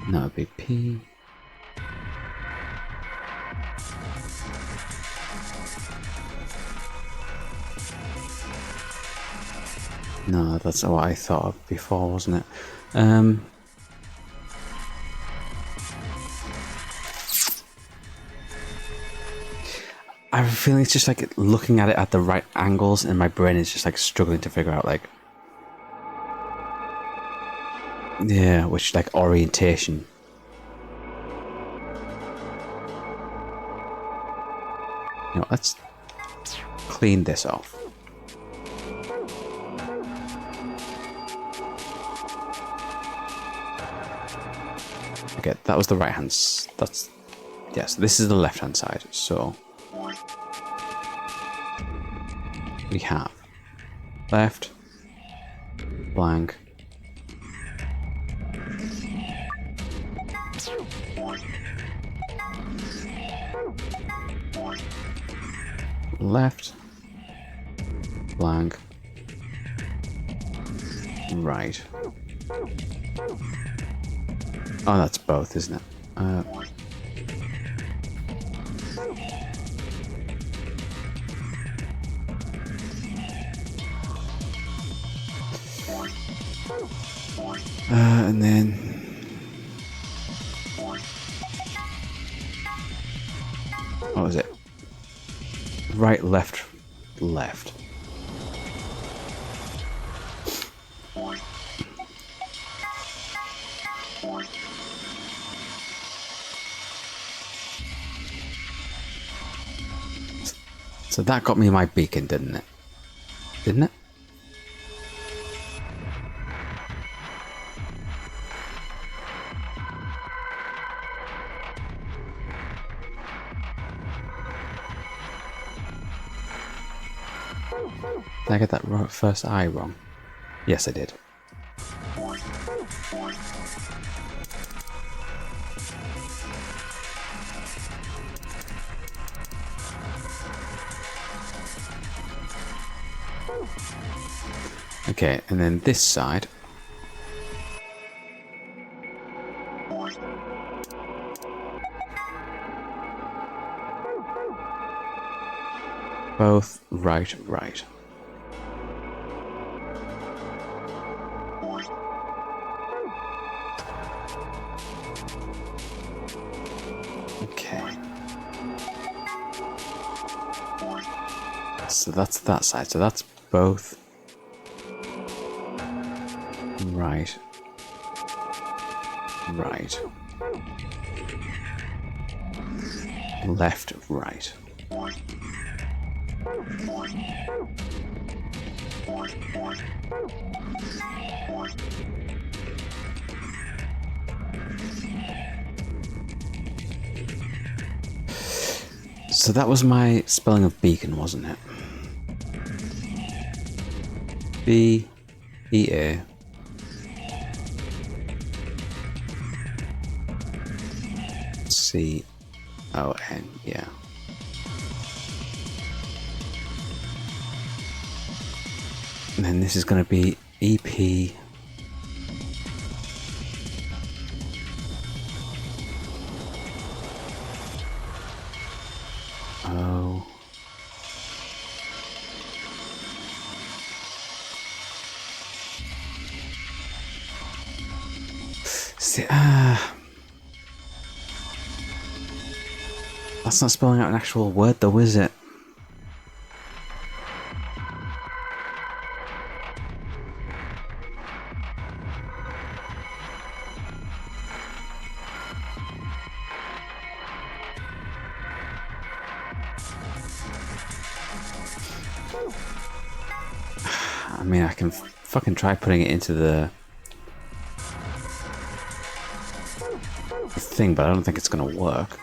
No, it'd be P No, that's what I thought of before, wasn't it? I have a feeling it's just like looking at it at the right angles, and my brain is just like struggling to figure out like, yeah, which like orientation. You know, let's clean this off. Okay, that was the right hand. That's Yes, this is the left-hand side. So we have left, blank, left, blank, right. Oh, that's both, isn't it? And then what was it? Right, left, left. So that got me my beacon, didn't it? Didn't it? Did I get that first eye wrong? Yes, I did. Okay, and then this side. Both right, right. Okay. So that's that side. So that's both right, right, left, right. So that was my spelling of beacon, wasn't it? B-E-A. C-O-N, yeah. And then this is going to be EP. O. See, that's not spelling out an actual word though, is it? I mean, I can fucking try putting it into the thing, but I don't think it's gonna work.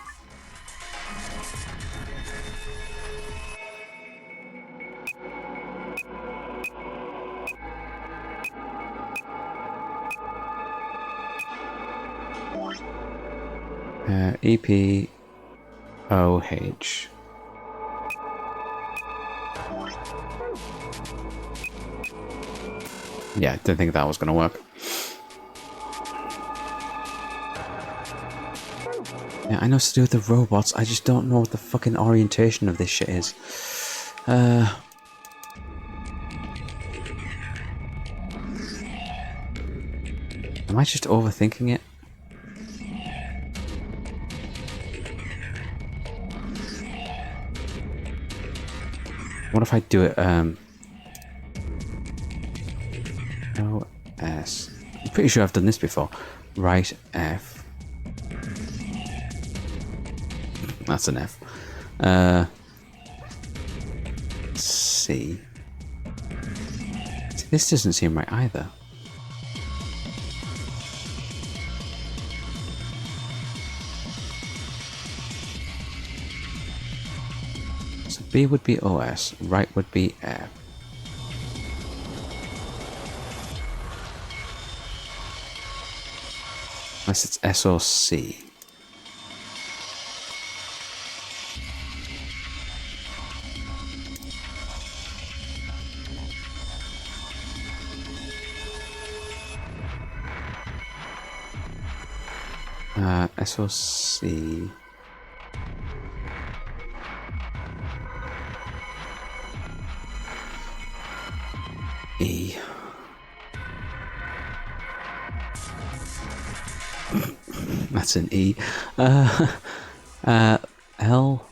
E-P-O-H. Yeah, didn't think that was gonna work. Yeah, I know it's to do with the robots, I just don't know what the fucking orientation of this shit is. Am I just overthinking it? What if I do it, O-S. I'm pretty sure I've done this before. Right, F. That's an F. C. This doesn't seem right either. So B would be OS, right would be F. Unless it's S or C. S or C. E. That's an E. L.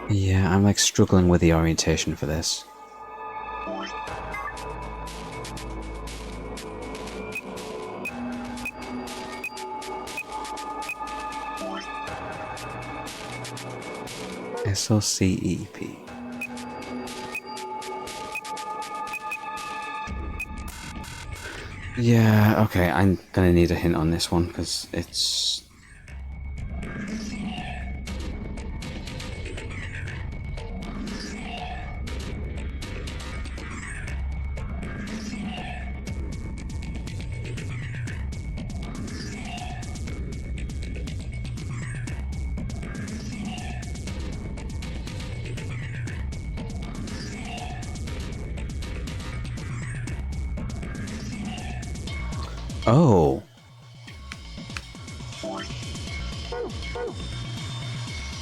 Yeah, I'm like struggling with the orientation for this. SOCEP. Yeah, okay, I'm gonna need a hint on this one because it's... Oh.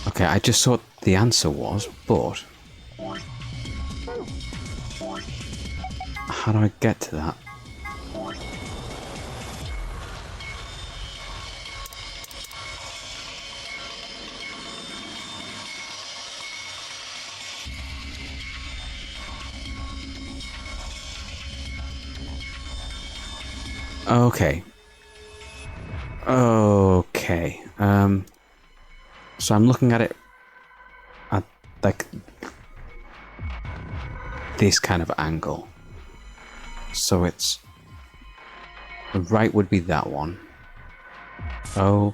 Okay, I just thought the answer was, but... How do I get to that? Okay. Okay. So I'm looking at it at like this kind of angle. So it's right would be that one. O,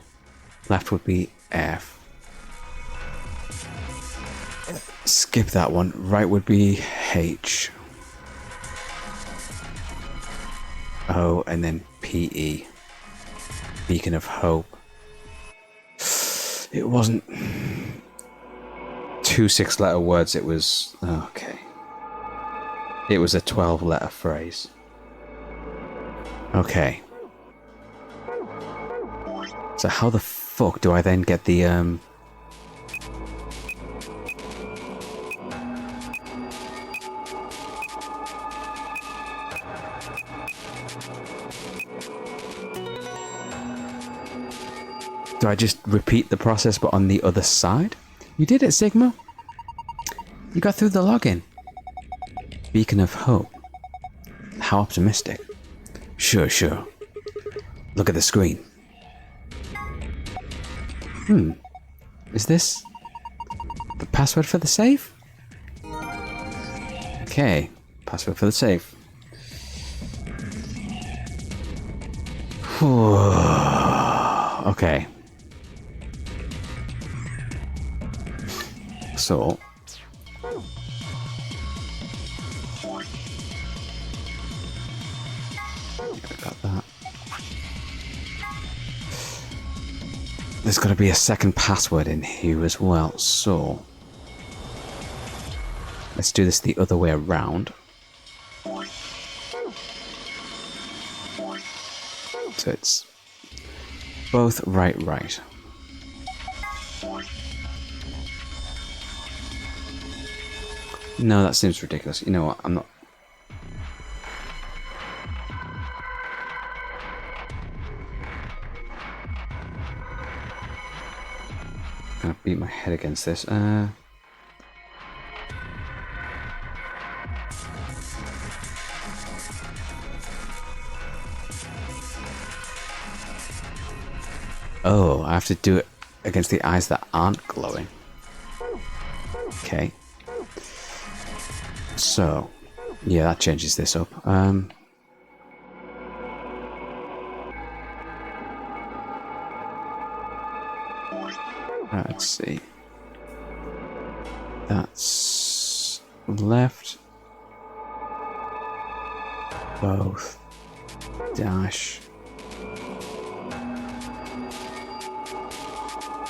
left would be F. Skip that one. Right would be H. O and then PE. Beacon of Hope. It wasn't 2 6-letter words, it was... Okay. It was a 12-letter phrase. Okay. So how the fuck do I then get the, Do I just repeat the process but on the other side? You did it, Sigma. You got through the login. Beacon of Hope. How optimistic. Sure, sure. Look at the screen. Is this the password for the safe? Okay. Password for the safe. Okay. So, got that. There's got to be a second password in here as well, so let's do this the other way around. So it's both right. No, that seems ridiculous. You know what? I'm not... Gonna beat my head against this. Oh, I have to do it against the eyes that aren't glowing. Okay. So, yeah, that changes this up. Let's see. That's left. Both. Dash.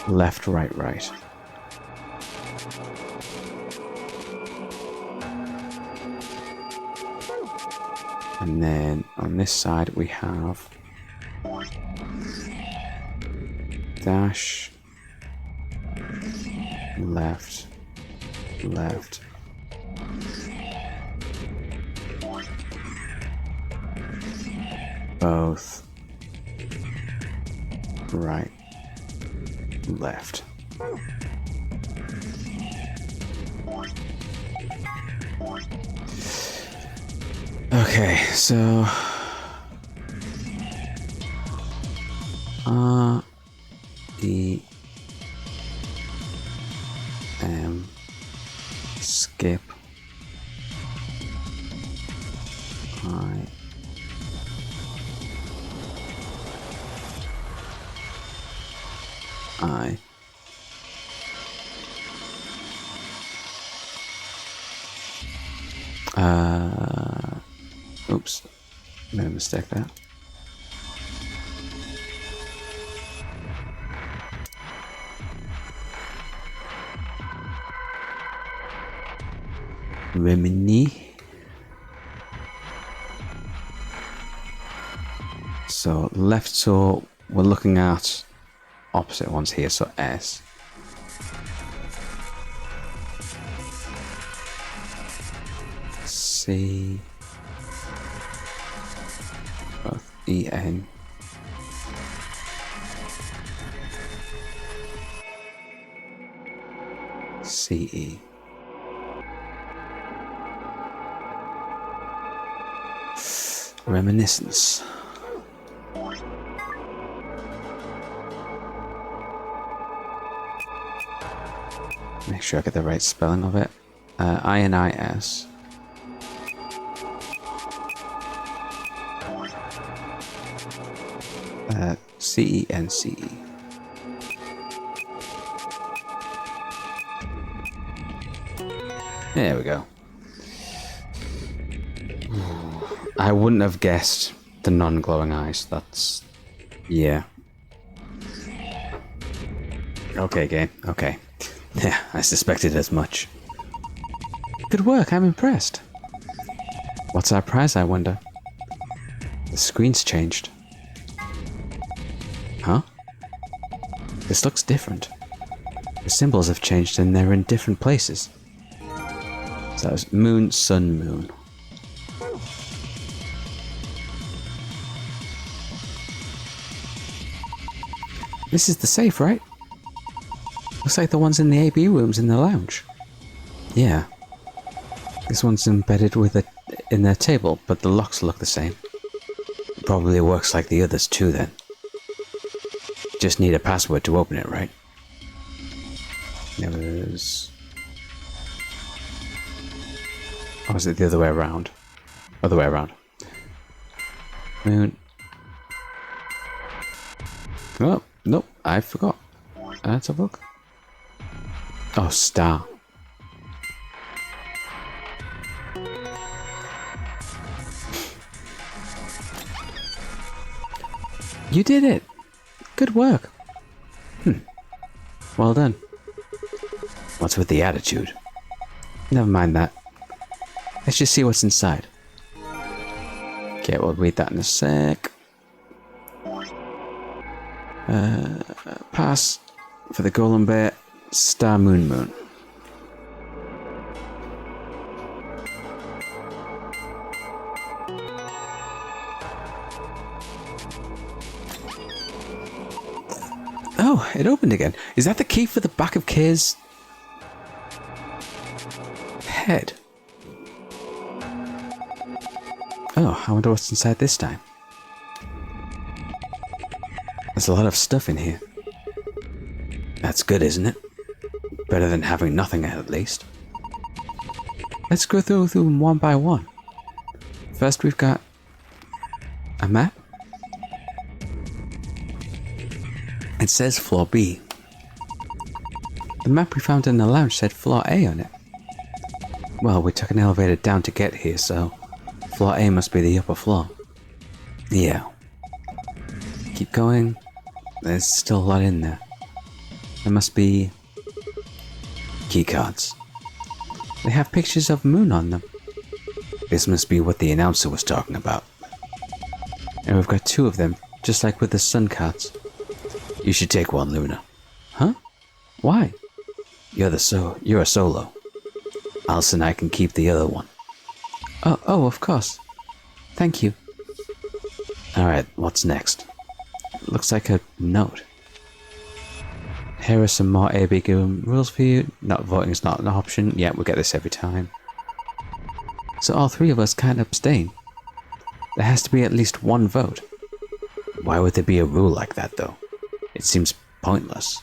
Left, right, right. And then on this side we have dash, left, left. Both. Right. Left. Okay, so R E M skip I oops, made a mistake there. Remini. So left, so we're looking at opposite ones here, so S. C. Both E, N. C, E. Reminiscence. Make sure I get the right spelling of it. I-N-I-S. C-E-N-C-E. There we go. I wouldn't have guessed the non-glowing eyes. That's... yeah. Okay, game. Okay. Yeah, I suspected as much. Good work, I'm impressed. What's our prize, I wonder? The screen's changed. Huh? This looks different. The symbols have changed and they're in different places. So that was moon, sun, moon. This is the safe, right? Looks like the ones in the AB rooms in the lounge. Yeah. This one's embedded in their table, but the locks look the same. Probably works like the others too then. Just need a password to open it, right? There was... or is it the other way around? Other way around. Moon. Oh, nope, I forgot. Let's have a look. Oh, star. You did it! Good work. Well done. What's with the attitude? Never mind that. Let's just see what's inside. Okay, we'll read that in a sec. Pass for the golem bear. Star moon moon. Oh, it opened again. Is that the key for the back of Kay's head? Oh, I wonder what's inside this time. There's a lot of stuff in here. That's good, isn't it? Better than having nothing at least. Let's go through them one by one. First we've got a map. It says floor B. The map we found in the lounge said floor A on it. Well, we took an elevator down to get here, so floor A must be the upper floor. Yeah. Keep going. There's still a lot in there. There must be keycards. They have pictures of moon on them. This must be what the announcer was talking about. And we've got 2 of them, just like with the sun cards. You should take one, Luna. Huh? Why? You're a solo. Alice and I can keep the other one. Oh, of course. Thank you. Alright, what's next? Looks like a note. Here are some more AB rules for you. Not voting is not an option. Yeah, we'll get this every time. So all 3 of us can't abstain. There has to be at least 1 vote. Why would there be a rule like that, though? It seems pointless.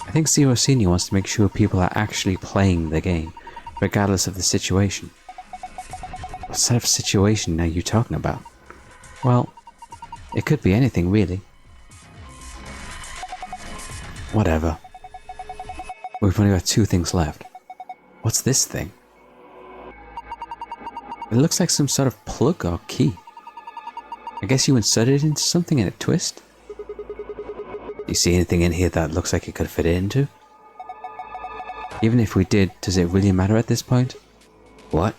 I think Zero Senior wants to make sure people are actually playing the game, regardless of the situation. What sort of situation are you talking about? Well, it could be anything, really. Whatever. We've only got 2 things left. What's this thing? It looks like some sort of plug or key. I guess you insert it into something and it twists? You see anything in here that looks like it could fit it into? Even if we did, does it really matter at this point? What?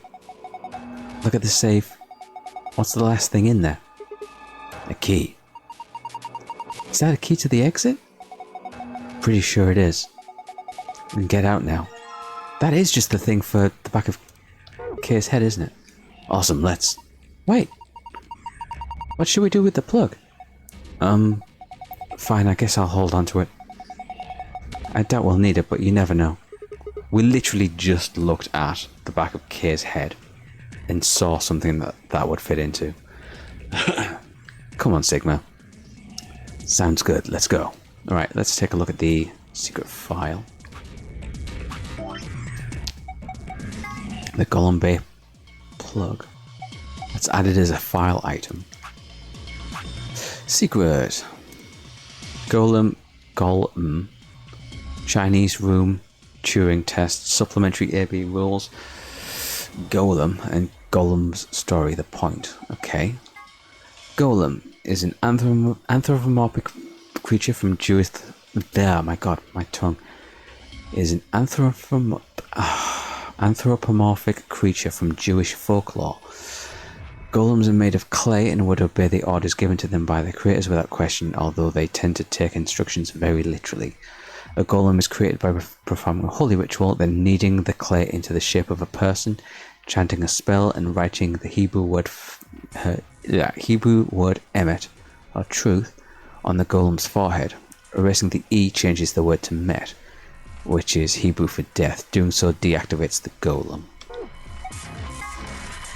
Look at the safe. What's the last thing in there? A key. Is that a key to the exit? Pretty sure it is. We can get out now. That is just the thing for the back of Kay's head, isn't it? Awesome, let's... Wait! What should we do with the plug? Fine, I guess I'll hold on to it. I doubt we'll need it, but you never know. We literally just looked at the back of Kay's head and saw something that would fit into. Come on, Sigma. Sounds good, let's go. Alright, let's take a look at the secret file. The Golem Bay plug. Let's add it as a file item. Secret. Golem, Chinese room, Turing test, supplementary AB rules, Golem, and Golem's story, the point. Okay. Golem is an anthropomorphic creature from Jewish... There, my god, my tongue. Is an anthropomorphic creature from Jewish folklore. Golems are made of clay and would obey the orders given to them by their creators without question, although they tend to take instructions very literally. A golem is created by performing a holy ritual, then kneading the clay into the shape of a person, chanting a spell, and writing the Hebrew word emet, or truth, on the golem's forehead. Erasing the E changes the word to met, which is Hebrew for death. Doing so deactivates the golem.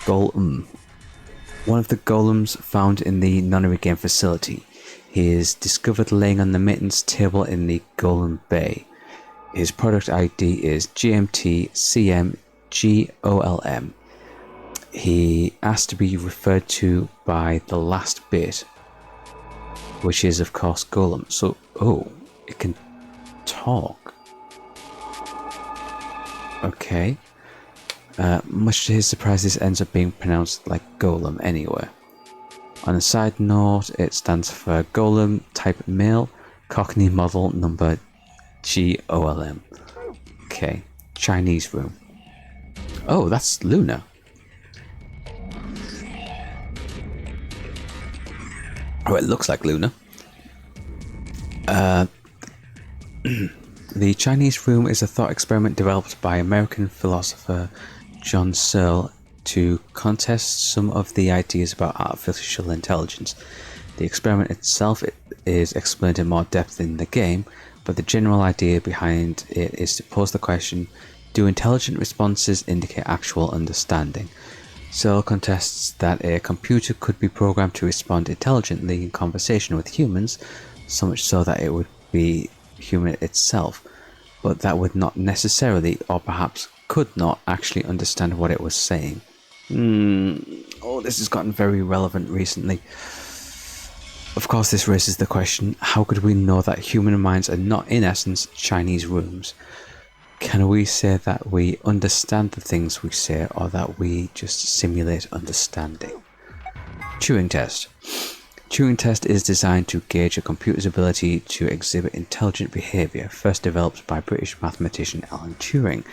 Golem. One of the golems found in the nunnery game facility. He is discovered laying on the maintenance table in the Golem Bay. His product ID is GMTCMGOLM. He asked to be referred to by the last bit, which is of course Golem. So, oh, it can talk. Okay. Much to his surprise, this ends up being pronounced like Golem anywhere. On a side note, it stands for Golem Type Male, Cockney Model Number GOLM. Okay, Chinese room. Oh, that's Luna. Oh, it looks like Luna. The Chinese room is a thought experiment developed by American philosopher John Searle to contest some of the ideas about artificial intelligence. The experiment itself is explained in more depth in the game, but the general idea behind it is to pose the question, do intelligent responses indicate actual understanding? Searle contests that a computer could be programmed to respond intelligently in conversation with humans, so much so that it would be human itself, but that would not necessarily, or perhaps could not, actually understand what it was saying. Oh, this has gotten very relevant recently. Of course, this raises the question, how could we know that human minds are not, in essence, Chinese rooms? Can we say that we understand the things we say, or that we just simulate understanding? Turing test. Turing test is designed to gauge a computer's ability to exhibit intelligent behaviour, first developed by British mathematician Alan Turing.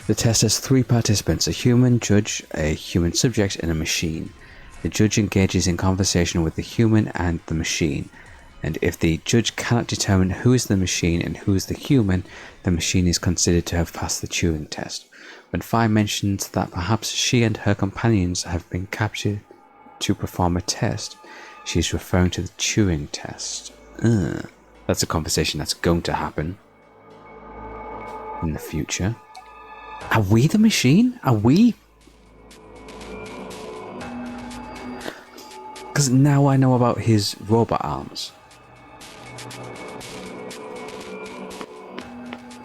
The test has 3 participants, a human judge, a human subject, and a machine. The judge engages in conversation with the human and the machine, and if the judge cannot determine who is the machine and who is the human, the machine is considered to have passed the Turing test. When Fi mentions that perhaps she and her companions have been captured to perform a test, she is referring to the Turing test. That's a conversation that's going to happen in the future. Are we the machine? Are we? Because now I know about his robot arms.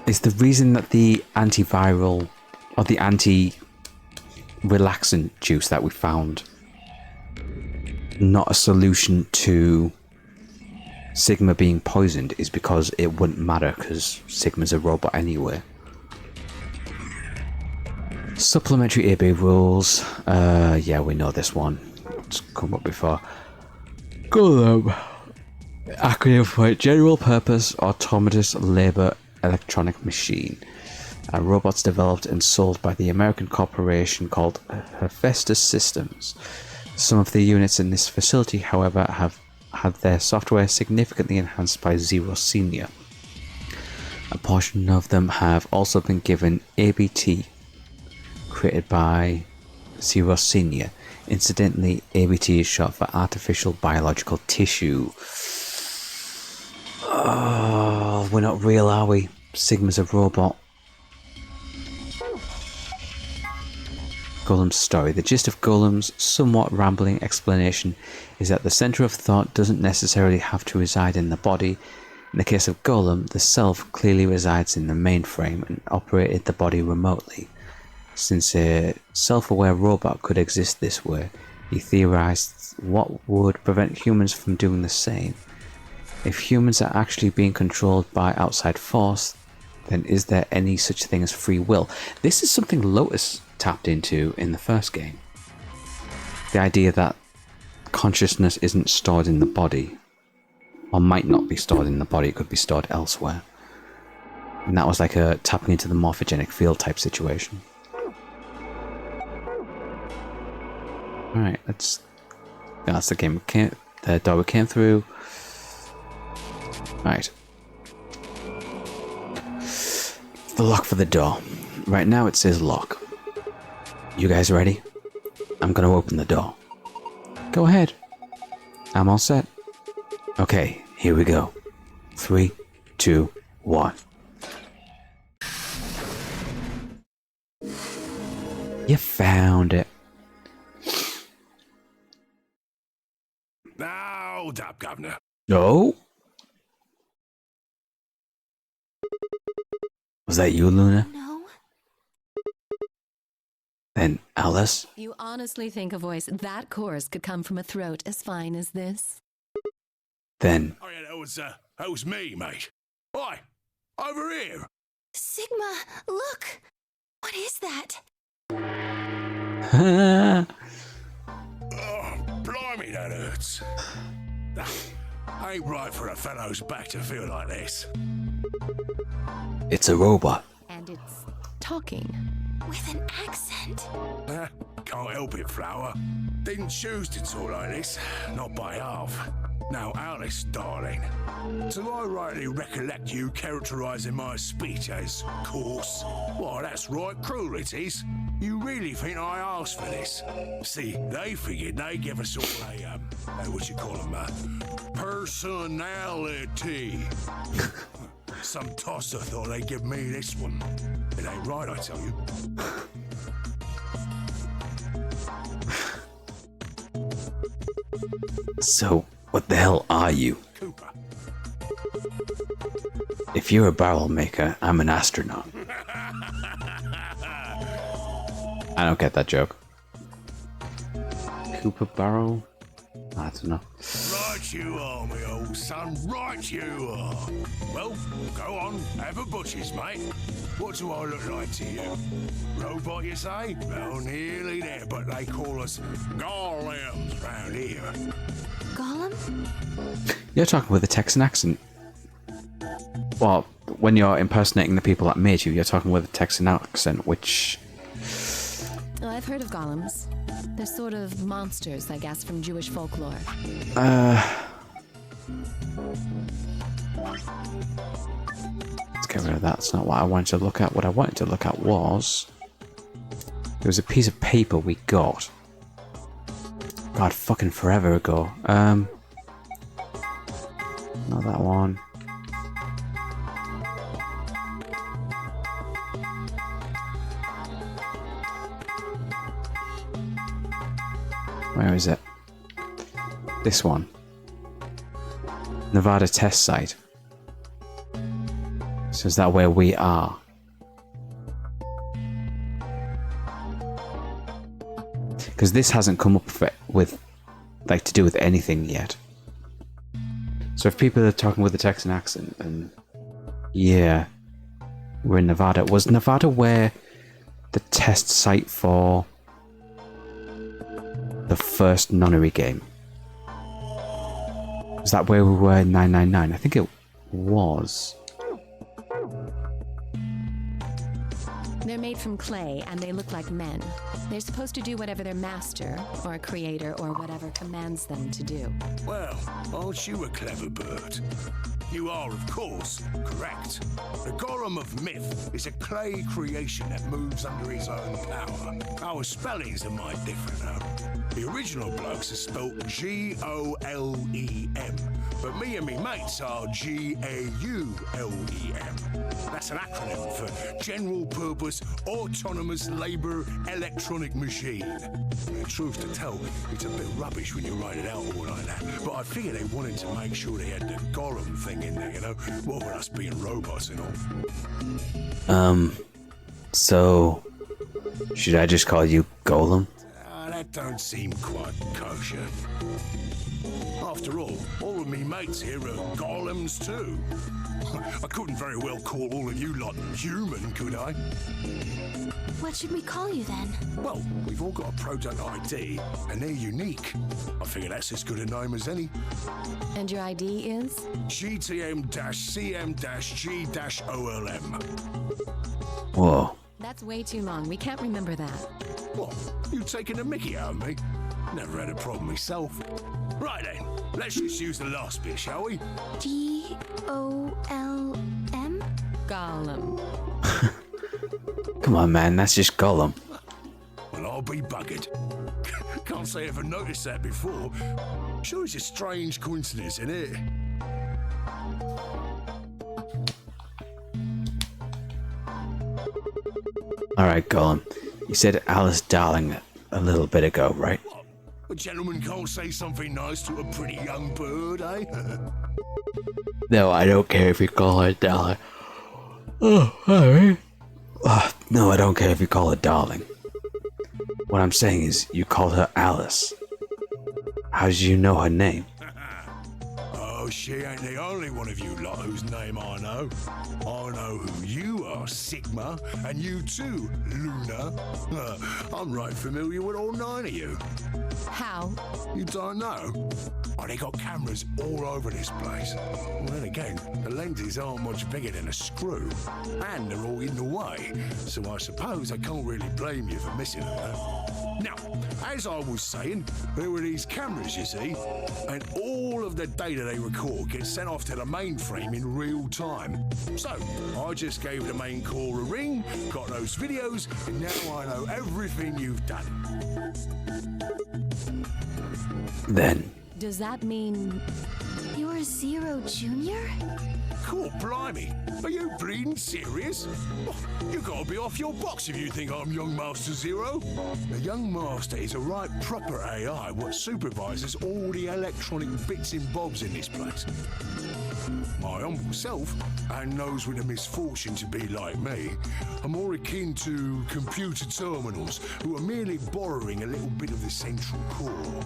Is the reason that the antiviral or the anti-relaxant juice that we found not a solution to Sigma being poisoned is because it wouldn't matter because Sigma's a robot anyway? Supplementary AB rules. Yeah, we know this one. It's come up before. Golem. Acronym for General Purpose Autonomous Labor Electronic Machine. Robots developed and sold by the American corporation called Hephaestus Systems. Some of the units in this facility, however, have had their software significantly enhanced by Zero Senior. A portion of them have also been given ABT, created by Zero Senior. Incidentally, ABT is short for Artificial Biological Tissue. Oh, we're not real, are we? Sigma's a robot. Golem's story. The gist of Golem's somewhat rambling explanation is that the centre of thought doesn't necessarily have to reside in the body. In the case of Golem, the self clearly resides in the mainframe and operated the body remotely. Since a self-aware robot could exist this way, he theorized what would prevent humans from doing the same. If humans are actually being controlled by outside force, then is there any such thing as free will? This is something Lotus tapped into in the first game. The idea that consciousness isn't stored in the body, or might not be stored in the body, it could be stored elsewhere. And that was like a tapping into the morphogenic field type situation. Alright, that's the game the door we came through. Right. The lock for the door. Right now it says lock. You guys ready? I'm gonna open the door. Go ahead. I'm all set. Okay, here we go. 3, 2, 1. You found it. Now, hold up, Governor. No. Was that you, Luna? No. Then Alice? You honestly think a voice that coarse could come from a throat as fine as this? Then... Oh yeah, that was me, mate. Oi, over here. Sigma, look! What is that? Oh, blimey, that hurts. Ain't right for a fellow's back to feel like this. It's a robot. And it's talking. With an accent. Can't help it, Flower. Didn't choose to talk like this, not by half. Now, Alice, darling, do I rightly recollect you characterising my speech as coarse? Why, that's right, cruel it is. You really think I asked for this? See, they figured they'd give us all a, what you call them, personality. Some tosser thought they'd give me this one. It ain't right, I tell you. So, what the hell are you? Cooper. If you're a barrel maker, I'm an astronaut. I don't get that joke. Cooper barrel? I don't know. Right you are, my old son, right you are. Well, go on, have a butcher's, mate. What do I look like to you? Robot, you say? Well, nearly there, but they call us golems round here. Gollum? You're talking with a Texan accent. Well, when you're impersonating the people that made you, you're talking with a Texan accent, which... Oh, I've heard of golems. They're sort of monsters, I guess, from Jewish folklore. Let's get rid of that. That's not what I wanted to look at. What I wanted to look at was... There was a piece of paper we got. God, fucking forever ago. Not that one. Where is it? This one. Nevada test site. So is that where we are? Because this hasn't come up with, like, to do with anything yet. So if people are talking with a Texan accent, then yeah, we're in Nevada. Was Nevada where the test site for the first nunnery game? Was that where we were in 999? I think it was. They're made from clay, and they look like men. They're supposed to do whatever their master, or creator, or whatever commands them to do. Well, aren't you a clever bird? You are, of course, correct. The Golem of Myth is a clay creation that moves under his own power. Our spellings are might different, though. The original blokes are spelt G-O-L-E-M, but me and me mates are G-A-U-L-E-M. That's an acronym for General Purpose Autonomous Labour Electronic Machine. The truth to tell, it's a bit rubbish when you write it out all like that, but I figure they wanted to make sure they had the Golem thing in there, you know? What with us being robots and all. So... should I just call you Golem? That don't seem quite kosher. After all of me mates here are golems too. I couldn't very well call all of you lot human, could I? What should we call you then? Well, we've all got a product ID, and they're unique. I figure that's as good a name as any. And your ID is? GTM-CM-G-OLM. Whoa. That's way too long. We can't remember that. What? You taking a mickey out of me? Never had a problem myself. Right then, let's just use the last bit, shall we? G-O-L-M? Gollum. Come on, man. That's just Golem. Well, I'll be buggered. Can't say I ever noticed that before. Sure, it's a strange coincidence, isn't it? Alright, Golem. You said Alice Darling a little bit ago, right? What? A gentleman can't say something nice to a pretty young bird, eh? No, I don't care if you call her Darling. Oh, alright. No, I don't care if you call her Darling. What I'm saying is, you called her Alice. How did you know her name? Oh, she ain't the only one of you lot whose name I know. I know who you are, Sigma, and you too, Luna. I'm right familiar with all 9 of you. How? You don't know? Oh, they got cameras all over this place. Well, then again, the lenses aren't much bigger than a screw. And they're all in the way, so I suppose I can't really blame you for missing them, though. Now, as I was saying, there were these cameras, you see, and all of the data they record gets sent off to the mainframe in real time. So, I just gave the main core a ring, got those videos, and now I know everything you've done. Then... Does that mean... You're Zero Jr.? Cool, blimey. Are you bleeding serious? Oh, you gotta be off your box if you think I'm Young Master Zero. The Young Master is a right proper AI what supervises all the electronic bits and bobs in this place. My humble self, and those with the misfortune to be like me, are more akin to computer terminals who are merely borrowing a little bit of the central core.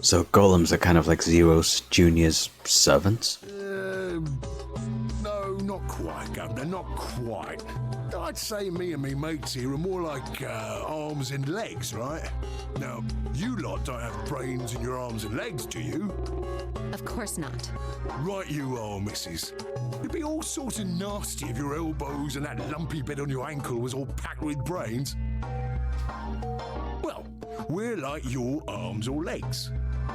So golems are kind of like Zero's Junior's servants? No, not quite, Governor, not quite. I'd say me and me mates here are more like arms and legs, right? Now, you lot don't have brains in your arms and legs, do you? Of course not. Right you are, missus. It'd be all sorts of nasty if your elbows and that lumpy bit on your ankle was all packed with brains. Well, we're like your arms or legs.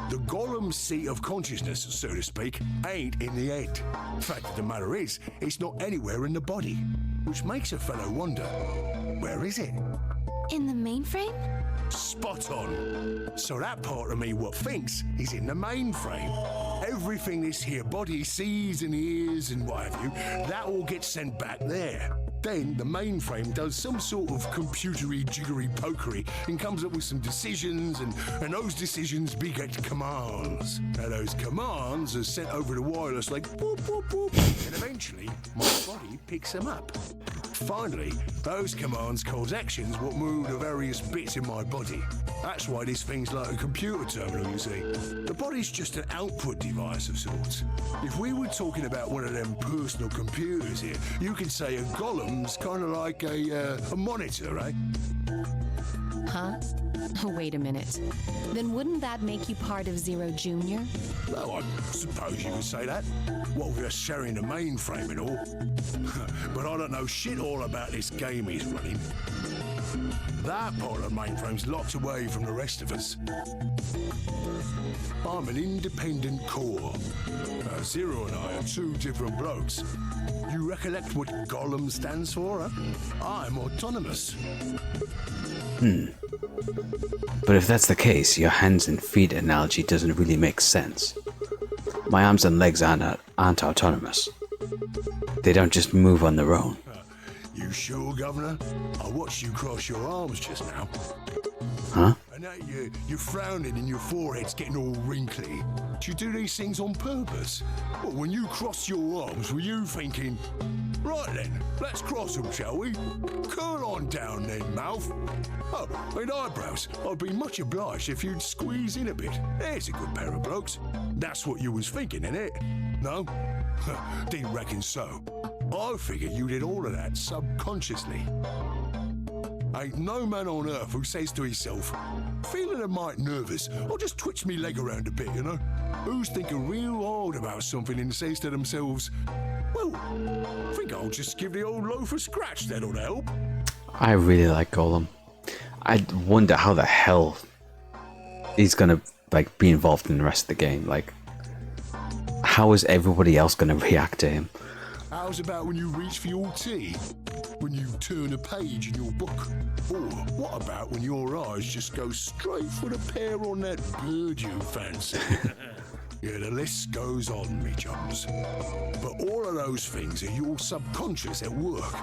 The golem's seat of consciousness, so to speak, ain't in the head. Fact of the matter is, it's not anywhere in the body, which makes a fellow wonder, where is it? In the mainframe? Spot on. So that part of me what thinks is in the mainframe. Everything this here body sees and hears and what have you, that all gets sent back there. Then the mainframe does some sort of computery jiggery pokery and comes up with some decisions, and those decisions beget commands. Now those commands are sent over the wireless like boop boop boop, and eventually my body picks them up. Finally, those commands cause actions what move the various bits in my body. That's why this thing's like a computer terminal, you see. The body's just an output device of sorts. If we were talking about one of them personal computers here, you could say a golem's kind of like a monitor, right? Huh? Wait a minute. Then wouldn't that make you part of Zero Junior? Well, I suppose you could say that. What with us sharing the mainframe and all. But I don't know shit all about this game he's running. That part of the mainframe's locked away from the rest of us. I'm an independent core. Zero and I are two different blokes. You recollect what Golem stands for, huh? I'm autonomous. But if that's the case, your hands and feet analogy doesn't really make sense. My arms and legs aren't autonomous. They don't just move on their own. You sure, Governor? I watched you cross your arms just now. Huh? And now you're frowning and your forehead's getting all wrinkly. Do you do these things on purpose? Well, when you crossed your arms, were you thinking, right then, let's cross them, shall we? Curl on down then, mouth. Oh, and eyebrows. I'd be much obliged if you'd squeeze in a bit. There's a good pair of blokes. That's what you was thinking, innit? No? Didn't reckon so. I figure you did all of that subconsciously. Ain't no man on earth who says to himself, feeling a mite nervous, I'll just twitch me leg around a bit, you know? Who's thinking real hard about something and says to themselves, well, I think I'll just give the old loaf a scratch, that'll help. I really like Golem. I wonder how the hell he's gonna like be involved in the rest of the game. Like, how is everybody else gonna react to him? How's about when you reach for your tea? When you turn a page in your book? Or what about when your eyes just go straight for the pear on that bird you fancy? Yeah, the list goes on, me chums. But all of those things are your subconscious at work.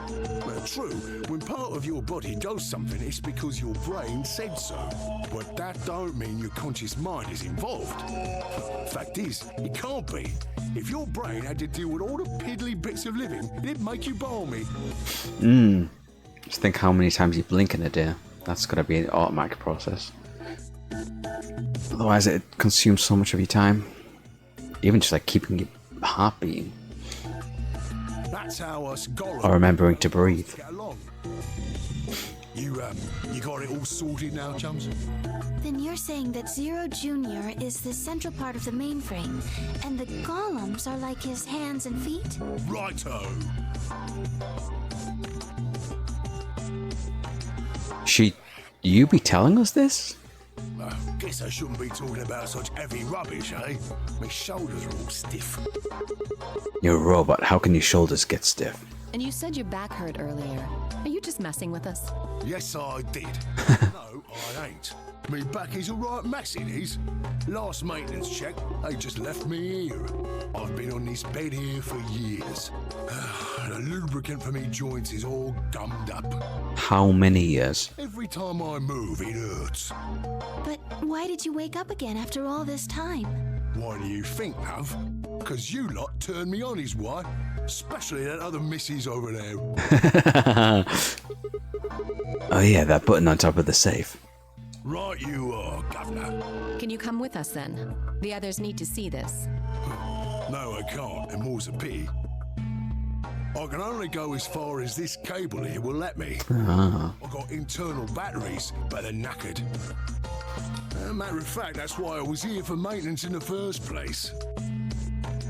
Well, true, when part of your body does something, it's because your brain said so. But that don't mean your conscious mind is involved. Fact is, it can't be. If your brain had to deal with all the piddly bits of living, it'd make you balmy. Just think how many times you blink in a day. That's gotta be an automatic process. Otherwise, it consumes so much of your time. Even just like keeping your heart beating. That's how us Golems Or remembering to breathe. get along. You got it all sorted now, chums? Then you're saying that Zero Junior is the central part of the mainframe, and the golems are like his hands and feet? Righto. You be telling us this? Guess I shouldn't be talking about such heavy rubbish, eh? My shoulders are all stiff. You're a robot. How can your shoulders get stiff? And you said your back hurt earlier. Are you just messing with us? Yes, I did. No, I ain't. Me back is a right mess, it is. Last maintenance check, they just left me here. I've been on this bed here for years. The lubricant for me joints is all gummed up. How many years? Every time I move, it hurts. But why did you wake up again after all this time? Why do you think, love? Because you lot turned me on, is why. Especially that other missus over there. Oh yeah, that button on top of the safe. Right you are, Governor. Can you come with us then? The others need to see this. No, I can't, and more's a pity. I can only go as far as this cable here will let me. I've got internal batteries, but they're knackered. Matter of fact, that's why I was here for maintenance in the first place.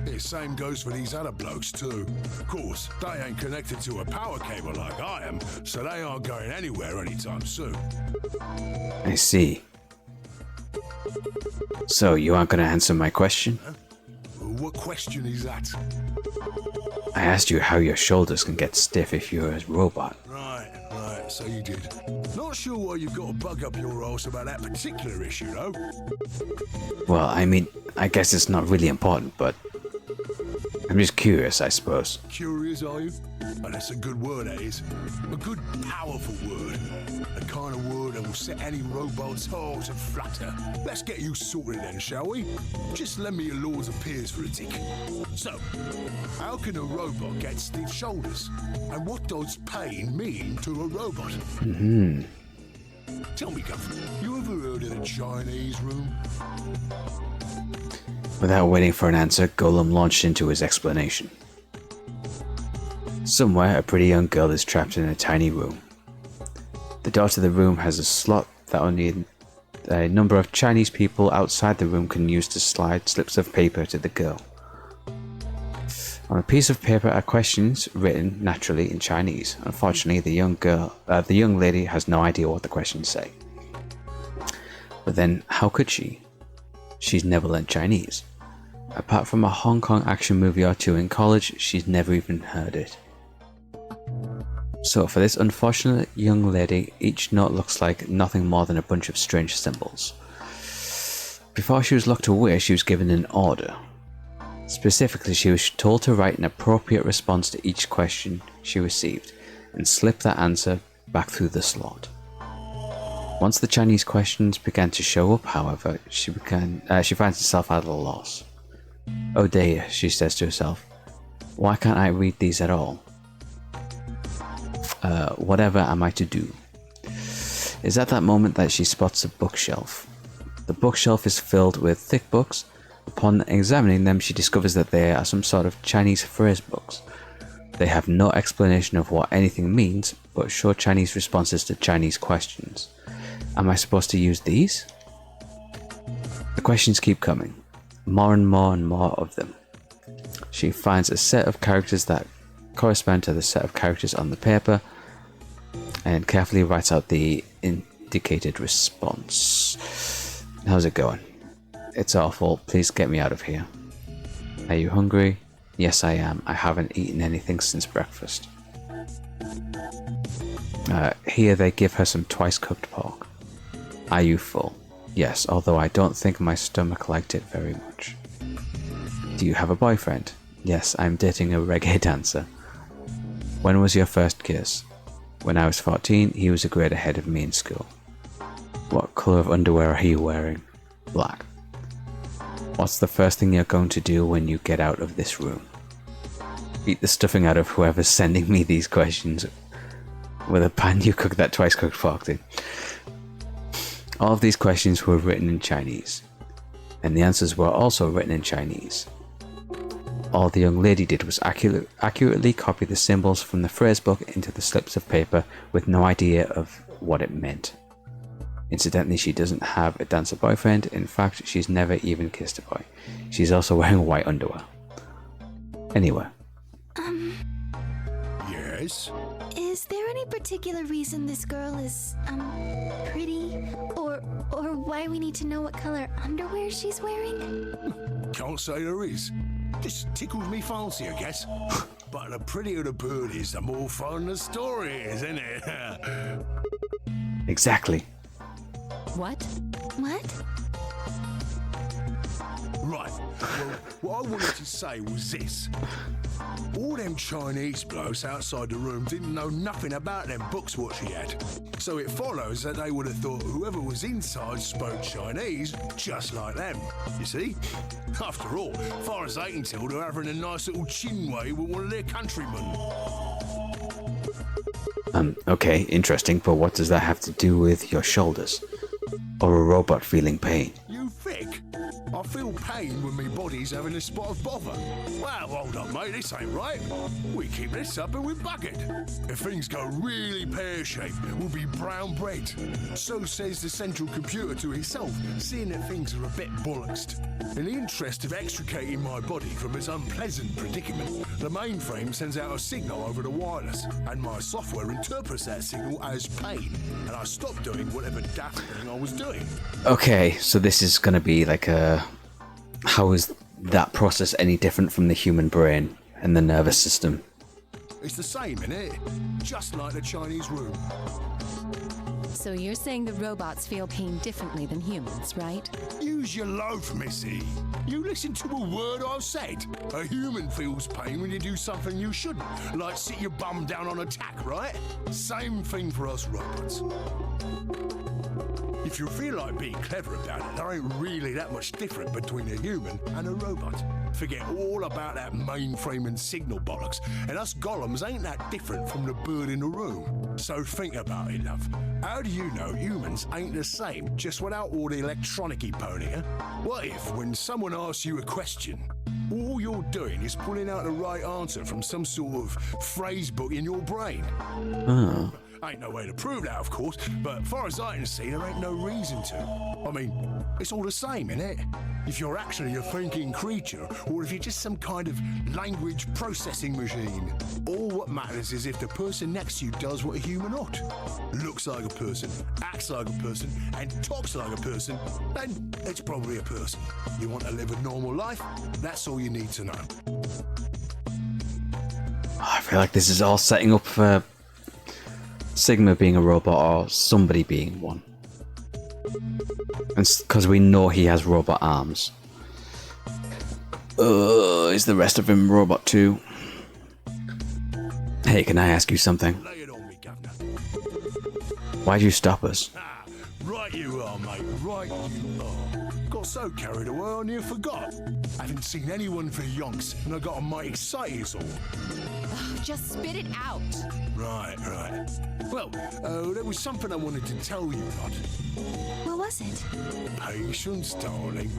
The same goes for these other blokes too. Of course, they ain't connected to a power cable like I am, so they aren't going anywhere anytime soon. I see. So, you aren't going to answer my question? Huh? What question is that? I asked you how your shoulders can get stiff if you're a robot. Right, so you did. Not sure why you've got to bug up your arse about that particular issue, though. Well, I mean, I guess it's not really important, but I'm just curious, I suppose. Curious, are you? Oh, that's a good word, that is. A good, powerful word. The kind of word that will set any robot's heart to flutter. Let's get you sorted then, shall we? Just lend me your laws of peers for a tick. So, how can a robot get stiff shoulders? And what does pain mean to a robot? Tell me, Governor, you ever heard of the Chinese room? Without waiting for an answer, Golem launched into his explanation. Somewhere, a pretty young girl is trapped in a tiny room. The door to the room has a slot that only a number of Chinese people outside the room can use to slide slips of paper to the girl. On a piece of paper are questions written naturally in Chinese. Unfortunately, the young lady has no idea what the questions say. But then, how could she? She's never learned Chinese. Apart from a Hong Kong action movie or two in college, she's never even heard it. So for this unfortunate young lady, each note looks like nothing more than a bunch of strange symbols. Before she was locked away, she was given an order. Specifically, she was told to write an appropriate response to each question she received, and slip that answer back through the slot. Once the Chinese questions began to show up, however, she finds herself at a loss. Oh dear, she says to herself, why can't I read these at all? Whatever am I to do? It's at that moment that she spots a bookshelf. The bookshelf is filled with thick books. Upon examining them, she discovers that they are some sort of Chinese phrase books. They have no explanation of what anything means, but show Chinese responses to Chinese questions. Am I supposed to use these? The questions keep coming. More and more of them. She finds a set of characters that correspond to the set of characters on the paper and carefully writes out the indicated response. How's it going? It's awful. Please get me out of here. Are you hungry? Yes, I am. I haven't eaten anything since breakfast. Here they give her some twice-cooked pork. Are you full? Yes, although I don't think my stomach liked it very much. Do you have a boyfriend? Yes, I'm dating a reggae dancer. When was your first kiss? When I was 14, he was a grade ahead of me in school. What colour of underwear are you wearing? Black. What's the first thing you're going to do when you get out of this room? Beat the stuffing out of whoever's sending me these questions with a pan you cook that twice-cooked pork in. All of these questions were written in Chinese, and the answers were also written in Chinese. All the young lady did was accurately copy the symbols from the phrase book into the slips of paper with no idea of what it meant. Incidentally, she doesn't have a dancer boyfriend. In fact, she's never even kissed a boy. She's also wearing white underwear. Anyway. Yes? Is there any particular reason this girl is, pretty? Or why we need to know what color underwear she's wearing? Can't say there is. Just tickles me fancy, I guess. But the prettier the bird is, the more fun the story is, isn't it? Exactly. What? What? Right. Well, what I wanted to say was this. All them Chinese blokes outside the room didn't know nothing about them books what she had. So it follows that they would have thought whoever was inside spoke Chinese just like them. You see? After all, far as they can tell, they're having a nice little chinway with one of their countrymen. Okay, interesting, but what does that have to do with your shoulders? Or a robot feeling pain? You thick? I feel pain when my body's having a spot of bother. Well, hold up, mate, this ain't right. We keep this up and we're buggered. If things go really pear-shaped, we'll be brown bread. So says the central computer to itself, seeing that things are a bit bollocksed. In the interest of extricating my body from its unpleasant predicament, the mainframe sends out a signal over the wireless, and my software interprets that signal as pain, and I stop doing whatever daft thing I was doing. Okay, so this is gonna be like a... How is that process any different from the human brain and the nervous system? It's the same, innit? Just like the Chinese room. So you're saying the robots feel pain differently than humans, right? Use your loaf, Missy. You listen to a word I've said. A human feels pain when you do something you shouldn't, like sit your bum down on a tack, right? Same thing for us robots. If you feel like being clever about it, there ain't really that much different between a human and a robot. Forget all about that mainframe and signal bollocks, and us golems ain't that different from the bird in the room. So think about it, love. How do you know humans ain't the same, just without all the electronic-y pony, huh? What if, when someone asks you a question, all you're doing is pulling out the right answer from some sort of phrase book in your brain? Oh. Ain't no way to prove that, of course, but far as I can see, there ain't no reason to. I mean, it's all the same, innit? If you're actually a thinking creature, or if you're just some kind of language processing machine. All what matters is if the person next to you does what a human ought. Looks like a person, acts like a person, and talks like a person, then it's probably a person. You want to live a normal life? That's all you need to know. I feel like this is all setting up for Sigma being a robot or somebody being one. And because we know he has robot arms. Is the rest of him robot too? Hey, can I ask you something? Lay it on me, Governor. Why'd you stop us? Right you are, mate. Right you are. Got so carried away I near forgot. I haven't seen anyone for yonks, and I got a mighty excited as all. Just spit it out. Right. Well, there was something I wanted to tell you, Rod. What was it? Patience, darling.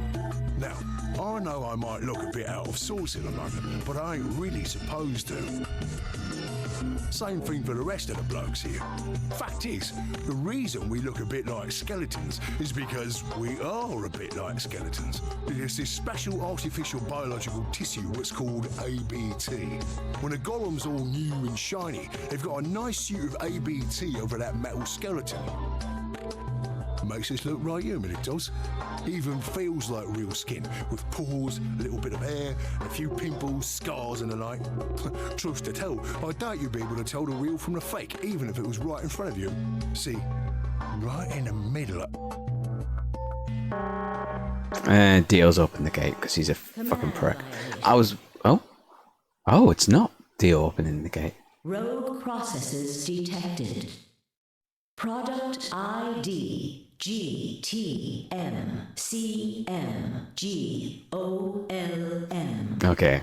Now, I know I might look a bit out of sorts at the moment, but I ain't really supposed to. Same thing for the rest of the blokes here. Fact is, the reason we look a bit like skeletons is because we are a bit like skeletons. There's this special artificial biological tissue that's called ABT. When a golem's all new and shiny, they've got a nice suit of ABT over that metal skeleton. Makes us look right human, it does. Even feels like real skin, with pores, a little bit of hair, a few pimples, scars and the like. Truth to tell, I doubt you'd be able to tell the real from the fake, even if it was right in front of you. See, right in the middle of... Dio's opened the gate because he's a fucking prick. I was... Oh, it's not Dio opening the gate. Rogue processes detected. Product ID GTMCMGOLM. Okay.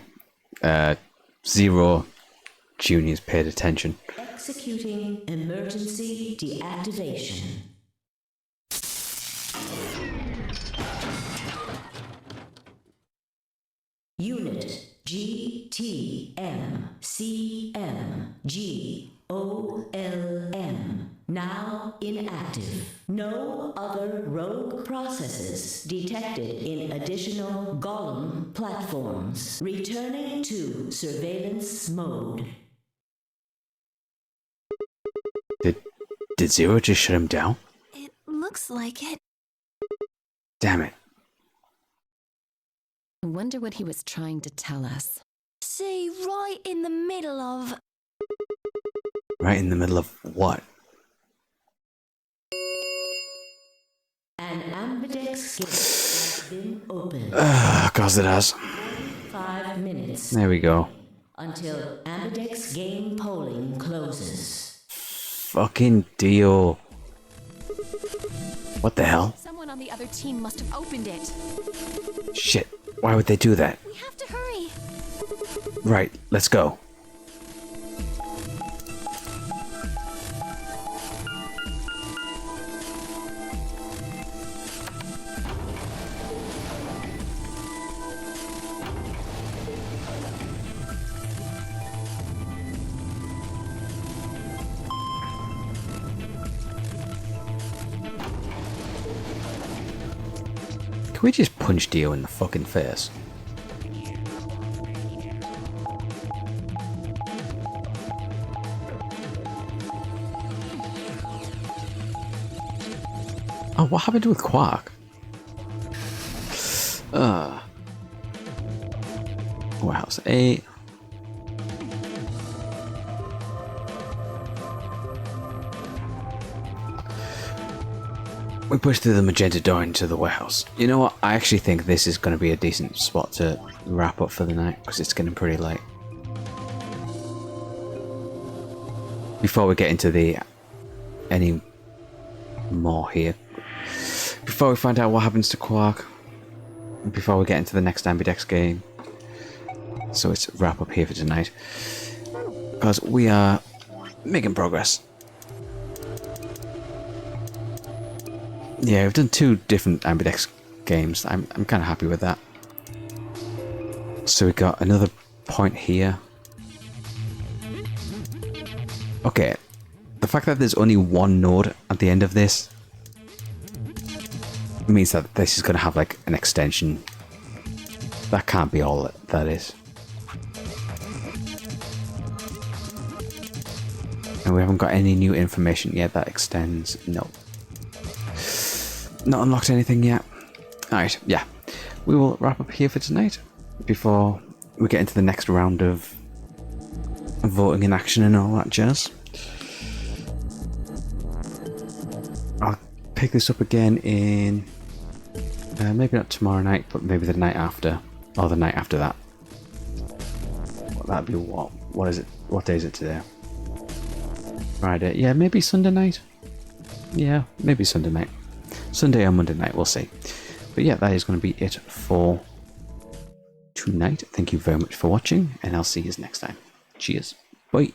Zero juniors paid attention. Executing emergency deactivation. Unit GTMCMGOLM. Now inactive. No other rogue processes detected in additional Golem platforms. Returning to surveillance mode. Did Zero just shut him down? It looks like it. Damn it. I wonder what he was trying to tell us. See, right in the middle of... Right in the middle of what? An ambidex gate has been opened. Of course it has. 5 minutes. There we go. Until ambidex game polling closes. Fucking Dio. What the hell? Someone on the other team must have opened it. Shit. Why would they do that? We have to hurry. Right, let's go. Can we just punch Dio in the fucking face? Oh, what happened with Quark? Warehouse 8. We push through the magenta door into the warehouse. You know what? I actually think this is going to be a decent spot to wrap up for the night because it's getting pretty late. Before we get into any more here, before we find out what happens to Quark, before we get into the next ambidex game, so it's wrap up here for tonight because we are making progress. Yeah, we've done 2 different ambidex games. I'm kind of happy with that. So we got another point here. Okay, the fact that there's only 1 node at the end of this means that this is going to have like an extension. That can't be all that is. And we haven't got any new information yet that extends. No. Not unlocked anything yet. Alright, yeah. We will wrap up here for tonight before we get into the next round of voting in action and all that jazz. I'll pick this up again in maybe not tomorrow night, but maybe the night after, or the night after that. Well, that'd be what? What is it? What day is it today? Friday. Yeah, maybe Sunday night. Yeah, maybe Sunday night. Sunday or Monday night, we'll see. But yeah, that is going to be it for tonight. Thank you very much for watching, and I'll see you next time. Cheers. Bye.